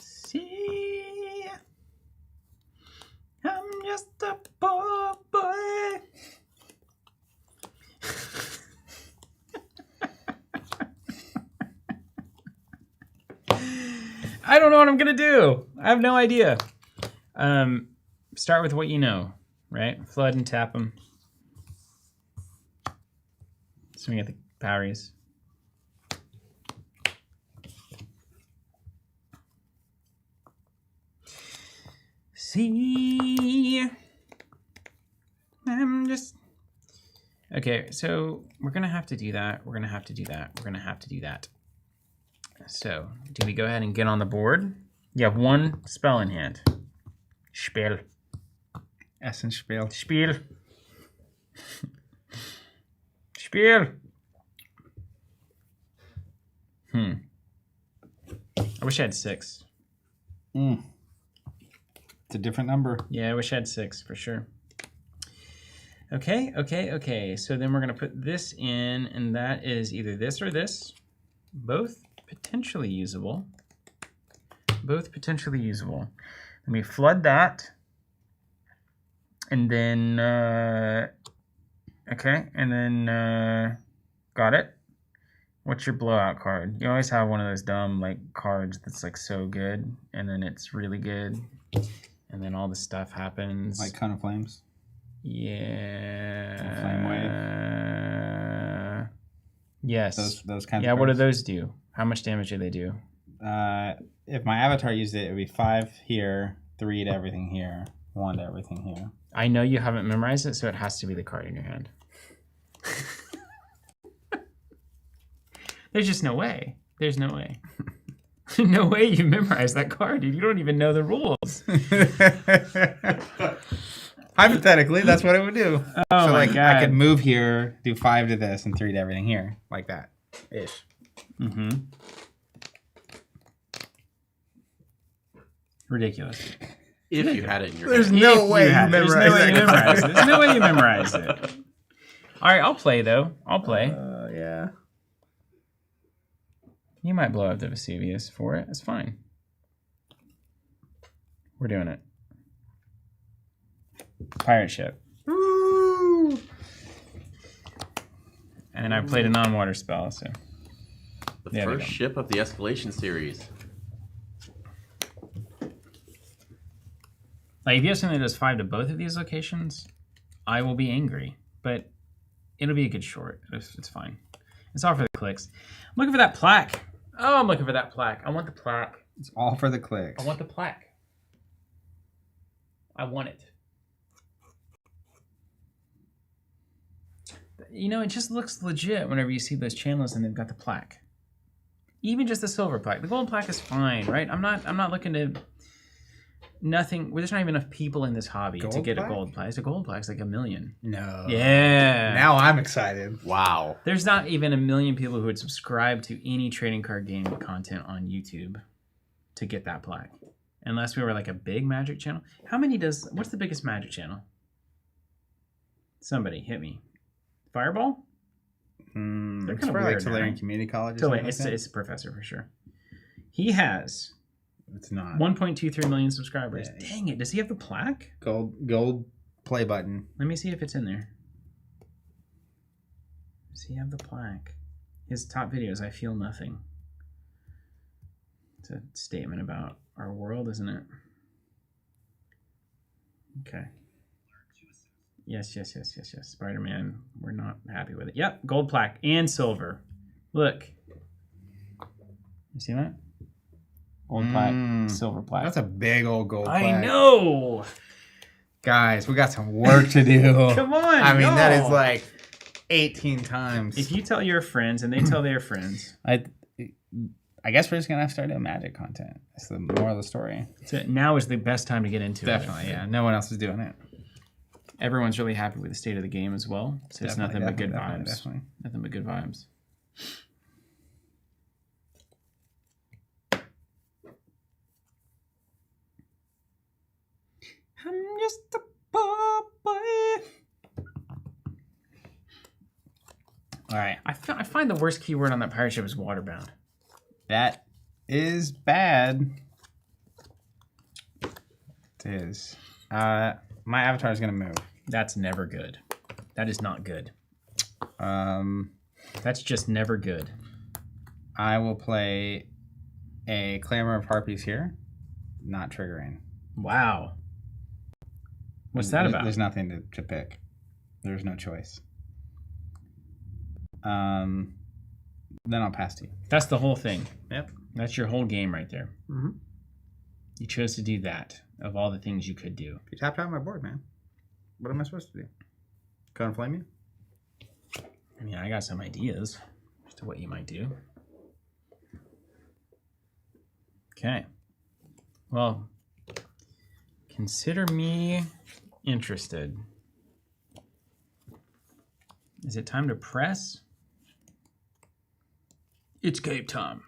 Speaker 3: See, I'm just a poor boy. I don't know what I'm gonna do. I have no idea. Start with what you know. right? Flood and tap them. Swing at the Poweries. See, I'm just okay. So we're gonna have to do that. We're gonna have to do that. We're gonna have to do that. So, do we go ahead and get on the board? You have one spell in hand. Spiel.
Speaker 2: Essence Spiel.
Speaker 3: Spiel. Spiel. I wish I had 6.
Speaker 2: It's a different number.
Speaker 3: Yeah, I wish I had 6 for sure. Okay. So then we're going to put this in, and that is either this or this. Both potentially usable. Let me flood that. And then, okay. And then, got it. What's your blowout card? You always have one of those dumb, like, cards that's, like, so good. And then it's really good. And then all this stuff happens.
Speaker 2: Like Cone of Flames?
Speaker 3: Yeah.
Speaker 2: Flame Wave?
Speaker 3: Yes.
Speaker 2: Those kinds of
Speaker 3: Yeah, what do
Speaker 2: cards?
Speaker 3: those do? How much damage do they do?
Speaker 2: If my avatar used it, it would be 5 here, 3 to everything here, 1 to everything here.
Speaker 3: I know you haven't memorized it, so it has to be the card in your hand. There's just no way. There's no way. No way you memorize that card, dude. You don't even know the rules.
Speaker 2: Hypothetically, that's what it would do.
Speaker 3: Oh
Speaker 2: so,
Speaker 3: my
Speaker 2: like,
Speaker 3: God.
Speaker 2: I could move here, do 5 to this, and 3 to everything here. Like that. Ish.
Speaker 3: Mm-hmm. Ridiculous.
Speaker 1: If you had it in your
Speaker 2: There's
Speaker 1: hand.
Speaker 2: no
Speaker 3: If
Speaker 2: way you
Speaker 3: had- there's no way you
Speaker 2: memorize
Speaker 3: memorize it. There's no way you memorize it. All right, I'll play, though. I'll play.
Speaker 2: Yeah.
Speaker 3: You might blow up the Vesuvius for it. It's fine. We're doing it. Pirate ship.
Speaker 2: Woo!
Speaker 3: And I played a non-water spell, so.
Speaker 1: The
Speaker 3: There we
Speaker 1: first
Speaker 3: go.
Speaker 1: ship of the Escalation series.
Speaker 3: Like, if you have something that does 5 to both of these locations, I will be angry. But it'll be a good short. It's fine. It's all for the clicks. I'm looking for that plaque. Oh, I'm looking for that plaque. I want the plaque.
Speaker 2: It's all for the clicks.
Speaker 3: I want the plaque. I want it. You know, it just looks legit whenever you see those channels and they've got the plaque. Even just the silver plaque. The gold plaque is fine, right? I'm not looking to nothing. There's not even enough people in this hobby to
Speaker 2: Gold
Speaker 3: get
Speaker 2: plaque?
Speaker 3: a gold plaque. It's a gold plaque. It's like 1 million.
Speaker 2: No.
Speaker 3: Yeah.
Speaker 2: Now I'm excited.
Speaker 1: Wow.
Speaker 3: There's not even 1 million people who would subscribe to any trading card game content on YouTube to get that plaque. Unless we were like a big Magic channel. What's the biggest Magic channel? Somebody hit me. Fireball? They're
Speaker 2: It's
Speaker 3: kind of
Speaker 2: for like
Speaker 3: weird.
Speaker 2: Tulare Community College. Or
Speaker 3: So
Speaker 2: something
Speaker 3: wait,
Speaker 2: like that.
Speaker 3: it's a professor for sure. He has
Speaker 2: It's not.
Speaker 3: 1.23 million subscribers.
Speaker 2: Yeah.
Speaker 3: Dang it. Does he have the plaque?
Speaker 2: Gold play button.
Speaker 3: Let me see if it's in there. Does he have the plaque? His top videos, I Feel Nothing. It's a statement about our world, isn't it? Okay. Yes. Spider-Man. We're not happy with it. Yep, gold plaque and silver. Look. You see that? Gold plaque, silver plaque.
Speaker 2: That's a big old gold plaque.
Speaker 3: I know.
Speaker 2: Guys, we got some work to do.
Speaker 3: Come on.
Speaker 2: I mean, that
Speaker 3: y'all.
Speaker 2: is like 18 times.
Speaker 3: If you tell your friends and they tell their friends.
Speaker 2: I guess we're just going to have to start doing magic content. That's the moral of the story.
Speaker 3: So now is the best time to get into
Speaker 2: Definitely,
Speaker 3: it.
Speaker 2: yeah. No one else is doing it.
Speaker 3: Everyone's really happy with the state of the game as well. So it's nothing but good vibes.
Speaker 2: Definitely.
Speaker 3: Nothing but good vibes. I'm just a poor boy.
Speaker 2: All right.
Speaker 3: I find the worst keyword on that pirate ship is waterbound.
Speaker 2: That is bad. It is. My avatar is going to move.
Speaker 3: That's never good. That is not good.
Speaker 2: Um,
Speaker 3: That's just never good.
Speaker 2: I will play a Clamor of Harpies here. Not triggering.
Speaker 3: Wow. What's that about?
Speaker 2: There's nothing to pick. There's no choice. Then I'll pass to you.
Speaker 3: That's the whole thing.
Speaker 2: Yep.
Speaker 3: That's your whole game right there.
Speaker 2: Mm-hmm.
Speaker 3: You chose to do that of all the things you could do.
Speaker 2: You tapped out my board, man. What am I supposed to do? Go and flame you?
Speaker 3: I mean, I got some ideas as to what you might do. Okay. Well, consider me interested. Is it time to press? It's game time.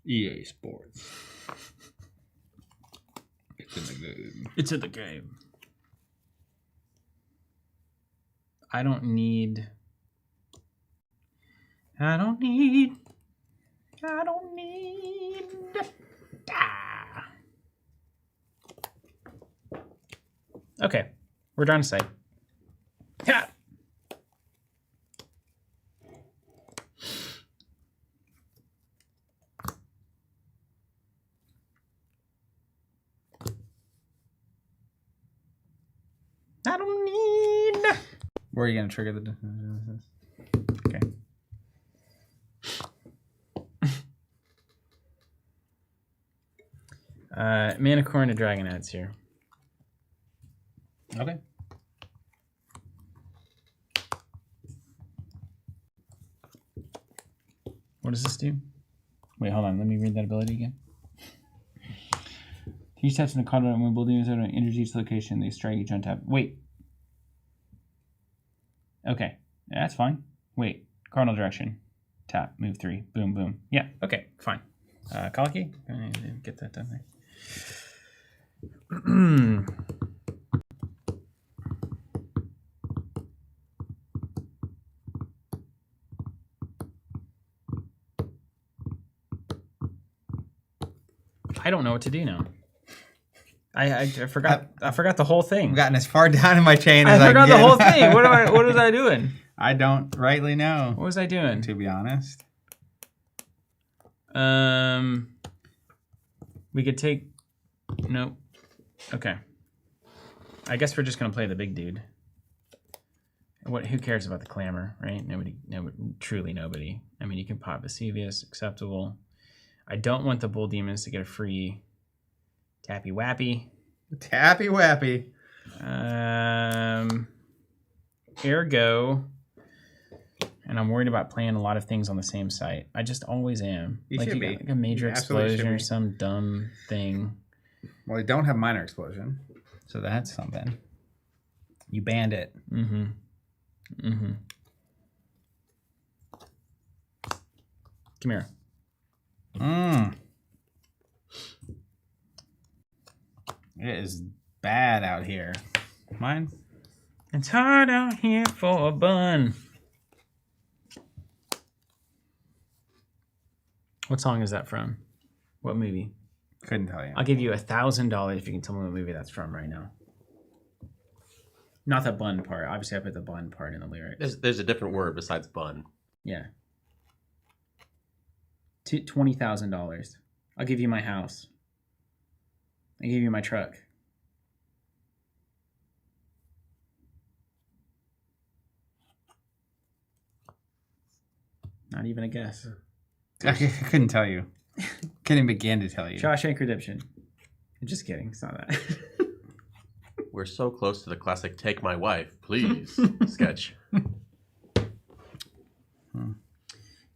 Speaker 4: EA Sports. It's in the game.
Speaker 3: It's in the game. I don't need. Ah. Okay, we're done to say. Ha! I don't need.
Speaker 2: Where are you going to trigger the... Okay.
Speaker 3: Manicorn to Dragonheads here.
Speaker 2: Okay.
Speaker 3: What does this do? Wait, hold on. Let me read that ability again. Each taps in the card when building is enters each location. They strike each untap. Wait. Okay. That's fine. Wait. Cardinal direction. Tap. Move 3. Boom, boom. Yeah. Okay. Fine. Kalaki? Get that done there. I don't know what to do now. I forgot. I forgot the whole thing.
Speaker 2: I've gotten as far down in my chain as
Speaker 3: I
Speaker 2: I
Speaker 3: forgot
Speaker 2: can
Speaker 3: the whole
Speaker 2: get.
Speaker 3: thing. What was I doing?
Speaker 2: I don't rightly know,
Speaker 3: What was I doing?
Speaker 2: to be honest.
Speaker 3: We could take. Nope. Okay. I guess we're just gonna play the big dude. Who cares about the clamor, right? Nobody. Truly nobody. I mean, you can pop Vesuvius, acceptable. I don't want the Bull Demons to get a free Tappy Wappy.
Speaker 2: Tappy Wappy.
Speaker 3: Ergo, and I'm worried about playing a lot of things on the same site. I just always am.
Speaker 2: You
Speaker 3: like
Speaker 2: should
Speaker 3: you
Speaker 2: be.
Speaker 3: got like a major
Speaker 2: You absolutely
Speaker 3: explosion
Speaker 2: should
Speaker 3: or
Speaker 2: be.
Speaker 3: some dumb thing.
Speaker 2: Well, you don't have minor explosion, so that's something. You banned it.
Speaker 3: Mm-hmm. Mm-hmm. Come here.
Speaker 2: It is bad out here. Mine?
Speaker 3: It's hard out here for a bun. What song is that from? What movie?
Speaker 2: Couldn't tell you.
Speaker 3: I'll give you $1,000 if you can tell me what movie that's from right now. Not the bun part. Obviously, I put the bun part in the lyrics.
Speaker 1: There's a different word besides bun.
Speaker 3: Yeah. $20,000. I'll give you my house. I'll give you my truck. Not even a guess.
Speaker 2: I couldn't tell you. Couldn't begin to tell you.
Speaker 3: Shawshank Redemption. Just kidding. It's not that.
Speaker 1: We're so close to the classic "Take My Wife, Please" sketch.
Speaker 3: It's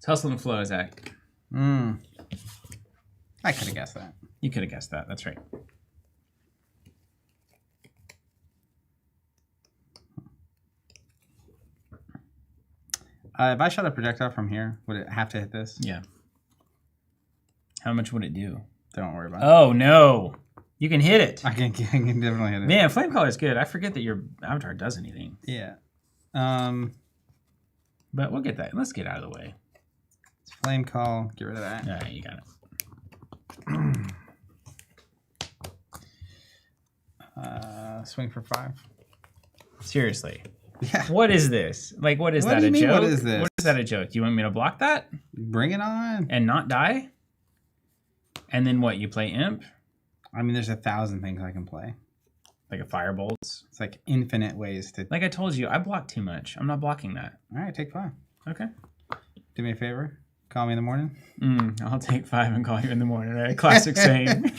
Speaker 3: Hustle and Flow, Zach.
Speaker 2: I could have guessed that.
Speaker 3: You could have guessed that. That's right.
Speaker 2: If I shot a projectile from here, would it have to hit this?
Speaker 3: Yeah. How much would it do?
Speaker 2: Don't worry about it.
Speaker 3: Oh, no. You can hit it.
Speaker 2: I can definitely hit it.
Speaker 3: Man, Flame Color is good. I forget that your avatar does anything.
Speaker 2: Yeah.
Speaker 3: But we'll get that. Let's get out of the way.
Speaker 2: It's Flame Call. Get rid of that.
Speaker 3: All right, you got it.
Speaker 2: Swing for 5.
Speaker 3: Seriously.
Speaker 2: Yeah.
Speaker 3: What is this? Like, what is
Speaker 2: What
Speaker 3: that?
Speaker 2: do you
Speaker 3: A
Speaker 2: mean,
Speaker 3: joke?
Speaker 2: what is this?
Speaker 3: What is that a joke? You want me to block that
Speaker 2: Bring it on.
Speaker 3: and not die? And then what? You play Imp?
Speaker 2: I mean, there's 1,000 things I can play.
Speaker 3: like a firebolt.
Speaker 2: It's like infinite ways to.
Speaker 3: Like I told you, I block too much. I'm not blocking that.
Speaker 2: All right, take 5.
Speaker 3: Okay.
Speaker 2: Do me a favor. Call me in the morning.
Speaker 3: I'll take 5 and call you in the morning. Right? Classic saying.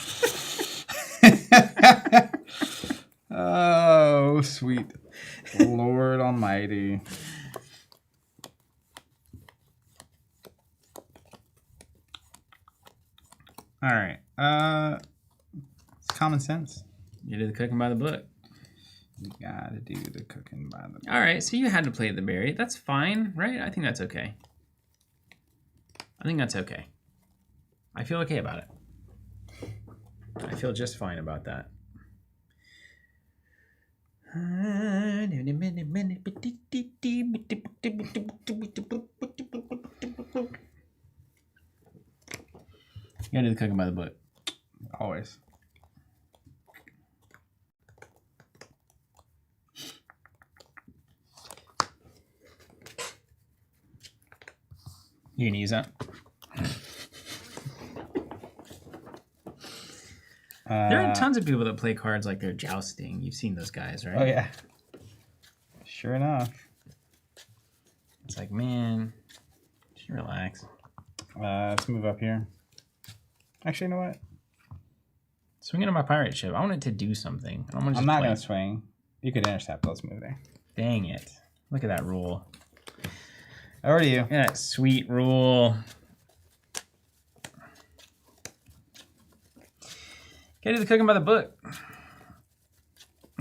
Speaker 2: Oh, sweet Lord Almighty. All right. It's common sense.
Speaker 3: You do the cooking by the book.
Speaker 2: You gotta do the cooking by the book.
Speaker 3: All right, so you had to play the berry. That's fine, right? I think that's okay. I think that's okay. I feel okay about it. I feel just fine about that. You gotta do the cooking by the book.
Speaker 2: Always.
Speaker 3: You gonna use that? There are tons of people that play cards like they're jousting. You've seen those guys, right?
Speaker 2: Oh, yeah. Sure enough.
Speaker 3: It's like, man, just relax.
Speaker 2: Let's move up here. Actually, you know what?
Speaker 3: Swing it on my pirate ship. I want it to do something. I don't want to
Speaker 2: I'm
Speaker 3: just
Speaker 2: not
Speaker 3: play.
Speaker 2: going to swing. You could intercept. Let's move there.
Speaker 3: Dang it. Look at that rule.
Speaker 2: Over to you.
Speaker 3: Look at that sweet rule. Gotta do the cooking by the book.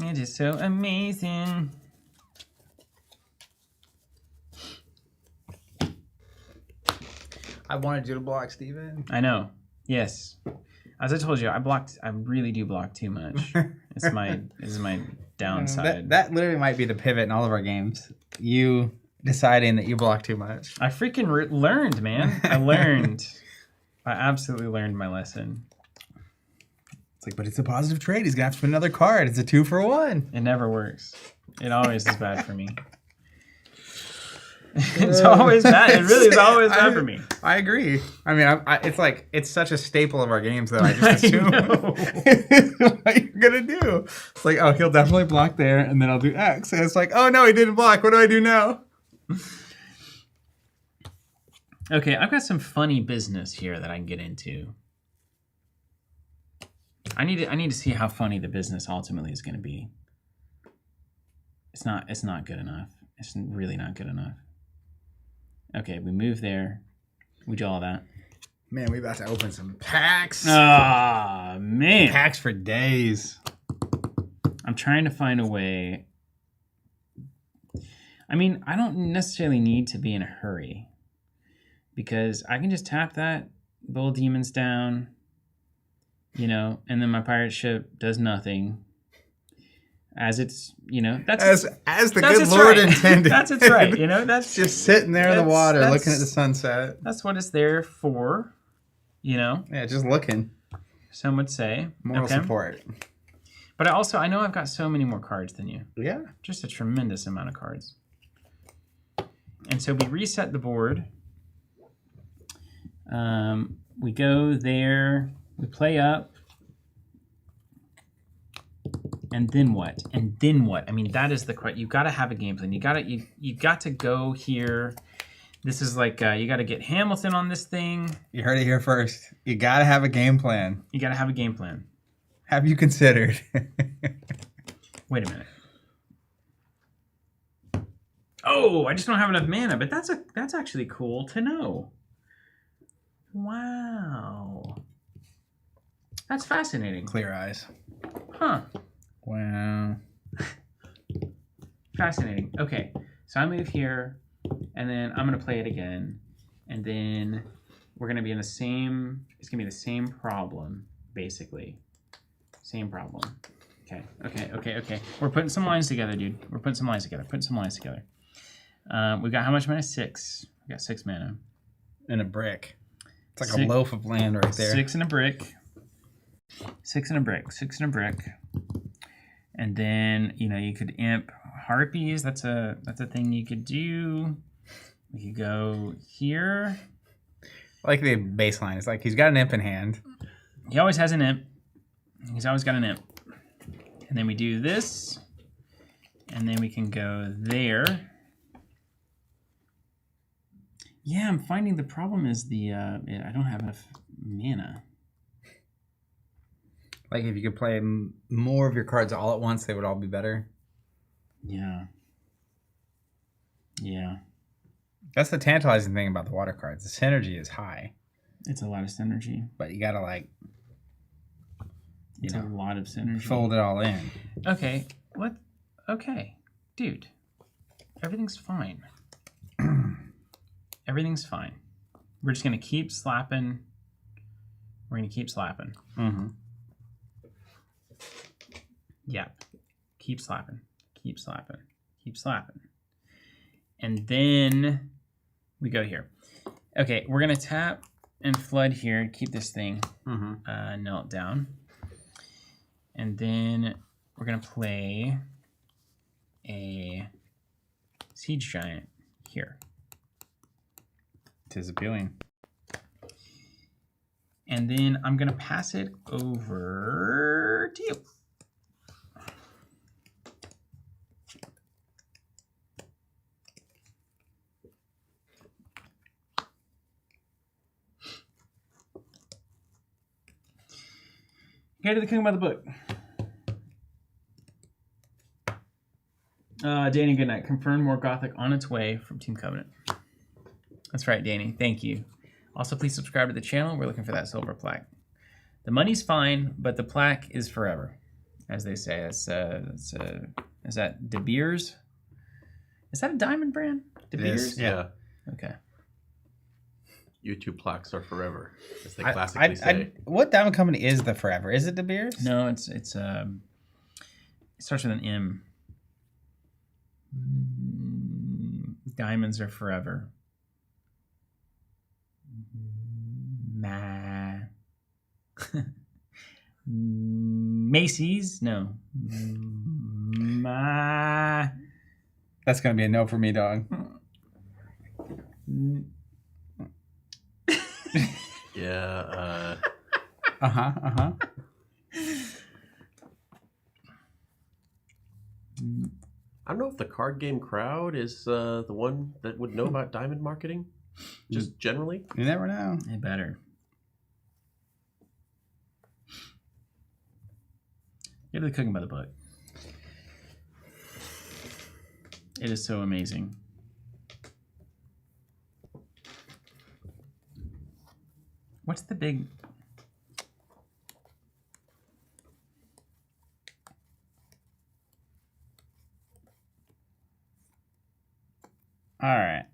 Speaker 3: It is so amazing.
Speaker 2: I wanted you to block, Steven.
Speaker 3: I know. Yes. As I told you, I really do block too much. This is my downside.
Speaker 2: That literally might be the pivot in all of our games. You deciding that you block too much.
Speaker 3: I freaking learned, man. I learned. I absolutely learned my lesson.
Speaker 2: It's like, but it's a positive trade. He's gonna have to put another card. It's a 2-for-1.
Speaker 3: It never works. It always is bad for me. It's always bad. It really is always bad for me.
Speaker 2: I agree. I mean, it's like it's such a staple of our games that I just assume what you're gonna do. It's like, oh, he'll definitely block there, and then I'll do X. And it's like, oh no, he didn't block. What do I do now?
Speaker 3: Okay, I've got some funny business here that I can get into. I need to see how funny the business ultimately is going to be. It's not good enough. It's really not good enough. Okay, we move there. We do all that.
Speaker 2: Man, we about to open some packs.
Speaker 3: Ah, man.
Speaker 2: Packs for days.
Speaker 3: I'm trying to find a way. I mean, I don't necessarily need to be in a hurry because I can just tap that, bull demons down, and then my pirate ship does nothing. As it's, that's
Speaker 2: as the good Lord intended.
Speaker 3: That's its right, That's
Speaker 2: just sitting there in the water looking at the sunset.
Speaker 3: That's what it's there for,
Speaker 2: Yeah, just looking.
Speaker 3: Some would say.
Speaker 2: Moral support.
Speaker 3: But I know I've got so many more cards than you.
Speaker 2: Yeah.
Speaker 3: Just a tremendous amount of cards. And so we reset the board. We go there. We play up. And then what? I mean, that is the question. You've got to have a game plan. You got to go here. This is like you got to get Hamilton on this thing.
Speaker 2: You heard it here first. You got to have a game plan.
Speaker 3: You got to have a game plan.
Speaker 2: Have you considered?
Speaker 3: Wait a minute. Oh, I just don't have enough mana, but that's actually cool to know. Wow. That's fascinating.
Speaker 2: Clear eyes.
Speaker 3: Huh.
Speaker 2: Wow.
Speaker 3: Fascinating. Okay, so I move here, and then I'm going to play it again, and then we're going to be in it's going to be the same problem, basically. Same problem. Okay. We're putting some lines together, dude. We're putting some lines together. We've got how much mana? 6. We got 6 mana.
Speaker 2: And a brick. It's like a loaf of land right there.
Speaker 3: 6 and a brick. 6 and a brick. And then, you could imp harpies. That's a thing you could do. We could go here.
Speaker 2: I like the baseline. It's like he's got an imp in hand.
Speaker 3: He always has an imp. He's always got an imp. And then we do this. And then we can go there. Yeah, I'm finding the problem is I don't have enough mana.
Speaker 2: Like if you could play more of your cards all at once, they would all be better.
Speaker 3: Yeah. Yeah.
Speaker 2: That's the tantalizing thing about the water cards. The synergy is high,
Speaker 3: It's a lot of synergy.
Speaker 2: but you gotta like,
Speaker 3: It's a lot of synergy.
Speaker 2: fold it all in.
Speaker 3: Okay. What? Okay. Dude. Everything's fine. Everything's fine. We're just going to keep slapping. We're going to keep slapping.
Speaker 2: Mm-hmm.
Speaker 3: Yep. Keep slapping. Keep slapping. Keep slapping. And then we go here. Okay, we're going to tap and flood here to keep this thing knelt down. And then we're going to play a Siege Giant here.
Speaker 2: It is appealing.
Speaker 3: And then I'm going to pass it over to you. Go to the King by the book. Danny, good night. Confirm more Gothic on its way from Team Covenant. That's right, Danny. Thank you. Also, please subscribe to the channel. We're looking for that silver plaque. The money's fine, but the plaque is forever, as they say. Is that De Beers? Is that a diamond brand? De Beers?
Speaker 1: Yeah.
Speaker 3: Okay.
Speaker 1: YouTube plaques are forever, as they classically say.
Speaker 2: What diamond company is the Forever? Is it De Beers?
Speaker 3: No, it starts with an M. Diamonds are forever. Macy's? No.
Speaker 2: That's gonna be a no for me, dog.
Speaker 1: Yeah.
Speaker 2: Uh-huh.
Speaker 1: I don't know if the card game crowd is the one that would know about diamond marketing, just generally.
Speaker 2: You never know.
Speaker 3: They better. Get to the Cooking by the Book. It is so amazing. What's the big...
Speaker 2: All right,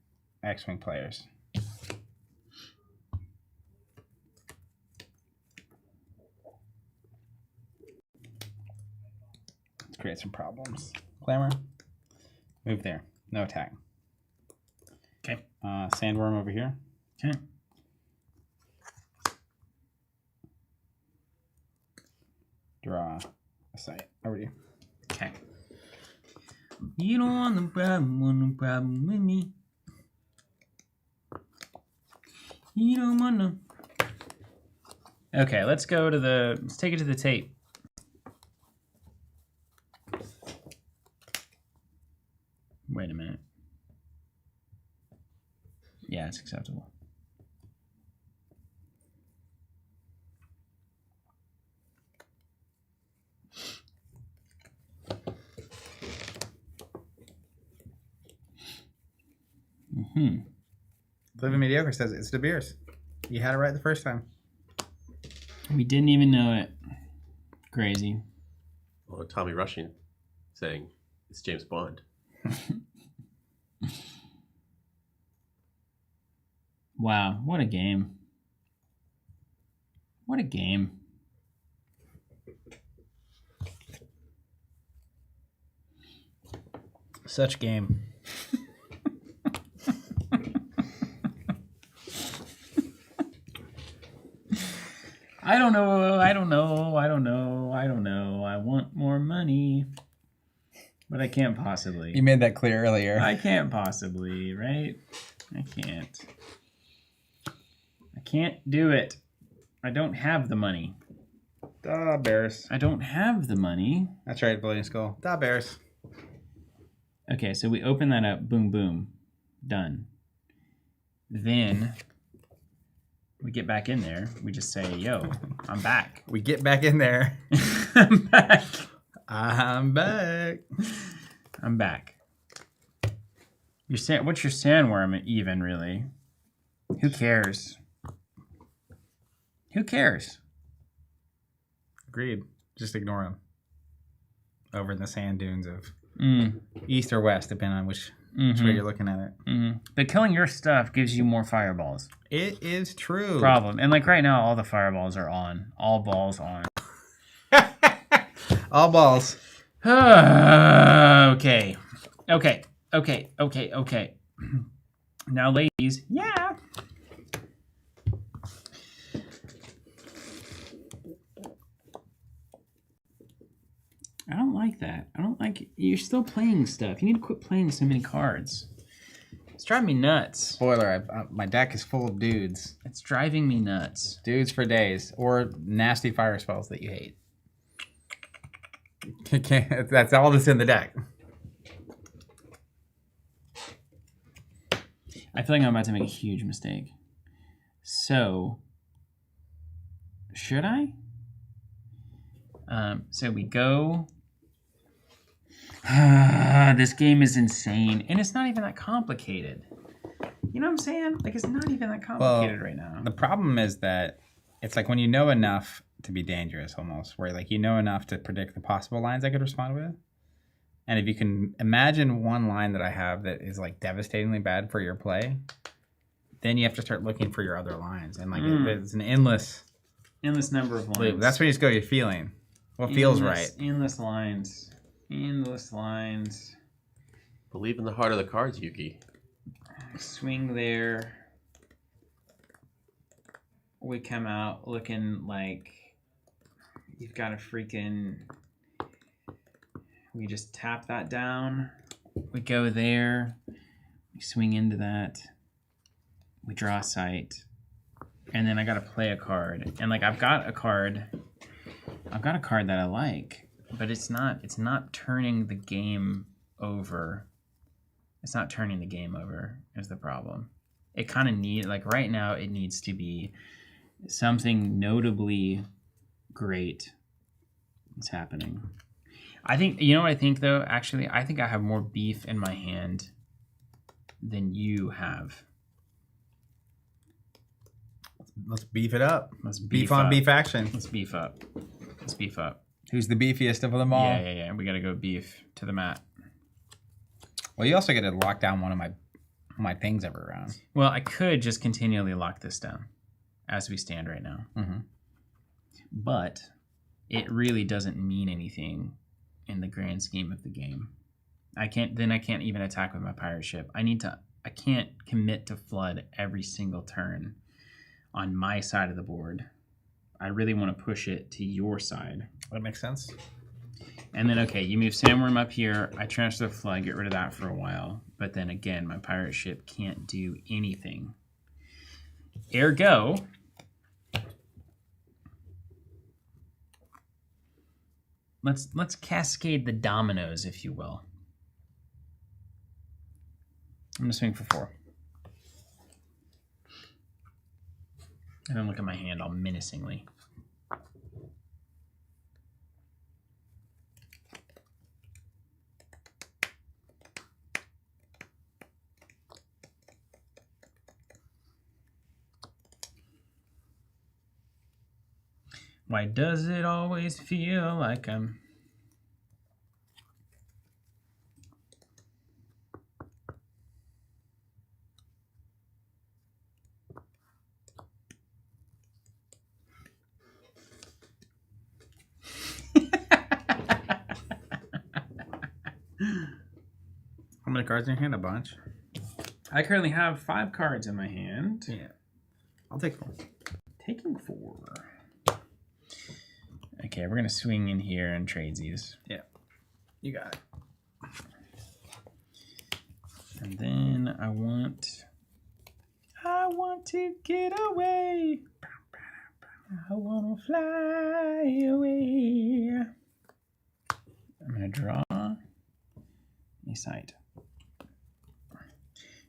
Speaker 2: X-Wing players. Let's create some problems. Glamour. Move there. No attack.
Speaker 3: Okay.
Speaker 2: Sandworm over here.
Speaker 3: Okay.
Speaker 2: Draw a site. Over to you.
Speaker 3: Okay. You don't want no problem with me. You don't want no... Okay, let's take it to the tape. Wait a minute. Yeah, it's acceptable.
Speaker 2: Living Mediocre says it's De Beers. You had it right the first time.
Speaker 3: We didn't even know it. Crazy.
Speaker 1: Well, Tommy Rushing saying it's James Bond.
Speaker 3: Wow, what a game. What a game.
Speaker 2: Such game.
Speaker 3: I don't know. I want more money. But I can't possibly.
Speaker 2: You made that clear earlier.
Speaker 3: I can't possibly, right? I can't. I can't do it. I don't have the money.
Speaker 2: Da bears.
Speaker 3: I don't have the money.
Speaker 2: That's right, Bloody Skull. Da bears.
Speaker 3: Okay, so we open that up. Boom, boom. Done. Then we get back in there. We just say, yo, I'm back.
Speaker 2: We get back in there.
Speaker 3: I'm back.
Speaker 2: I'm back.
Speaker 3: I'm back. What's your sandworm even, really? Who cares? Who cares?
Speaker 2: Agreed. Just ignore him. Over in the sand dunes of
Speaker 3: Mm.
Speaker 2: east or west, depending on which way you're looking at it.
Speaker 3: Mm-hmm. But killing your stuff gives you more fireballs.
Speaker 2: It is true.
Speaker 3: Problem. And like right now, all the fireballs are on. All balls on.
Speaker 2: All balls.
Speaker 3: Okay. Now, ladies, yeah. I don't like that. I don't like. You're still playing stuff. You need to quit playing so many cards. It's driving me nuts.
Speaker 2: Spoiler, my deck is full of dudes.
Speaker 3: It's driving me nuts.
Speaker 2: Dudes for days. Or nasty fire spells that you hate. That's all that's in the deck.
Speaker 3: I feel like I'm about to make a huge mistake. So, should I? So we go. This game is insane, and it's not even that complicated. You know what I'm saying? Like, it's not even that complicated right now.
Speaker 2: The problem is that it's like when you know enough to be dangerous, almost, where like you know enough to predict the possible lines I could respond with. And if you can imagine one line that I have that is like devastatingly bad for your play, then you have to start looking for your other lines, and like it's an endless
Speaker 3: number of lines.
Speaker 2: loop. That's when you just go, you're feeling what feels right.
Speaker 3: Endless lines.
Speaker 1: Believe in the heart of the cards, Yuki.
Speaker 3: Swing there. We come out looking like you've got a freaking. We just tap that down. We go there. We swing into that. We draw a sight. And then I gotta play a card. And like I've got a card that I like, but it's not turning the game over. It's not turning the game over is the problem. It kind of like right now it needs to be something notably great that's happening. I think, you know what I think though? Actually, I think I have more beef in my hand than you have.
Speaker 2: Let's beef it up.
Speaker 3: Let's
Speaker 2: Beef on
Speaker 3: up.
Speaker 2: beef action.
Speaker 3: Let's beef up. Let's beef up.
Speaker 2: Who's the beefiest of them all?
Speaker 3: Yeah. We gotta go beef to the mat.
Speaker 2: Well, you also get to lock down one of my things every round.
Speaker 3: Well, I could just continually lock this down as we stand right now.
Speaker 2: Mm-hmm.
Speaker 3: But it really doesn't mean anything in the grand scheme of the game. I can't even attack with my pirate ship. I can't commit to flood every single turn on my side of the board. I really want to push it to your side.
Speaker 2: That makes sense.
Speaker 3: And then, okay, you move Sandworm up here. I transfer the flood, get rid of that for a while. But then again, my pirate ship can't do anything. Ergo, let's cascade the dominoes, if you will. I'm going to swing for 4. And then look at my hand all menacingly. Why does it always feel like I'm...
Speaker 2: How many cards in your hand? A bunch.
Speaker 3: I currently have 5 cards in my hand.
Speaker 2: Yeah. I'll take 4.
Speaker 3: Taking 4. Okay, we're going to swing in here and trade these.
Speaker 2: Yeah. You got it.
Speaker 3: And then I want to get away. I wanna fly away. I'm gonna draw a sight.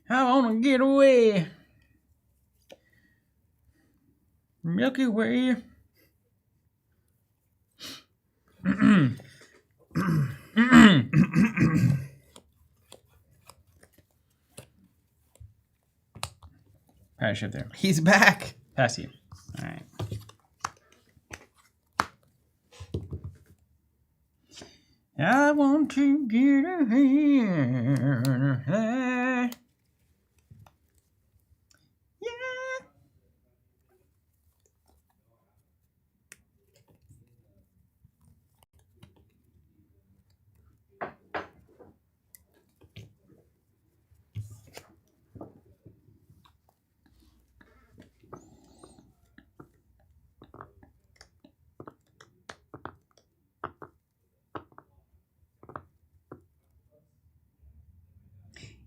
Speaker 3: I wanna get away. Milky Way. Alright, shift there.
Speaker 2: He's back.
Speaker 3: Pass you. Alright. I want to get ahead. Yeah.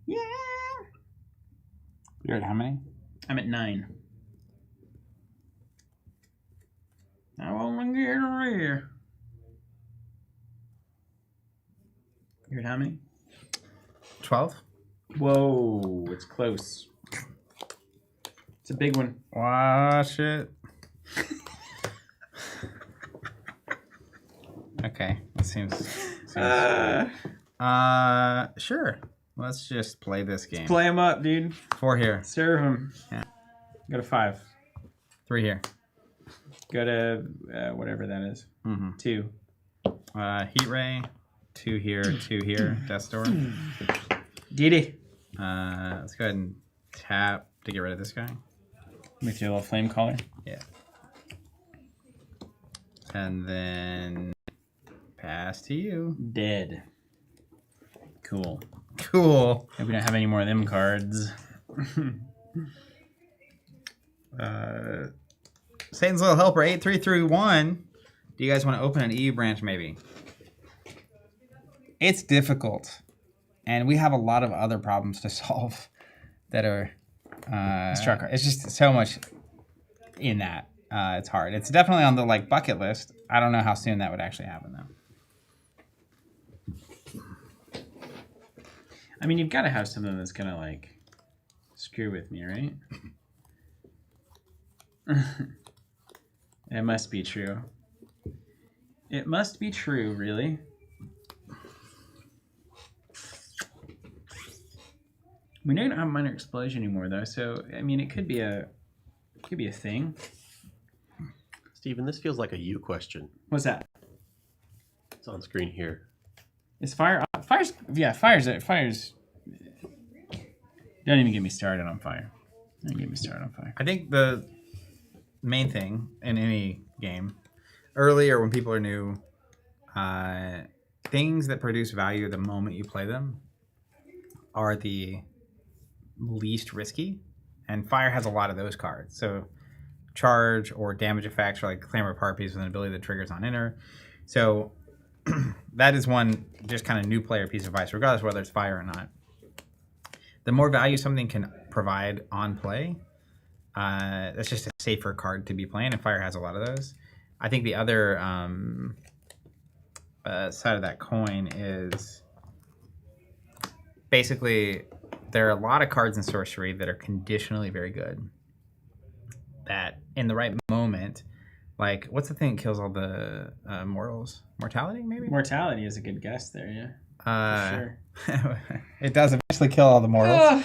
Speaker 3: Yeah.
Speaker 2: You're at how many?
Speaker 3: I'm at 9. I want to get away. You're at how many?
Speaker 2: 12.
Speaker 3: Whoa, it's close. It's a big one.
Speaker 2: Watch it. Okay, that seems sure. Let's just play this game.
Speaker 3: Play him up, dude.
Speaker 2: 4 here.
Speaker 3: Serve him.
Speaker 2: Yeah.
Speaker 3: Go to 5.
Speaker 2: 3 here.
Speaker 3: Go to whatever that is. 2.
Speaker 2: Heat Ray. 2 here, 2 here. Death Door.
Speaker 3: Diddy.
Speaker 2: Let's go ahead and tap to get rid of this guy.
Speaker 3: With your little flame collar.
Speaker 2: Yeah. And then pass to you.
Speaker 3: Dead. Cool.
Speaker 2: Cool.
Speaker 3: Hope we don't have any more of them cards.
Speaker 2: Satan's Little Helper 8331. Do you guys want to open an EU branch maybe? It's difficult. And we have a lot of other problems to solve that are it's just so much in that. It's hard. It's definitely on the bucket list. I don't know how soon that would actually happen though.
Speaker 3: I mean, you've got to have something that's going to, screw with me, right? It must be true. It must be true, really. We don't have Minor Explosion anymore, though, so, I mean, it could be a thing.
Speaker 1: Steven, this feels like a you question.
Speaker 3: What's that?
Speaker 1: It's on screen here.
Speaker 3: Is fire... Fire's... Don't even get me started on fire. Don't get me started on fire.
Speaker 2: I think the main thing in any game, earlier when people are new, things that produce value the moment you play them are the least risky. And fire has a lot of those cards. So charge or damage effects are Clamor Harpies with an ability that triggers on enter. So that is one just kind of new player piece of advice, regardless of whether it's fire or not. The more value something can provide on play, that's just a safer card to be playing, and fire has a lot of those. I think the other side of that coin is basically there are a lot of cards in Sorcery that are conditionally very good. That in the right moment, what's the thing that kills all the mortals? Mortality, maybe?
Speaker 3: Mortality is a good guess there, yeah. For
Speaker 2: sure. It does eventually kill all the mortals.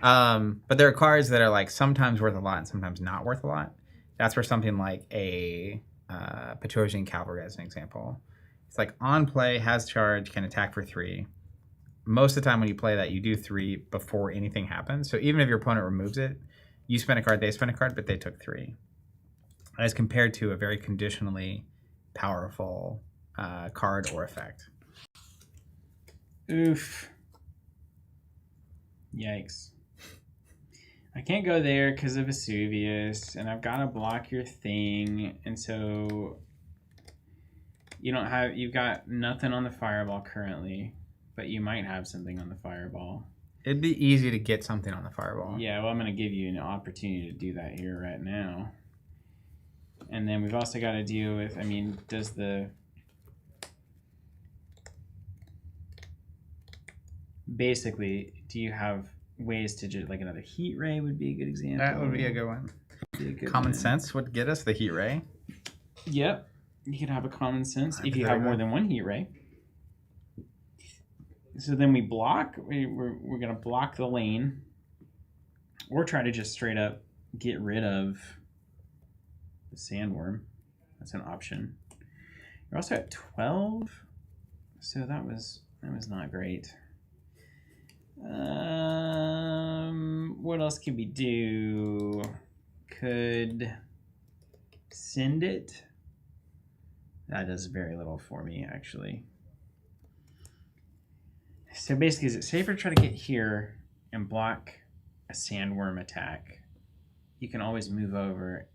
Speaker 2: But there are cards that are sometimes worth a lot and sometimes not worth a lot. That's where something like a Petrosian Cavalry, as an example. It's on play, has charge, can attack for 3. Most of the time when you play that, you do 3 before anything happens. So even if your opponent removes it, you spend a card, they spend a card, but they took 3. As compared to a very conditionally powerful card or effect.
Speaker 3: Oof. Yikes. I can't go there because of Vesuvius, and I've got to block your thing, and so you've got nothing on the fireball currently, but you might have something on the fireball.
Speaker 2: It'd be easy to get something on the fireball.
Speaker 3: Yeah, well, I'm going to give you an opportunity to do that here right now. And then we've also got to deal with, I mean, does the... Basically, do you have ways to just, like another heat ray would be a good example?
Speaker 2: That would be a good one.
Speaker 3: Be a good
Speaker 2: Common
Speaker 3: one.
Speaker 2: sense would get us the heat ray.
Speaker 3: Yep. You could have a common sense if you
Speaker 2: Very
Speaker 3: have more
Speaker 2: good.
Speaker 3: than one heat ray. So then we block. We're going to block the lane. Or try to just straight up get rid of the sandworm. That's an option. We're also at 12. So that was not great. What else could we do? Could send it. That does very little for me, actually. So basically, is it safer to try to get here and block a sandworm attack? You can always move over.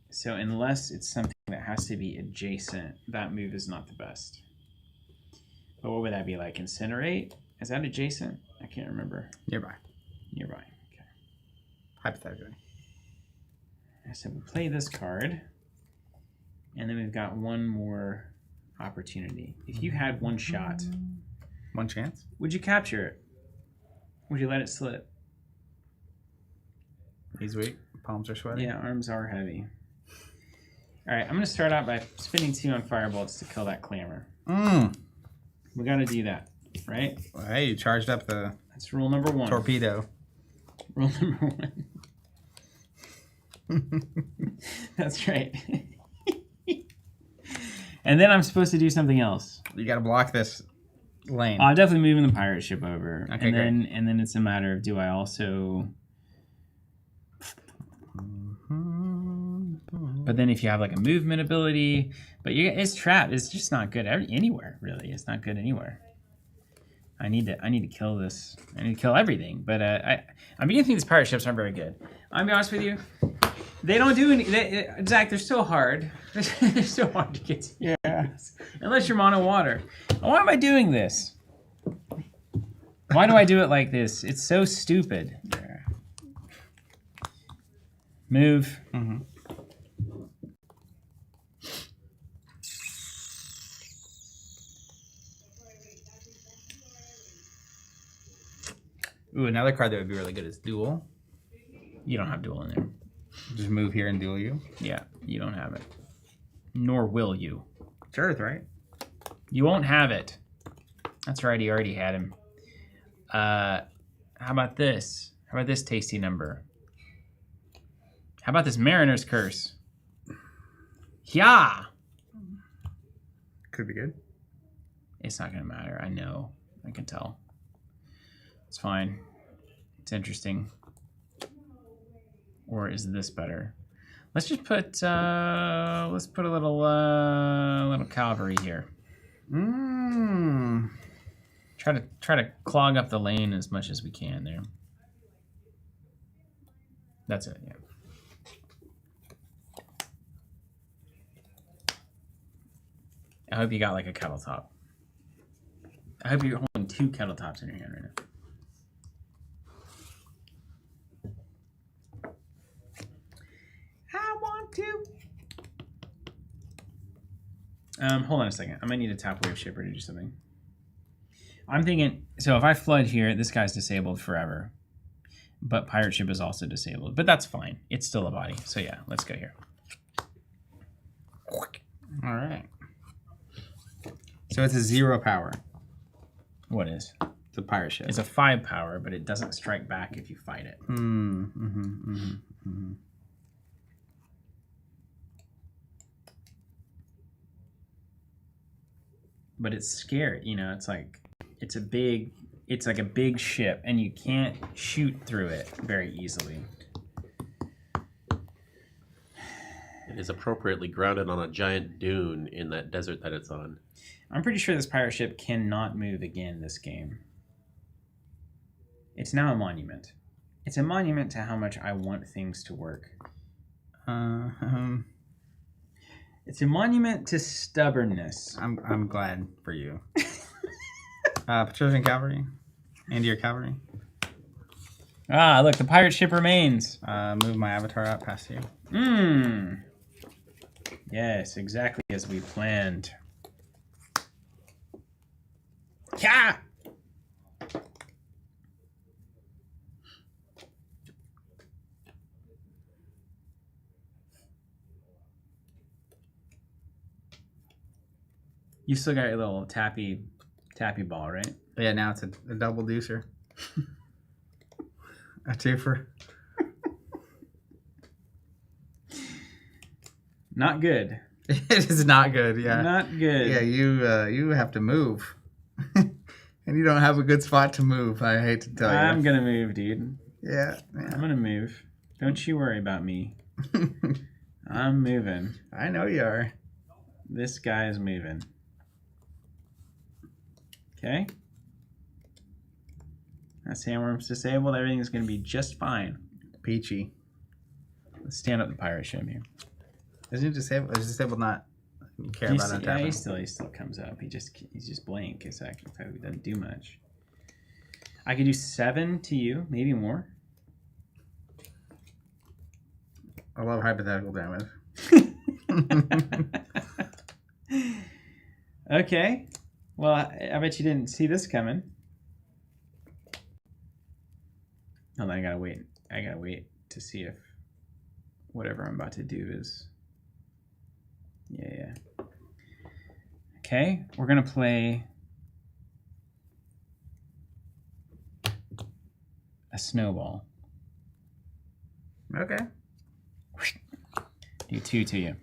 Speaker 3: So unless it's something that has to be adjacent, that move is not the best. But what would that be like? Incinerate? Is that adjacent? I can't remember.
Speaker 2: Nearby.
Speaker 3: Nearby. Okay.
Speaker 2: Hypothetically.
Speaker 3: So we play this card. And then we've got one more opportunity. If you had one shot,
Speaker 2: One chance?
Speaker 3: would you capture it? Would you let it slip?
Speaker 2: He's weak. Palms are sweaty.
Speaker 3: Yeah, arms are heavy. All right, I'm going to start out by spending 2 on Firebolts to kill that Clamor. We got to do that, right?
Speaker 2: Well, hey, you charged up the
Speaker 3: That's rule number 1.
Speaker 2: torpedo.
Speaker 3: Rule number 1. That's right. And then I'm supposed to do something else.
Speaker 2: You got to block this lane.
Speaker 3: I'm definitely moving the pirate ship over.
Speaker 2: Okay,
Speaker 3: and then it's a matter of, do I also... But then if you have like a movement ability, but it's trapped. It's just not good anywhere, really. It's not good anywhere. I need to kill this. I need to kill everything. But I'm beginning to think these pirate ships aren't very good. I'll be honest with you. They don't do any... Zach, they're so hard. They're so hard to get to.
Speaker 2: Yeah.
Speaker 3: Unless you're mono water. Why am I doing this? Why do I do it like this? It's so stupid.
Speaker 2: Yeah.
Speaker 3: Move.
Speaker 2: Mm-hmm. Ooh, another card that would be really good is Duel.
Speaker 3: You don't have duel in there.
Speaker 2: Just move here and duel you.
Speaker 3: Yeah, you don't have it. Nor will you.
Speaker 2: It's Earth, right?
Speaker 3: You won't have it. That's right, he already had him. How about this? How about this tasty number? How about this Mariner's Curse? Yeah!
Speaker 2: Could be good.
Speaker 3: It's not going to matter. I know. I can tell. It's fine. It's interesting. Or is this better? Let's just put let's put a little cavalry here. Try to clog up the lane as much as we can there. That's it, yeah. I hope you got like a kettle top. I hope you're holding 2 kettle tops in your hand right now. I want to. Hold on a second. I might need a tap wave shipper to do something. I'm thinking, so if I flood here, this guy's disabled forever. But pirate ship is also disabled. But that's fine. It's still a body. So yeah, let's go here.
Speaker 2: All right. So it's a 0 power.
Speaker 3: What is?
Speaker 2: It's a pirate ship.
Speaker 3: It's a 5 power, but it doesn't strike back if you fight it. But it's scared, you know, it's like a big ship and you can't shoot through it very easily.
Speaker 1: It is appropriately grounded on a giant dune in that desert that it's on.
Speaker 3: I'm pretty sure this pirate ship cannot move again this game. It's now a monument. It's a monument to how much I want things to work. It's a monument to stubbornness.
Speaker 2: I'm glad for you. Patrician Cavalry. And your cavalry.
Speaker 3: Ah, look, the pirate ship remains.
Speaker 2: Move my avatar out past you.
Speaker 3: Yes, exactly as we planned. Yeah! You still got your little tappy ball, right?
Speaker 2: Yeah, now it's a double deucer. A twofer.
Speaker 3: Not good.
Speaker 2: It is not good, yeah.
Speaker 3: Not good.
Speaker 2: Yeah, you have to move. And you don't have a good spot to move, I hate to tell you.
Speaker 3: I'm gonna move, dude.
Speaker 2: Yeah.
Speaker 3: I'm gonna move. Don't you worry about me. I'm moving.
Speaker 2: I know you are.
Speaker 3: This guy is moving. Okay. That sandworm's disabled. Everything's gonna be just fine.
Speaker 2: Peachy.
Speaker 3: Let's stand up the pirate ship here.
Speaker 2: Isn't it disabled? Is disabled not care about
Speaker 3: Yeah,
Speaker 2: untapping?
Speaker 3: he still comes up. He's just blank. It's actually he doesn't do much. I could do 7 to you, maybe more.
Speaker 2: I love hypothetical damage.
Speaker 3: Okay. Well, I bet you didn't see this coming. Hold on, I gotta wait. I gotta wait to see if whatever I'm about to do is. Yeah. Okay, we're gonna play a snowball.
Speaker 2: Okay.
Speaker 3: Do 2 to you.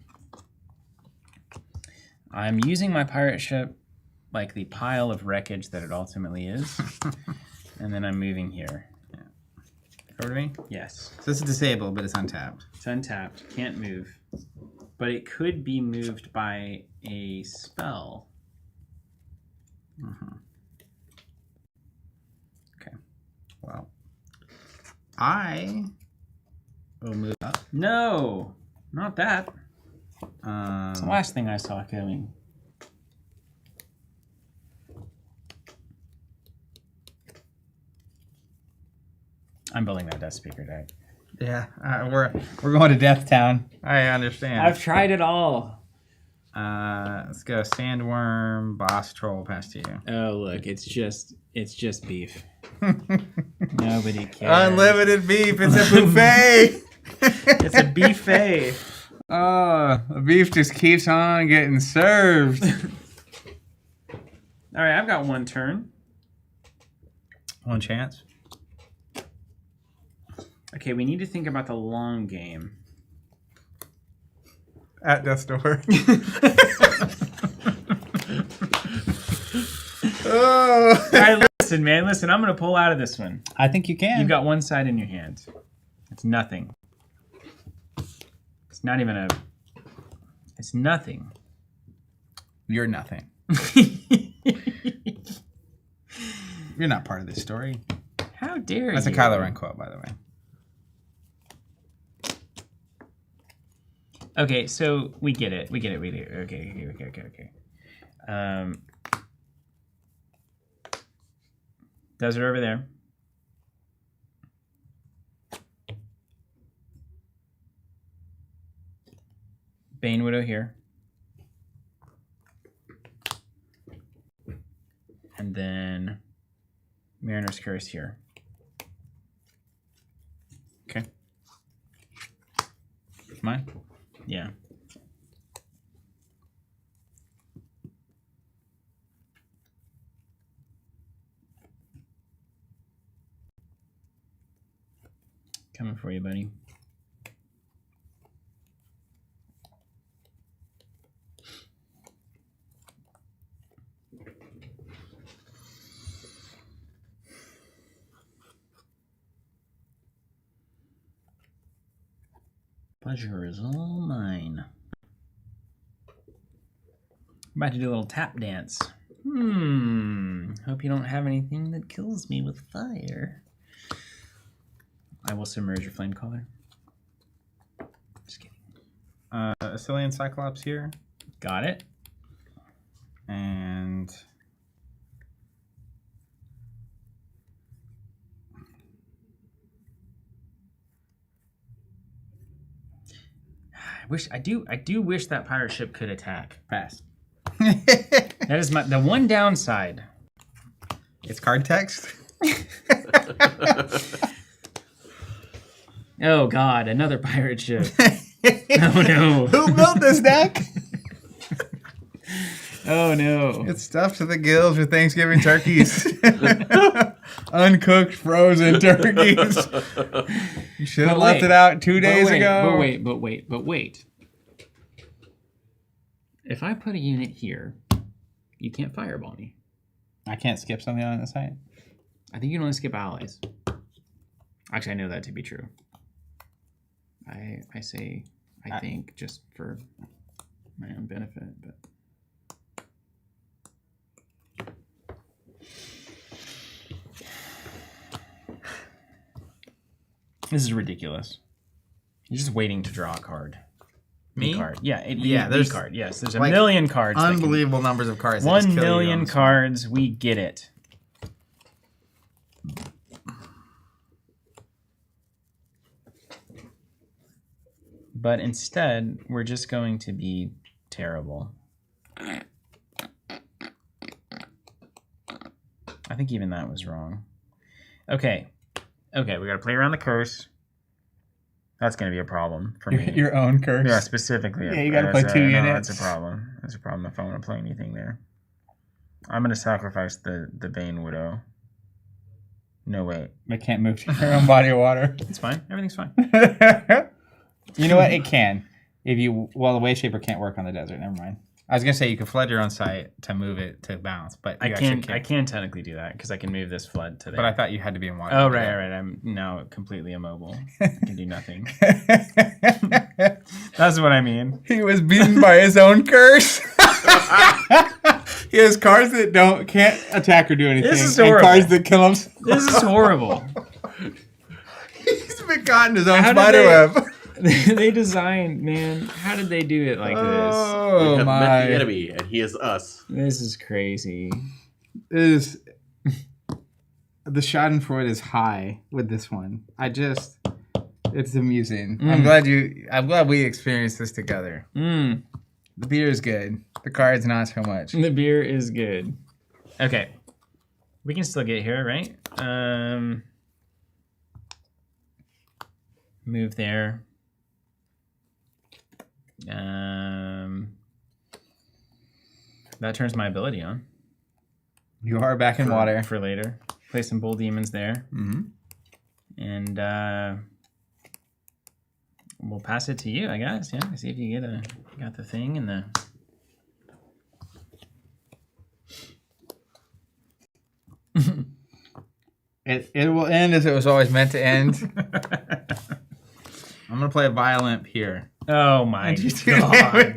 Speaker 3: I'm using my pirate ship like the pile of wreckage that it ultimately is. And then I'm moving here.
Speaker 2: Over to me?
Speaker 3: Yes.
Speaker 2: So this is disabled, but it's untapped.
Speaker 3: It's untapped. Can't move. But it could be moved by a spell.
Speaker 2: Mm-hmm. Okay. Well, I will move up.
Speaker 3: No! Not that. It's the
Speaker 2: Um,
Speaker 3: last thing I saw coming. I'm building that Death Speaker deck.
Speaker 2: yeah, we're going to Death Town. I understand.
Speaker 3: I've tried it all.
Speaker 2: Let's go Sandworm, Boss Troll, past you.
Speaker 3: Oh look, it's just beef. Nobody cares.
Speaker 2: Unlimited beef. It's a buffet.
Speaker 3: It's a buffet.
Speaker 2: Oh, the beef just keeps on getting served.
Speaker 3: All right, I've got one turn.
Speaker 2: One chance.
Speaker 3: Okay, we need to think about the long game.
Speaker 2: At death's door. Oh.
Speaker 3: All right, listen, man. Listen, I'm going to pull out of this one.
Speaker 2: I think you can.
Speaker 3: You've got one side in your hand. It's nothing. It's not even a... It's nothing.
Speaker 2: You're nothing. You're not part of this story.
Speaker 3: How dare
Speaker 2: That's
Speaker 3: you?
Speaker 2: a Kylo Ren quote, by the way.
Speaker 3: Okay, so we get it. Okay. Desert over there. Bane Widow here. And then Mariner's Curse here.
Speaker 2: Okay. Mine?
Speaker 3: Yeah. Coming for you, buddy. Pleasure is all mine. I'm about to do a little tap dance. Hope you don't have anything that kills me with fire. I will submerge your flame caller. Just kidding.
Speaker 2: Assylian Cyclops here.
Speaker 3: Got it.
Speaker 2: And...
Speaker 3: I do wish that pirate ship could attack.
Speaker 2: Pass.
Speaker 3: That is the one downside.
Speaker 2: It's card text.
Speaker 3: Oh God, another pirate ship. Oh no.
Speaker 2: Who built this deck?
Speaker 3: Oh no.
Speaker 2: It's stuffed to the gills with Thanksgiving turkeys. Uncooked, frozen turkeys. You should have left it out 2 days ago.
Speaker 3: But wait. If I put a unit here, you can't fireball me.
Speaker 2: I can't skip something on the site.
Speaker 3: I think you can only skip allies. Actually, I know that to be true. I think just for my own benefit, but this is ridiculous. You're just waiting to draw a card.
Speaker 2: Me?
Speaker 3: Card. Yeah,
Speaker 2: there's
Speaker 3: card. Yes, there's a
Speaker 2: like
Speaker 3: million cards.
Speaker 2: Unbelievable numbers of cards.
Speaker 3: 1 million cards. We get it. But instead, we're just going to be terrible. I think even that was wrong. Okay, we gotta play around the curse. That's gonna be a problem for me.
Speaker 2: Your own curse.
Speaker 3: Yeah, specifically.
Speaker 2: Yeah, you gotta play 2 units.
Speaker 3: No, that's a problem. That's a problem if I want to play anything there. I'm gonna sacrifice the Bane Widow. No, wait.
Speaker 2: It can't move to your own body of water.
Speaker 3: It's fine. Everything's fine.
Speaker 2: You know what? It can. The Wave Shaper can't work on the desert. Never mind. I was gonna say you can flood your own site to move it to bounce, but
Speaker 3: I can technically do that because I can move this flood to there.
Speaker 2: But I thought you had to be in water.
Speaker 3: Oh, right. I'm now completely immobile. I can do nothing. That's what I mean.
Speaker 2: He was beaten by his own curse. He has cards that can't attack or do anything.
Speaker 3: This is
Speaker 2: and
Speaker 3: horrible.
Speaker 2: cards that kill him.
Speaker 3: This is horrible.
Speaker 2: He's been caught in his own spider web.
Speaker 3: They designed, man. How did they do it like this?
Speaker 2: Oh,
Speaker 1: We have
Speaker 2: my.
Speaker 1: met the enemy, and he is us.
Speaker 3: This is crazy.
Speaker 2: The schadenfreude is high with this one. It's amusing. I'm glad we experienced this together. The beer is good. The card's not so much.
Speaker 3: The beer is good. Okay. We can still get here, right? Move there. That turns my ability on.
Speaker 2: You are back in water.
Speaker 3: For later. Play some Bull Demons there.
Speaker 2: Mm-hmm.
Speaker 3: And we'll pass it to you, I guess. Yeah, see if you got the thing and the...
Speaker 2: It will end as it was always meant to end. I'm going to play a Violent here.
Speaker 3: Oh my God.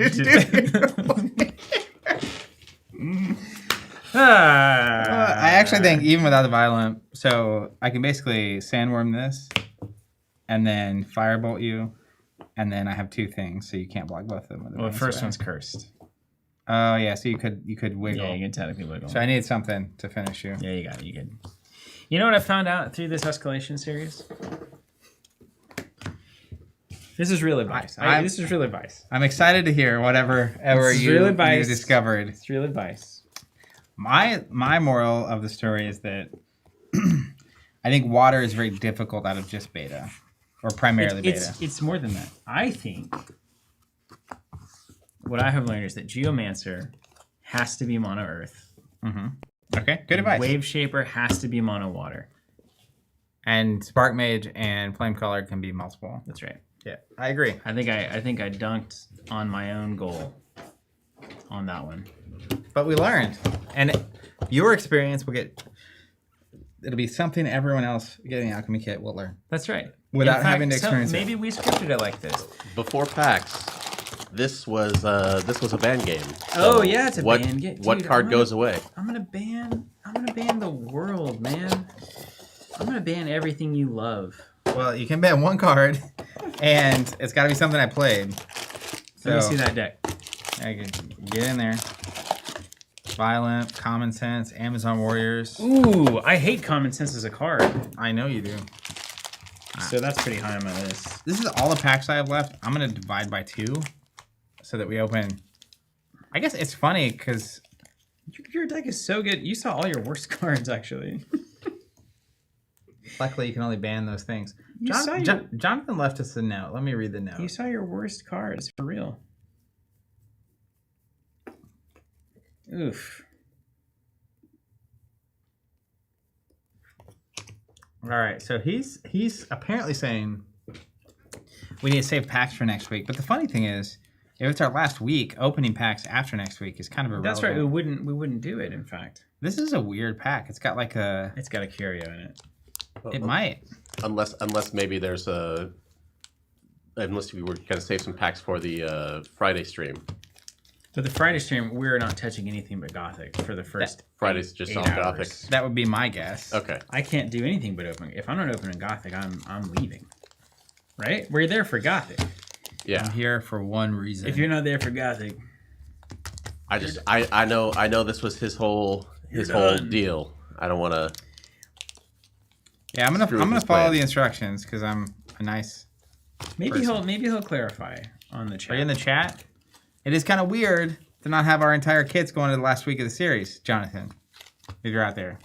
Speaker 2: I actually think even without the Violent, so I can basically Sandworm this, and then Firebolt you, and then I have 2 things, so you can't block both of them. With
Speaker 3: Well, the first one's cursed.
Speaker 2: Oh yeah, so you could wiggle.
Speaker 3: Yeah, you can technically wiggle.
Speaker 2: So I need something to finish you.
Speaker 3: Yeah, you got it. You good. You know what I found out through this Escalation series? This is real advice. This is real advice.
Speaker 2: I'm excited to hear whatever you discovered.
Speaker 3: It's real advice.
Speaker 2: My moral of the story is that I think water is very difficult out of just beta, or primarily beta.
Speaker 3: It's more than that. I think what I have learned is that Geomancer has to be mono Earth.
Speaker 2: Mm-hmm. Okay, good advice.
Speaker 3: Wave Shaper has to be mono Water.
Speaker 2: And Spark Mage and Flame Color can be multiple.
Speaker 3: That's right.
Speaker 2: Yeah, I agree.
Speaker 3: I think I dunked on my own goal on that one.
Speaker 2: But we learned, and your experience it'll be something everyone else getting the Alchemy kit will learn.
Speaker 3: That's right.
Speaker 2: Without having to experience it.
Speaker 3: Maybe we scripted it like this.
Speaker 1: Before PAX, this was a ban game.
Speaker 3: Oh yeah, it's a ban game.
Speaker 1: What card goes away?
Speaker 3: I'm gonna ban the world, man. I'm gonna ban everything you love.
Speaker 2: Well, you can ban 1 card, and it's got to be something I played. So,
Speaker 3: Let me see that deck.
Speaker 2: I can get in there. Violent, Common Sense, Amazon Warriors.
Speaker 3: Ooh, I hate Common Sense as a card.
Speaker 2: I know you do.
Speaker 3: So that's pretty high on my list.
Speaker 2: this is all the packs I have left. I'm gonna divide by 2, so that we open. I guess it's funny because
Speaker 3: Your deck is so good. You saw all your worst cards, actually.
Speaker 2: luckily you can only ban those things.
Speaker 3: You saw your-
Speaker 2: Jonathan left us a note. Let me read the note.
Speaker 3: You saw your worst cards, for real. Oof.
Speaker 2: All right, so he's apparently saying we need to save packs for next week. But the funny thing is, if it's our last week, opening packs after next week is kind of irrelevant.
Speaker 3: That's right. We wouldn't do it. In fact,
Speaker 2: This is a weird pack. It's got like a.
Speaker 3: it's got a curio in it.
Speaker 2: It might.
Speaker 1: Unless maybe there's a. Unless we were going to save some packs for the Friday stream.
Speaker 3: But the Friday stream, we're not touching anything but Gothic for the first.
Speaker 1: Friday's just
Speaker 3: 8
Speaker 1: all
Speaker 3: hours.
Speaker 1: Gothic.
Speaker 2: That would be my guess.
Speaker 1: Okay.
Speaker 3: I can't do anything but open. If I'm not opening Gothic, I'm leaving. Right? We're there for Gothic.
Speaker 1: Yeah.
Speaker 2: I'm here for one reason.
Speaker 3: If you're not there for Gothic,
Speaker 1: I know this was his whole
Speaker 3: done.
Speaker 1: deal. I don't want to.
Speaker 2: Yeah, I'm
Speaker 1: Screw with
Speaker 2: gonna
Speaker 1: his
Speaker 2: follow
Speaker 1: plan.
Speaker 2: the instructions because I'm a nice.
Speaker 3: maybe
Speaker 2: Person.
Speaker 3: he'll clarify on the
Speaker 2: Are
Speaker 3: chat.
Speaker 2: you in the chat? It is kind of weird to not have our entire kits going to the last week of the series, Jonathan. If you're out there.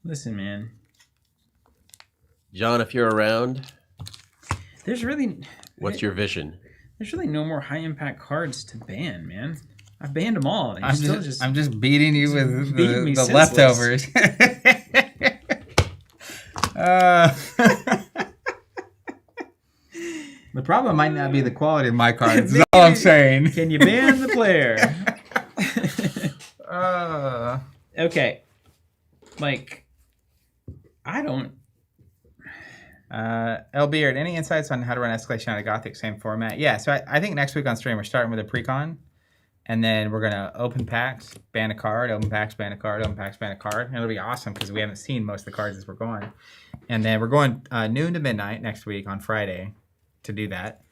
Speaker 3: Listen, man.
Speaker 1: John, if you're around,
Speaker 3: There's really
Speaker 1: what's your vision?
Speaker 3: There's really no more high impact cards to ban, man. I've banned them all. And
Speaker 2: I'm
Speaker 3: you're
Speaker 2: just beating you with
Speaker 3: beating me
Speaker 2: the
Speaker 3: senseless.
Speaker 2: leftovers. The problem might not be the quality of my cards. Is all I'm saying.
Speaker 3: Can you ban the player? Okay. Like, I don't.
Speaker 2: L Beard, any insights on how to run Escalation out of Gothic, same format? Yeah, so I think next week on stream we're starting with a pre-con, and then we're gonna open packs, ban a card, open packs, ban a card, open packs, ban a card, and it'll be awesome because we haven't seen most of the cards as we're going. And then we're going noon to midnight next week on Friday to do that.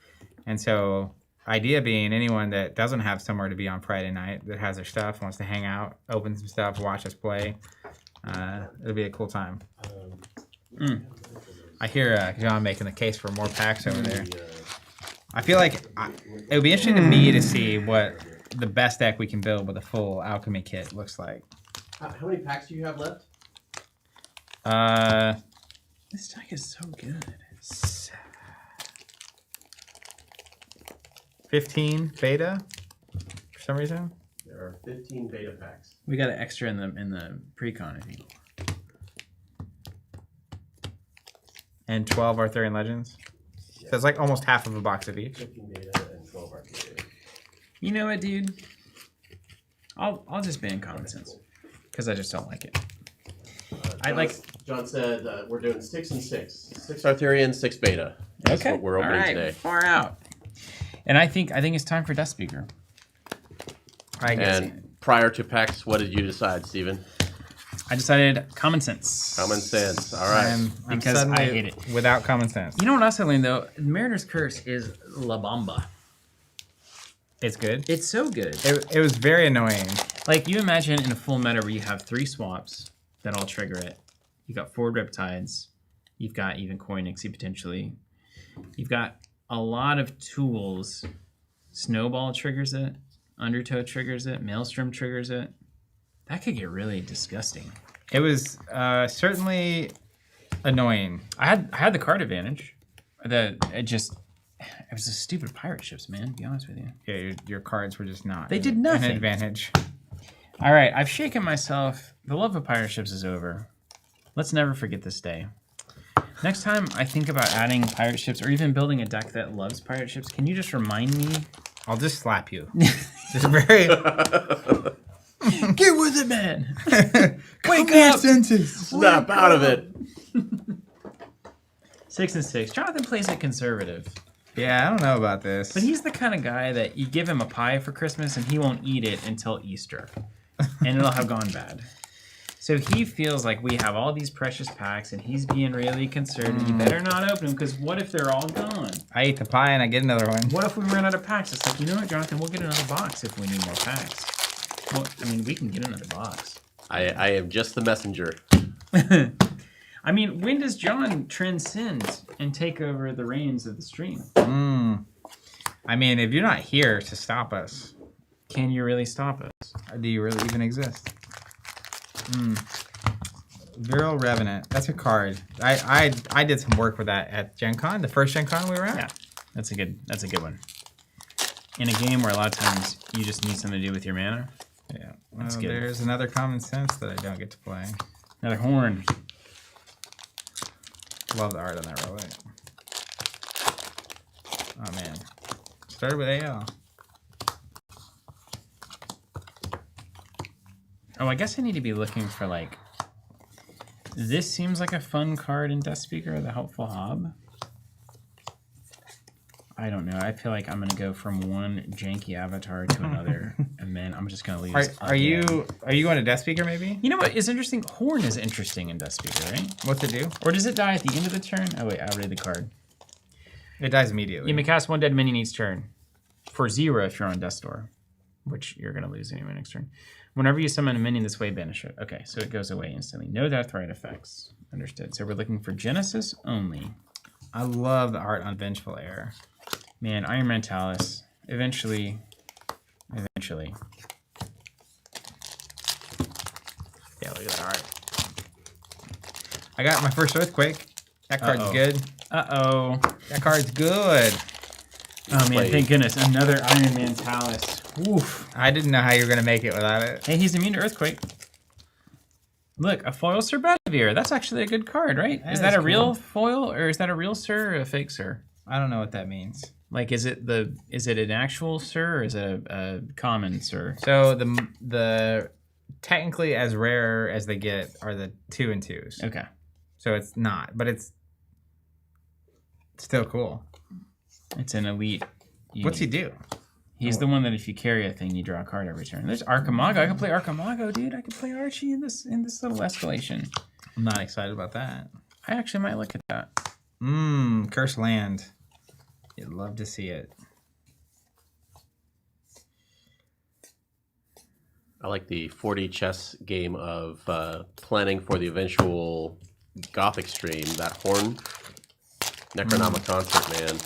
Speaker 2: And so, idea being, anyone that doesn't have somewhere to be on Friday night that has their stuff, wants to hang out, open some stuff, watch us play, it'll be a cool time. I hear John making the case for more packs over there. I feel like it would be interesting to me to see what the best deck we can build with a full Alchemy kit looks like.
Speaker 1: How many packs do you have left?
Speaker 3: This deck is so good.
Speaker 2: 15 beta for some reason.
Speaker 1: There are 15 beta packs.
Speaker 3: We got an extra in the pre-con, I think.
Speaker 2: And 12 Arthurian Legends. So it's like almost half of a box of each.
Speaker 1: 15 beta and 12 arcade.
Speaker 3: You know what, dude? I'll just ban Common Sense because I just don't like it.
Speaker 1: John said we're doing 6 and 6. 6 Arthurian, 6 beta. That's what we're opening today.
Speaker 3: Far out. And I think it's time for Death Speaker.
Speaker 2: I guess.
Speaker 1: And prior to packs, what did you decide, Steven?
Speaker 3: I decided Common Sense.
Speaker 1: Common sense. All right.
Speaker 2: I'm
Speaker 3: Because
Speaker 2: suddenly
Speaker 3: I hate it.
Speaker 2: without common sense.
Speaker 3: You know what else I learned though? Mariner's Curse is La Bamba.
Speaker 2: It's good.
Speaker 3: It's so good.
Speaker 2: It was very annoying.
Speaker 3: Like, you imagine in a full meta where you have 3 swaps that all trigger it. You've got 4 Riptides. You've got even Coin Nixie potentially. You've got a lot of tools. Snowball triggers it. Undertow triggers it. Maelstrom triggers it. That could get really disgusting.
Speaker 2: It was certainly annoying.
Speaker 3: I had the card advantage. It was the stupid pirate ships, man, to be honest with you.
Speaker 2: Yeah, your cards were just not.
Speaker 3: They did nothing.
Speaker 2: An advantage.
Speaker 3: All right, I've shaken myself. The love of pirate ships is over. Let's never forget this day. Next time I think about adding pirate ships or even building a deck that loves pirate ships, can you just remind me?
Speaker 2: I'll just slap you. Just very.
Speaker 3: Get with it, man.
Speaker 2: Wake up, senses.
Speaker 1: Snap out of it.
Speaker 3: 6 and 6. Jonathan plays it conservative.
Speaker 2: Yeah, I don't know about this.
Speaker 3: But he's the kind of guy that you give him a pie for Christmas and he won't eat it until Easter. And it'll have gone bad. So he feels like we have all these precious packs and he's being really conservative. You better not open them because what if they're all gone?
Speaker 2: I ate the pie and I get another one.
Speaker 3: What if we run out of packs? It's like, you know what, Jonathan? We'll get another box if we need more packs. Well, I mean, we can get another box.
Speaker 1: I am just the messenger.
Speaker 3: I mean, when does John transcend and take over the reins of the stream?
Speaker 2: I mean, if you're not here to stop us,
Speaker 3: Can you really stop us?
Speaker 2: do you really even exist? Virile Revenant. That's a card. I did some work with that at Gen Con, the first Gen Con we were at.
Speaker 3: Yeah, that's a good one. In a game where a lot of times you just need something to do with your mana.
Speaker 2: Yeah.
Speaker 3: That's good.
Speaker 2: There's another Common Sense that I don't get to play.
Speaker 3: Another horn.
Speaker 2: Love the art on that relic. Oh man. Started with AL.
Speaker 3: Oh, I guess I need to be looking for like. This seems like a fun card in Death Speaker, the Helpful Hob. I don't know. I feel like I'm gonna go from one janky avatar to another, and then I'm just gonna leave.
Speaker 2: Are you going to Death Speaker maybe?
Speaker 3: You know what is interesting? Horn is interesting in Death Speaker, right?
Speaker 2: What's it do?
Speaker 3: Or does it die at the end of the turn? Oh wait, I'll read the card.
Speaker 2: It dies immediately.
Speaker 3: You may cast one dead minion each turn. For 0 if you're on Death's Door, which you're gonna lose anyway next turn. Whenever you summon a minion this way, banish it. Okay, so it goes away instantly. No death-right effects. Understood. So we're looking for Genesis only.
Speaker 2: I love the art on Vengeful Heir.
Speaker 3: Man, Iron Mentalis. Eventually.
Speaker 2: Yeah, look at that art. I got my first Earthquake. That card's good.
Speaker 3: Uh-oh.
Speaker 2: That card's good.
Speaker 3: Oh, man, thank goodness. Another Iron Mentalis. Oof.
Speaker 2: I didn't know how you were going to make it without it.
Speaker 3: Hey, he's immune to Earthquake. Look, a foil Sir Bedivere. That's actually a good card, right? Is that a real foil, or is that a real Sir or a fake Sir?
Speaker 2: I don't know what that means.
Speaker 3: Like, is it an actual Sir, or is it a common Sir?
Speaker 2: So the technically as rare as they get are the 2 and 2s.
Speaker 3: Okay.
Speaker 2: So it's not, but it's still cool.
Speaker 3: It's an elite.
Speaker 2: What's he do?
Speaker 3: He's the one that if you carry a thing, you draw a card every turn. There's Archimago. I can play Archimago, dude. I can play Archie in this little escalation.
Speaker 2: I'm not excited about that.
Speaker 3: I actually might look at that.
Speaker 2: Cursed Land. You'd love to see it.
Speaker 1: I like the 40 chess game of planning for the eventual Gothic stream. That Horn Necronomicon, man.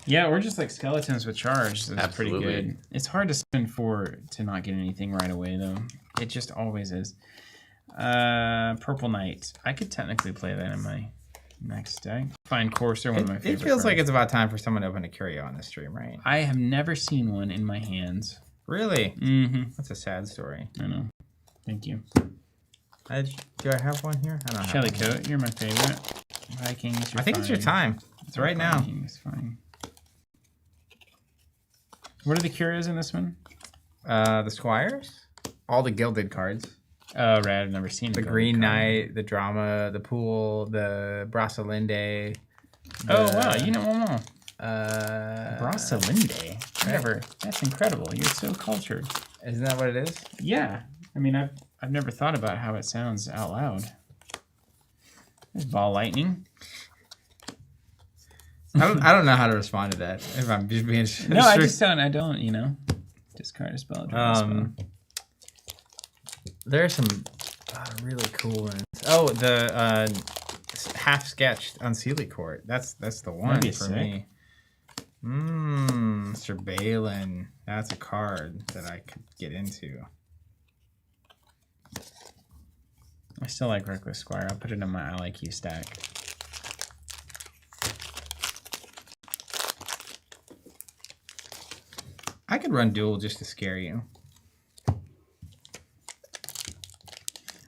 Speaker 3: Yeah, or just like skeletons with charge. That's pretty
Speaker 1: Absolutely.
Speaker 3: good. It's hard to spend 4 to not get anything right away, though. It just always is. Purple Knight. I could technically play that in my next deck. Find Courser, one of my favorite
Speaker 2: It feels like
Speaker 3: cards.
Speaker 2: it's about time for someone to open a curio on this stream, right?
Speaker 3: I have never seen one in my hands.
Speaker 2: Really?
Speaker 3: Mm-hmm.
Speaker 2: That's a sad story.
Speaker 3: I know. Thank you.
Speaker 2: Do I have one here? I don't have
Speaker 3: Shelly
Speaker 2: one.
Speaker 3: Coat, you're my favorite. Vikings, you're
Speaker 2: I think it's your
Speaker 3: fine.
Speaker 2: time. It's right now.
Speaker 3: Vikings, fine. What are the curios in this one?
Speaker 2: The Squires? All the gilded cards.
Speaker 3: Oh, right. I've never seen
Speaker 2: The Green Knight, the Drama, the Pool, the Brasalinde.
Speaker 3: Oh, wow. You know them all.
Speaker 2: Uh,
Speaker 3: Brasalinde. Never. That's incredible. You're so cultured.
Speaker 2: Isn't that what it is?
Speaker 3: Yeah. I mean, I've never thought about how it sounds out loud. There's Ball Lightning.
Speaker 2: I don't know how to respond to that. If I'm just being
Speaker 3: No, I don't, you know. Discard a spell. Draw a spell.
Speaker 2: There are some really cool ones. Oh, the half sketched Unseelie Court. That's the one
Speaker 3: That'd be
Speaker 2: for
Speaker 3: sick.
Speaker 2: me. Sir Balin. That's a card that I could get into.
Speaker 3: I still like Reckless Squire. I'll put it in my I Like You stack.
Speaker 2: I could run Duel just to scare you.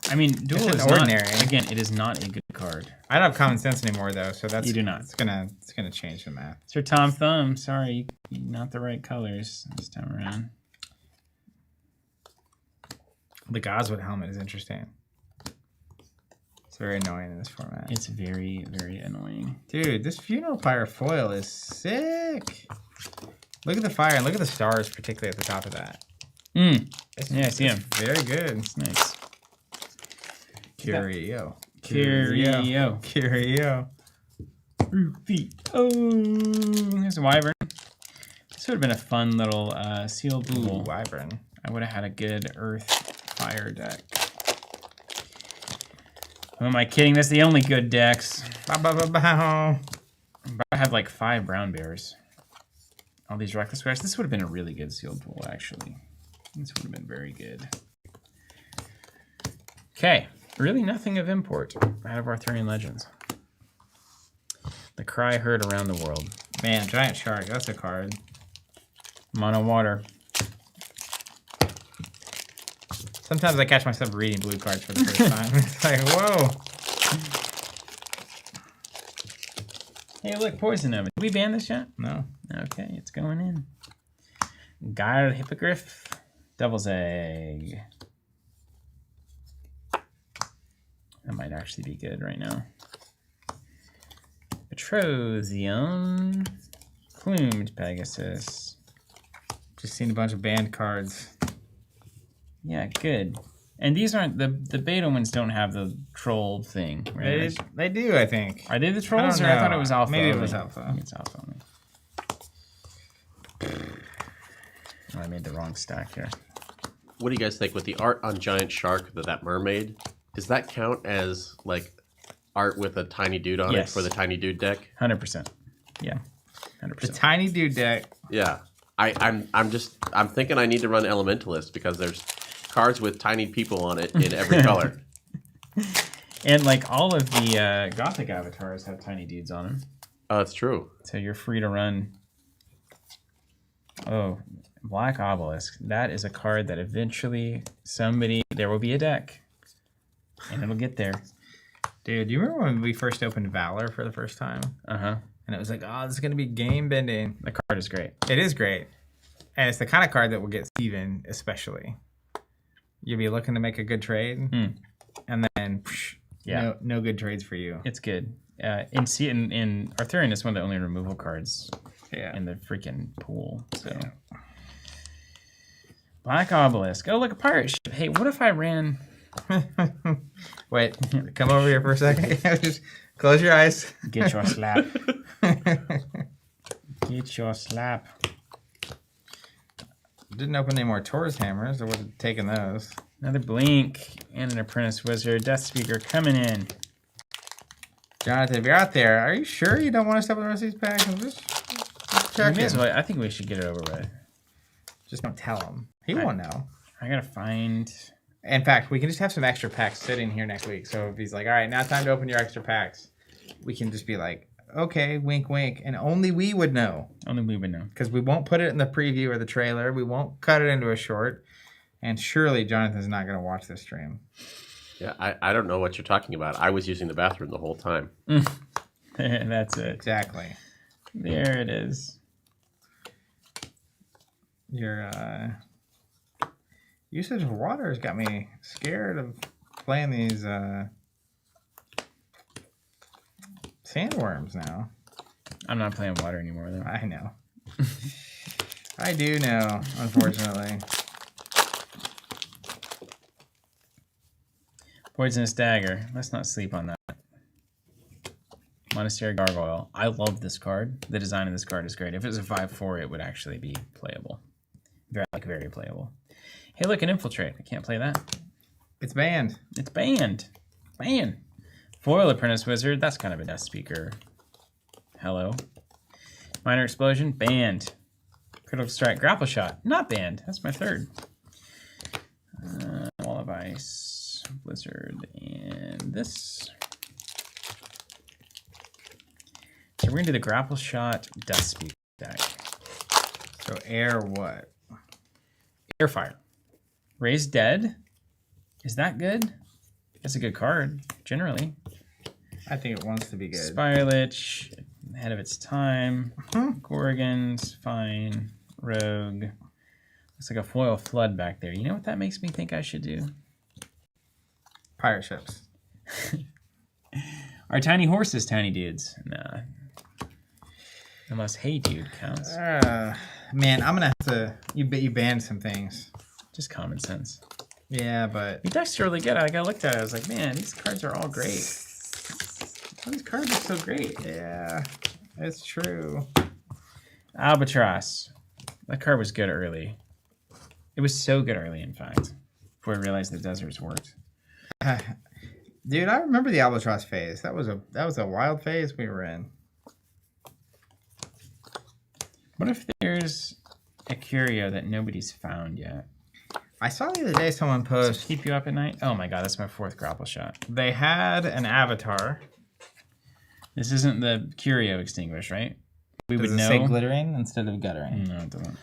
Speaker 3: I mean, Duel
Speaker 2: an
Speaker 3: is
Speaker 2: ordinary.
Speaker 3: not, again, it is not a good card.
Speaker 2: I don't have Common Sense anymore though, so that's
Speaker 3: You do not.
Speaker 2: It's gonna change the math.
Speaker 3: Sir Tom Thumb, sorry, not the right colors this time around.
Speaker 2: The Goswood helmet is interesting. It's very annoying in this format.
Speaker 3: It's very, very annoying.
Speaker 2: Dude, this Funeral Pyre foil is sick. Look at the fire and look at the stars, particularly at the top of that.
Speaker 3: Yeah, I see him.
Speaker 2: Very good.
Speaker 3: It's nice.
Speaker 2: Curio.
Speaker 3: Curio.
Speaker 2: Curio.
Speaker 3: Oh, there's a Wyvern. This would have been a fun little sealed
Speaker 2: Ooh,
Speaker 3: pool.
Speaker 2: Wyvern.
Speaker 3: I would have had a good Earth Fire deck. Who am I kidding? That's the only good decks.
Speaker 2: Bow.
Speaker 3: I have like 5 brown bears. All these reckless guys. This would have been a really good sealed pool, actually. This would have been very good. Okay. Really nothing of import out of Arthurian Legends. The cry heard around the world.
Speaker 2: Man, Giant Shark. That's a card.
Speaker 3: Mono water.
Speaker 2: Sometimes I catch myself reading blue cards for the first time. It's like, whoa.
Speaker 3: Hey, look, Poison Omen. Did we ban this yet?
Speaker 2: No.
Speaker 3: Okay, it's going in. Guile Hippogriff. Devil's Egg. That might actually be good right now. Petrosium. Plumed Pegasus.
Speaker 2: Just seen a bunch of banned cards.
Speaker 3: Yeah, good. And these aren't the beta ones. Don't have the troll thing, right?
Speaker 2: They do, I think.
Speaker 3: Are they the trolls, or
Speaker 2: know.
Speaker 3: I thought it was alpha?
Speaker 2: Maybe it
Speaker 3: only?
Speaker 2: was alpha.
Speaker 3: I think it's alpha only. Oh, I made the wrong stack here.
Speaker 1: What do you guys think with the art on Giant Shark, that mermaid? Does that count as like art with a tiny dude on
Speaker 3: Yes.
Speaker 1: it for the tiny dude deck?
Speaker 3: 100%. Yeah,
Speaker 2: The
Speaker 3: 100%.
Speaker 2: Tiny Dude deck.
Speaker 1: Yeah. I'm thinking I need to run Elementalist because there's cards with tiny people on it in every color.
Speaker 3: And like all of the Gothic avatars have tiny dudes on them,
Speaker 1: Oh, it's true.
Speaker 3: so you're free to run. Oh, Black Obelisk. That is a card that eventually there will be a deck, and it'll get there.
Speaker 2: Dude, do you remember when we first opened Valor for the first time?
Speaker 3: Uh-huh.
Speaker 2: And it was like, oh, this is going to be game bending.
Speaker 3: The card is great.
Speaker 2: It is great. And it's the kind of card that will get Steven, especially. You'll be looking to make a good trade, and then
Speaker 3: Yeah.
Speaker 2: no good trades for you.
Speaker 3: It's good. In Arthurian, it's one of the only removal cards
Speaker 2: Yeah.
Speaker 3: in the freaking pool. So Black Obelisk. Oh, look, a pirate ship. Hey, what if I ran?
Speaker 2: Wait, come over here for a second. Just close your eyes.
Speaker 3: Get your slap. Get your slap.
Speaker 2: Didn't open any more Taurus hammers. I would have taken those.
Speaker 3: Another blink and an apprentice wizard. Death Speaker coming in.
Speaker 2: Jonathan, if you're out there, are you sure you don't want to step on the rest of these packs? I'm just checking.
Speaker 3: I think we should get it over with.
Speaker 2: Just don't tell him. He won't know.
Speaker 3: I gotta find.
Speaker 2: In fact, we can just have some extra packs sitting here next week. So if he's like, all right, now time to open your extra packs, we can just be like, okay, wink, wink. And only we would know.
Speaker 3: Only we would know.
Speaker 2: Because we won't put it in the preview or the trailer. We won't cut it into a short. And surely Jonathan's not going to watch this stream.
Speaker 1: Yeah, I don't know what you're talking about. I was using the bathroom the whole time.
Speaker 3: That's it.
Speaker 2: Exactly.
Speaker 3: There it is.
Speaker 2: Your usage of water has got me scared of playing these sandworms now.
Speaker 3: I'm not playing water anymore, though.
Speaker 2: I know. I do know, unfortunately.
Speaker 3: Poisonous Dagger. Let's not sleep on that. Monastery Gargoyle. I love this card. The design of this card is great. If it was a 5/4, it would actually be playable. Very playable. Hey, look, an Infiltrate. I can't play that.
Speaker 2: It's banned.
Speaker 3: It's banned. Banned. Foil Apprentice Wizard. That's kind of a Death Speaker. Hello. Minor Explosion. Banned. Critical Strike. Grapple Shot. Not banned. That's my third. Wall of Ice. Blizzard. And this. So we're going to do the Grapple Shot Death Speaker deck.
Speaker 2: So air what?
Speaker 3: Airfire. Raise Dead. Is that good? That's a good card, generally.
Speaker 2: I think it wants to be good.
Speaker 3: Spirelich, ahead of its time. Gorgons, fine. Rogue. Looks like a foil flood back there. You know what that makes me think I should do?
Speaker 2: Pirate ships.
Speaker 3: Are tiny horses tiny dudes? Nah. Unless Hey Dude counts.
Speaker 2: Man, I'm gonna have to. You banned some things.
Speaker 3: Just common sense.
Speaker 2: Yeah, but
Speaker 3: Your deck's really good. I looked at it. I was like, man, these cards are all great. All these cards are so great.
Speaker 2: yeah, it's true.
Speaker 3: Albatross. That card was good early. It was so good early, in fact, before I realized the deserts worked.
Speaker 2: Dude, I remember the Albatross phase. That was a wild phase we were in.
Speaker 3: What if there's a curio that nobody's found yet?
Speaker 2: I saw the other day someone
Speaker 3: Does
Speaker 2: post
Speaker 3: it keep you up at night? Oh my god, that's my 4th grapple shot.
Speaker 2: they had an avatar.
Speaker 3: This isn't the curio extinguished, right? We
Speaker 2: Does
Speaker 3: would
Speaker 2: it
Speaker 3: know.
Speaker 2: say glittering instead of guttering?
Speaker 3: No, it doesn't.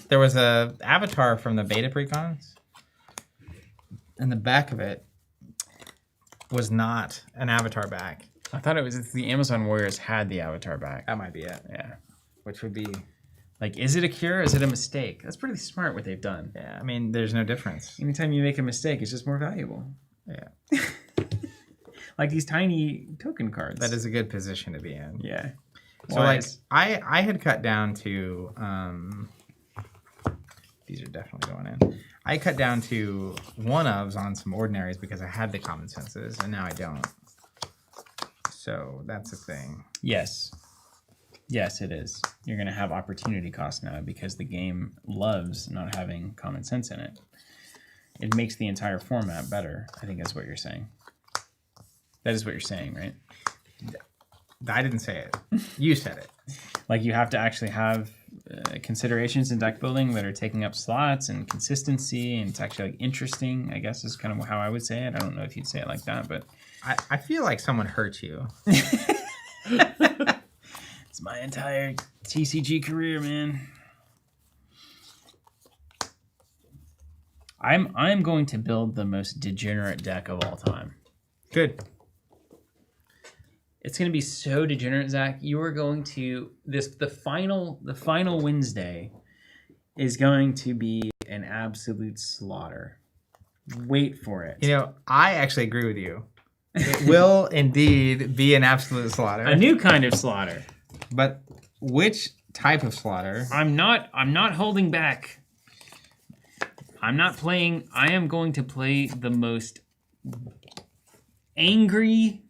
Speaker 2: There was a avatar from the beta precons, and the back of it was not an avatar back.
Speaker 3: I thought it was the Amazon Warriors had the avatar back.
Speaker 2: That might be it.
Speaker 3: Yeah.
Speaker 2: Which would be,
Speaker 3: Like, is it a cure or is it a mistake? That's pretty smart what they've done.
Speaker 2: yeah. I mean, there's no difference.
Speaker 3: Anytime you make a mistake, it's just more valuable.
Speaker 2: Yeah,
Speaker 3: Like these tiny token cards.
Speaker 2: that is a good position to be in.
Speaker 3: Yeah.
Speaker 2: So
Speaker 3: Wise.
Speaker 2: like, I had cut down to these are definitely going in. I cut down to one ofs on some ordinaries because I had the common senses, and now I don't. So that's a thing.
Speaker 3: Yes. Yes, it is. You're going to have opportunity cost now because the game loves not having common sense in it. It makes the entire format better, I think that's what you're saying. That is what you're saying, right?
Speaker 2: I didn't say it. You said it.
Speaker 3: Like you have to actually have considerations in deck building that are taking up slots and consistency, and it's actually like interesting, I guess is kind of how I would say it. I don't know if you'd say it like that, but
Speaker 2: I feel like someone hurt you.
Speaker 3: it's my entire TCG career, man. I'm going to build the most degenerate deck of all time.
Speaker 2: Good.
Speaker 3: It's going to be so degenerate, Zach. You are going to the final Wednesday is going to be an absolute slaughter. Wait for it.
Speaker 2: You know, I actually agree with you. It will indeed be an absolute slaughter.
Speaker 3: A new kind of slaughter.
Speaker 2: But which type of slaughter?
Speaker 3: I'm not holding back. I'm not playing. I am going to play the most angry,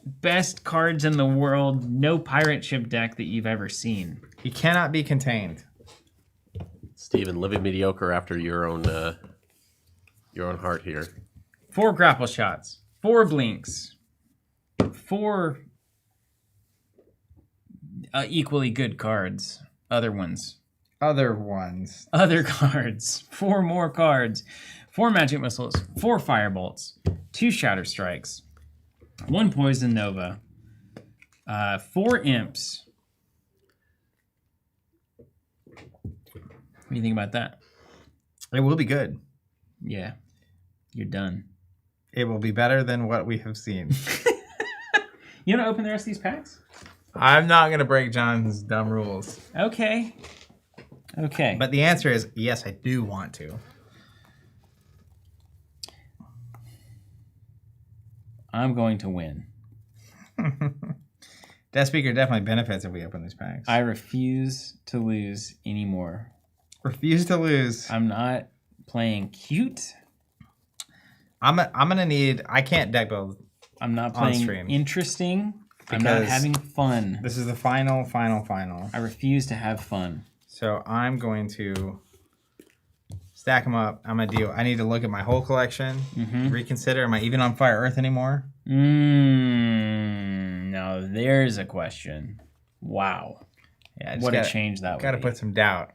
Speaker 3: best cards in the world, no pirate ship deck that you've ever seen.
Speaker 2: He cannot be contained.
Speaker 1: Steven, living mediocre after your own heart here.
Speaker 3: 4 grapple shots, 4 blinks, 4 equally good cards. Other ones.
Speaker 2: Other ones.
Speaker 3: Other cards. 4 more cards. 4 magic missiles, 4 firebolts, 2 shatter strikes, 1 poison nova, 4 imps. What do you think about that?
Speaker 2: It will be good.
Speaker 3: Yeah, you're done.
Speaker 2: It will be better than what we have seen.
Speaker 3: You want to open the rest of these packs?
Speaker 2: I'm not going to break John's dumb rules.
Speaker 3: Okay. Okay.
Speaker 2: But the answer is yes, I do want to.
Speaker 3: I'm going to win.
Speaker 2: Death Speaker definitely benefits if we open these packs.
Speaker 3: I refuse to lose anymore.
Speaker 2: refuse to lose.
Speaker 3: I'm not playing cute.
Speaker 2: I'm gonna need. I can't deck build.
Speaker 3: I'm not
Speaker 2: On
Speaker 3: playing
Speaker 2: stream.
Speaker 3: interesting. I'm not
Speaker 2: Because-
Speaker 3: having fun.
Speaker 2: This is the final.
Speaker 3: I refuse to have fun.
Speaker 2: So I'm going to stack them up. I'm gonna deal. I need to look at my whole collection. Reconsider. Am I even on Fire Earth anymore?
Speaker 3: Now there's a question. Wow.
Speaker 2: Yeah. I just
Speaker 3: What
Speaker 2: gotta,
Speaker 3: a change that
Speaker 2: Got to
Speaker 3: would be.
Speaker 2: put some doubt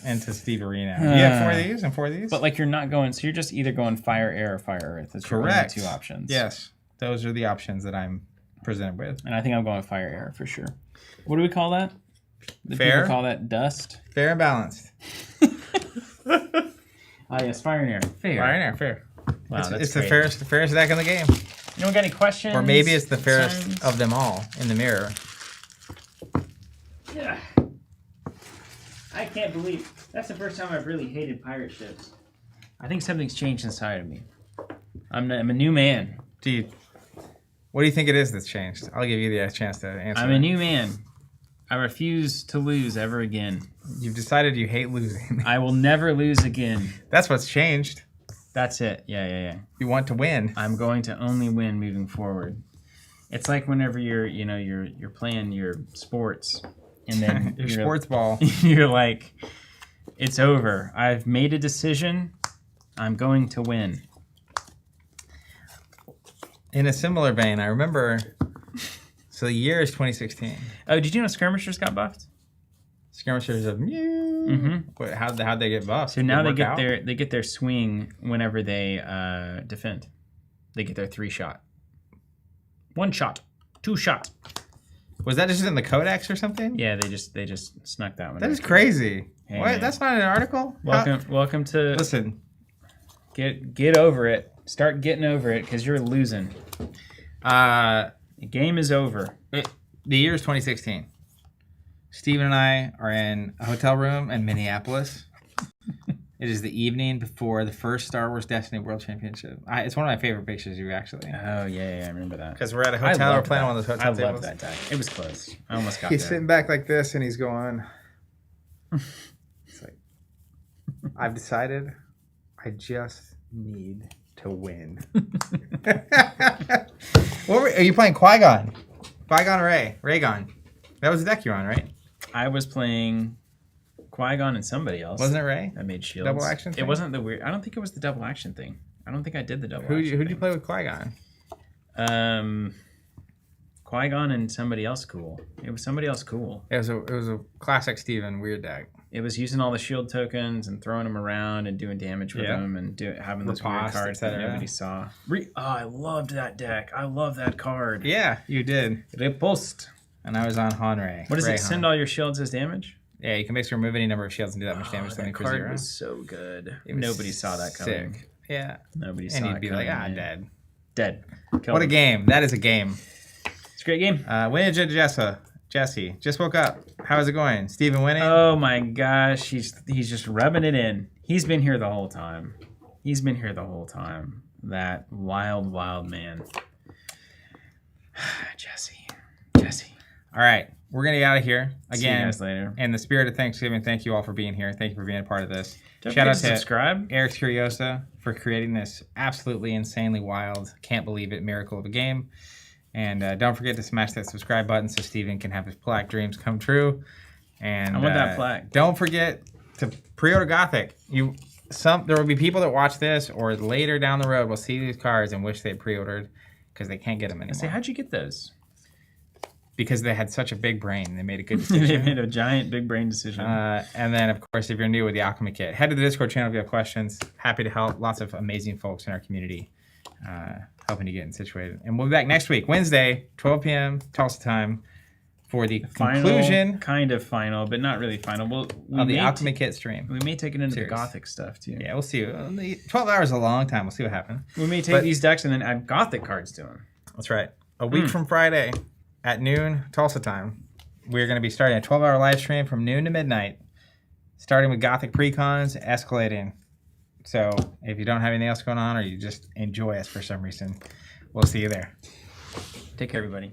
Speaker 2: into Steve Arena. You have 4 of these and 4 of these.
Speaker 3: But like you're not going, so you're just either going fire, air, or fire, earth. That's your only
Speaker 2: Correct.
Speaker 3: 2 options.
Speaker 2: Yes, those are the options that I'm presented with.
Speaker 3: And I think I'm going fire, air for sure. What do we call that? The
Speaker 2: Fair.
Speaker 3: people call that dust.
Speaker 2: Fair and balanced.
Speaker 3: Ah, yes, fire and air. Fair.
Speaker 2: Fire and air, fair.
Speaker 3: Wow, that's
Speaker 2: It's
Speaker 3: great.
Speaker 2: the fairest deck in the game.
Speaker 3: You don't got any questions?
Speaker 2: Or maybe it's the fairest
Speaker 3: concerns?
Speaker 2: of them all in the mirror.
Speaker 3: Yeah. I can't believe that's the first time I've really hated pirate ships. I think something's changed inside of me. I'm a new man.
Speaker 2: Dude, what do you think it is that's changed? I'll give you the chance to answer.
Speaker 3: I'm
Speaker 2: that.
Speaker 3: a new man. I refuse to lose ever again.
Speaker 2: You've decided you hate losing.
Speaker 3: I will never lose again.
Speaker 2: That's what's changed.
Speaker 3: That's it. Yeah.
Speaker 2: You want to win.
Speaker 3: I'm going to only win moving forward. It's like whenever you're playing your sports and then
Speaker 2: Your
Speaker 3: you're-
Speaker 2: sports ball.
Speaker 3: you're like, it's over. I've made a decision. I'm going to win.
Speaker 2: In a similar vein, I remember. So the year is 2016.
Speaker 3: Oh, did you know skirmishers got buffed?
Speaker 2: Skirmishers of Mew.
Speaker 3: Mm-hmm.
Speaker 2: How'd they get buffed?
Speaker 3: So now
Speaker 2: Did it work out?
Speaker 3: they get their swing whenever they defend. They get their 3-shot. 1 shot. 2 shot.
Speaker 2: Was that just in the codex or something?
Speaker 3: Yeah, they just snuck that one.
Speaker 2: That
Speaker 3: in.
Speaker 2: is crazy.
Speaker 3: Hey,
Speaker 2: What?
Speaker 3: man.
Speaker 2: That's not an article.
Speaker 3: Welcome to
Speaker 2: Listen.
Speaker 3: get over it. Start getting over it because you're losing. The game is over.
Speaker 2: The year is 2016. Steven and I are in a hotel room in Minneapolis. It is the evening before the first Star Wars Destiny World Championship. It's one of my favorite pictures of you, actually.
Speaker 3: Oh yeah, I remember that.
Speaker 2: Because we're at a hotel, we're playing on one of those hotel
Speaker 3: I
Speaker 2: tables.
Speaker 3: love that deck. It was close. I almost got
Speaker 2: He's
Speaker 3: there.
Speaker 2: sitting back like this, and he's going. It's like, I've decided, I just need to win. Are you playing Qui-Gon? Qui-Gon Raygon. That was the deck you're on, right?
Speaker 3: I was playing Qui-Gon and somebody else.
Speaker 2: Wasn't it Ray?
Speaker 3: I made shields.
Speaker 2: Double action thing?
Speaker 3: It wasn't the weird. I don't think it was the double action thing. I don't think I did the double.
Speaker 2: Who'd
Speaker 3: action
Speaker 2: you
Speaker 3: thing.
Speaker 2: play with Qui-Gon?
Speaker 3: Qui-Gon and somebody else cool. It was somebody else cool.
Speaker 2: It was a classic Steven weird deck.
Speaker 3: It was using all the shield tokens and throwing them around and doing damage with them and having those weird
Speaker 2: Riposte,
Speaker 3: cards that
Speaker 2: etc.
Speaker 3: nobody saw. I loved that deck. I love that card.
Speaker 2: Yeah, you did.
Speaker 3: Riposte.
Speaker 2: And I was on Honray.
Speaker 3: What does
Speaker 2: Ray
Speaker 3: it send all your shields as damage?
Speaker 2: Yeah, you can basically remove any number of shields and do that much damage to
Speaker 3: that
Speaker 2: me for
Speaker 3: card
Speaker 2: 0.
Speaker 3: was so good.
Speaker 2: It was
Speaker 3: Nobody saw that coming.
Speaker 2: sick. Yeah.
Speaker 3: Nobody saw
Speaker 2: And
Speaker 3: it
Speaker 2: you'd be
Speaker 3: coming,
Speaker 2: like,
Speaker 3: man.
Speaker 2: dead.
Speaker 3: Dead. Killed
Speaker 2: What a
Speaker 3: him.
Speaker 2: game. That is a game.
Speaker 3: It's a great game.
Speaker 2: Winning Jesse. Just woke up. How's it going? Steven winning?
Speaker 3: Oh my gosh, he's just rubbing it in. He's been here the whole time. That wild man. Jesse.
Speaker 2: All right. We're going to get out of here.
Speaker 3: See you
Speaker 2: Again,
Speaker 3: guys later.
Speaker 2: in the spirit of Thanksgiving, thank you all for being here. Thank you for being a part of this.
Speaker 3: Don't
Speaker 2: Shout out
Speaker 3: forget
Speaker 2: to
Speaker 3: to subscribe.
Speaker 2: Eric Curiosa for creating this absolutely insanely wild, can't believe it miracle of a game. And don't forget to smash that subscribe button so Steven can have his plaque dreams come true. And
Speaker 3: I want that plaque.
Speaker 2: Don't forget to pre-order Gothic. There will be people that watch this or later down the road will see these cards and wish they pre-ordered because they can't get them
Speaker 3: I
Speaker 2: anymore.
Speaker 3: say, how'd you get those?
Speaker 2: Because they had such a big brain. They made a good
Speaker 3: They
Speaker 2: decision.
Speaker 3: made a giant big brain decision.
Speaker 2: And then, of course, if you're new with the Alchemy kit, head to the Discord channel if you have questions. Happy to help. Lots of amazing folks in our community helping you get situated. And we'll be back next week, Wednesday, 12 p.m. Tulsa time, for the conclusion
Speaker 3: kind of final, but not really final.
Speaker 2: of the Alchemy kit stream.
Speaker 3: We may take it into
Speaker 2: Serious.
Speaker 3: the Gothic stuff too.
Speaker 2: Yeah, we'll see. 12 hours is a long time. We'll see what happens.
Speaker 3: We may take these decks and then add Gothic cards to them.
Speaker 2: That's right. A week from Friday at noon Tulsa time, we're going to be starting a 12-hour live stream from noon to midnight, starting with Gothic precons, escalating. So if you don't have anything else going on or you just enjoy us for some reason, we'll see you there.
Speaker 3: Take care, everybody.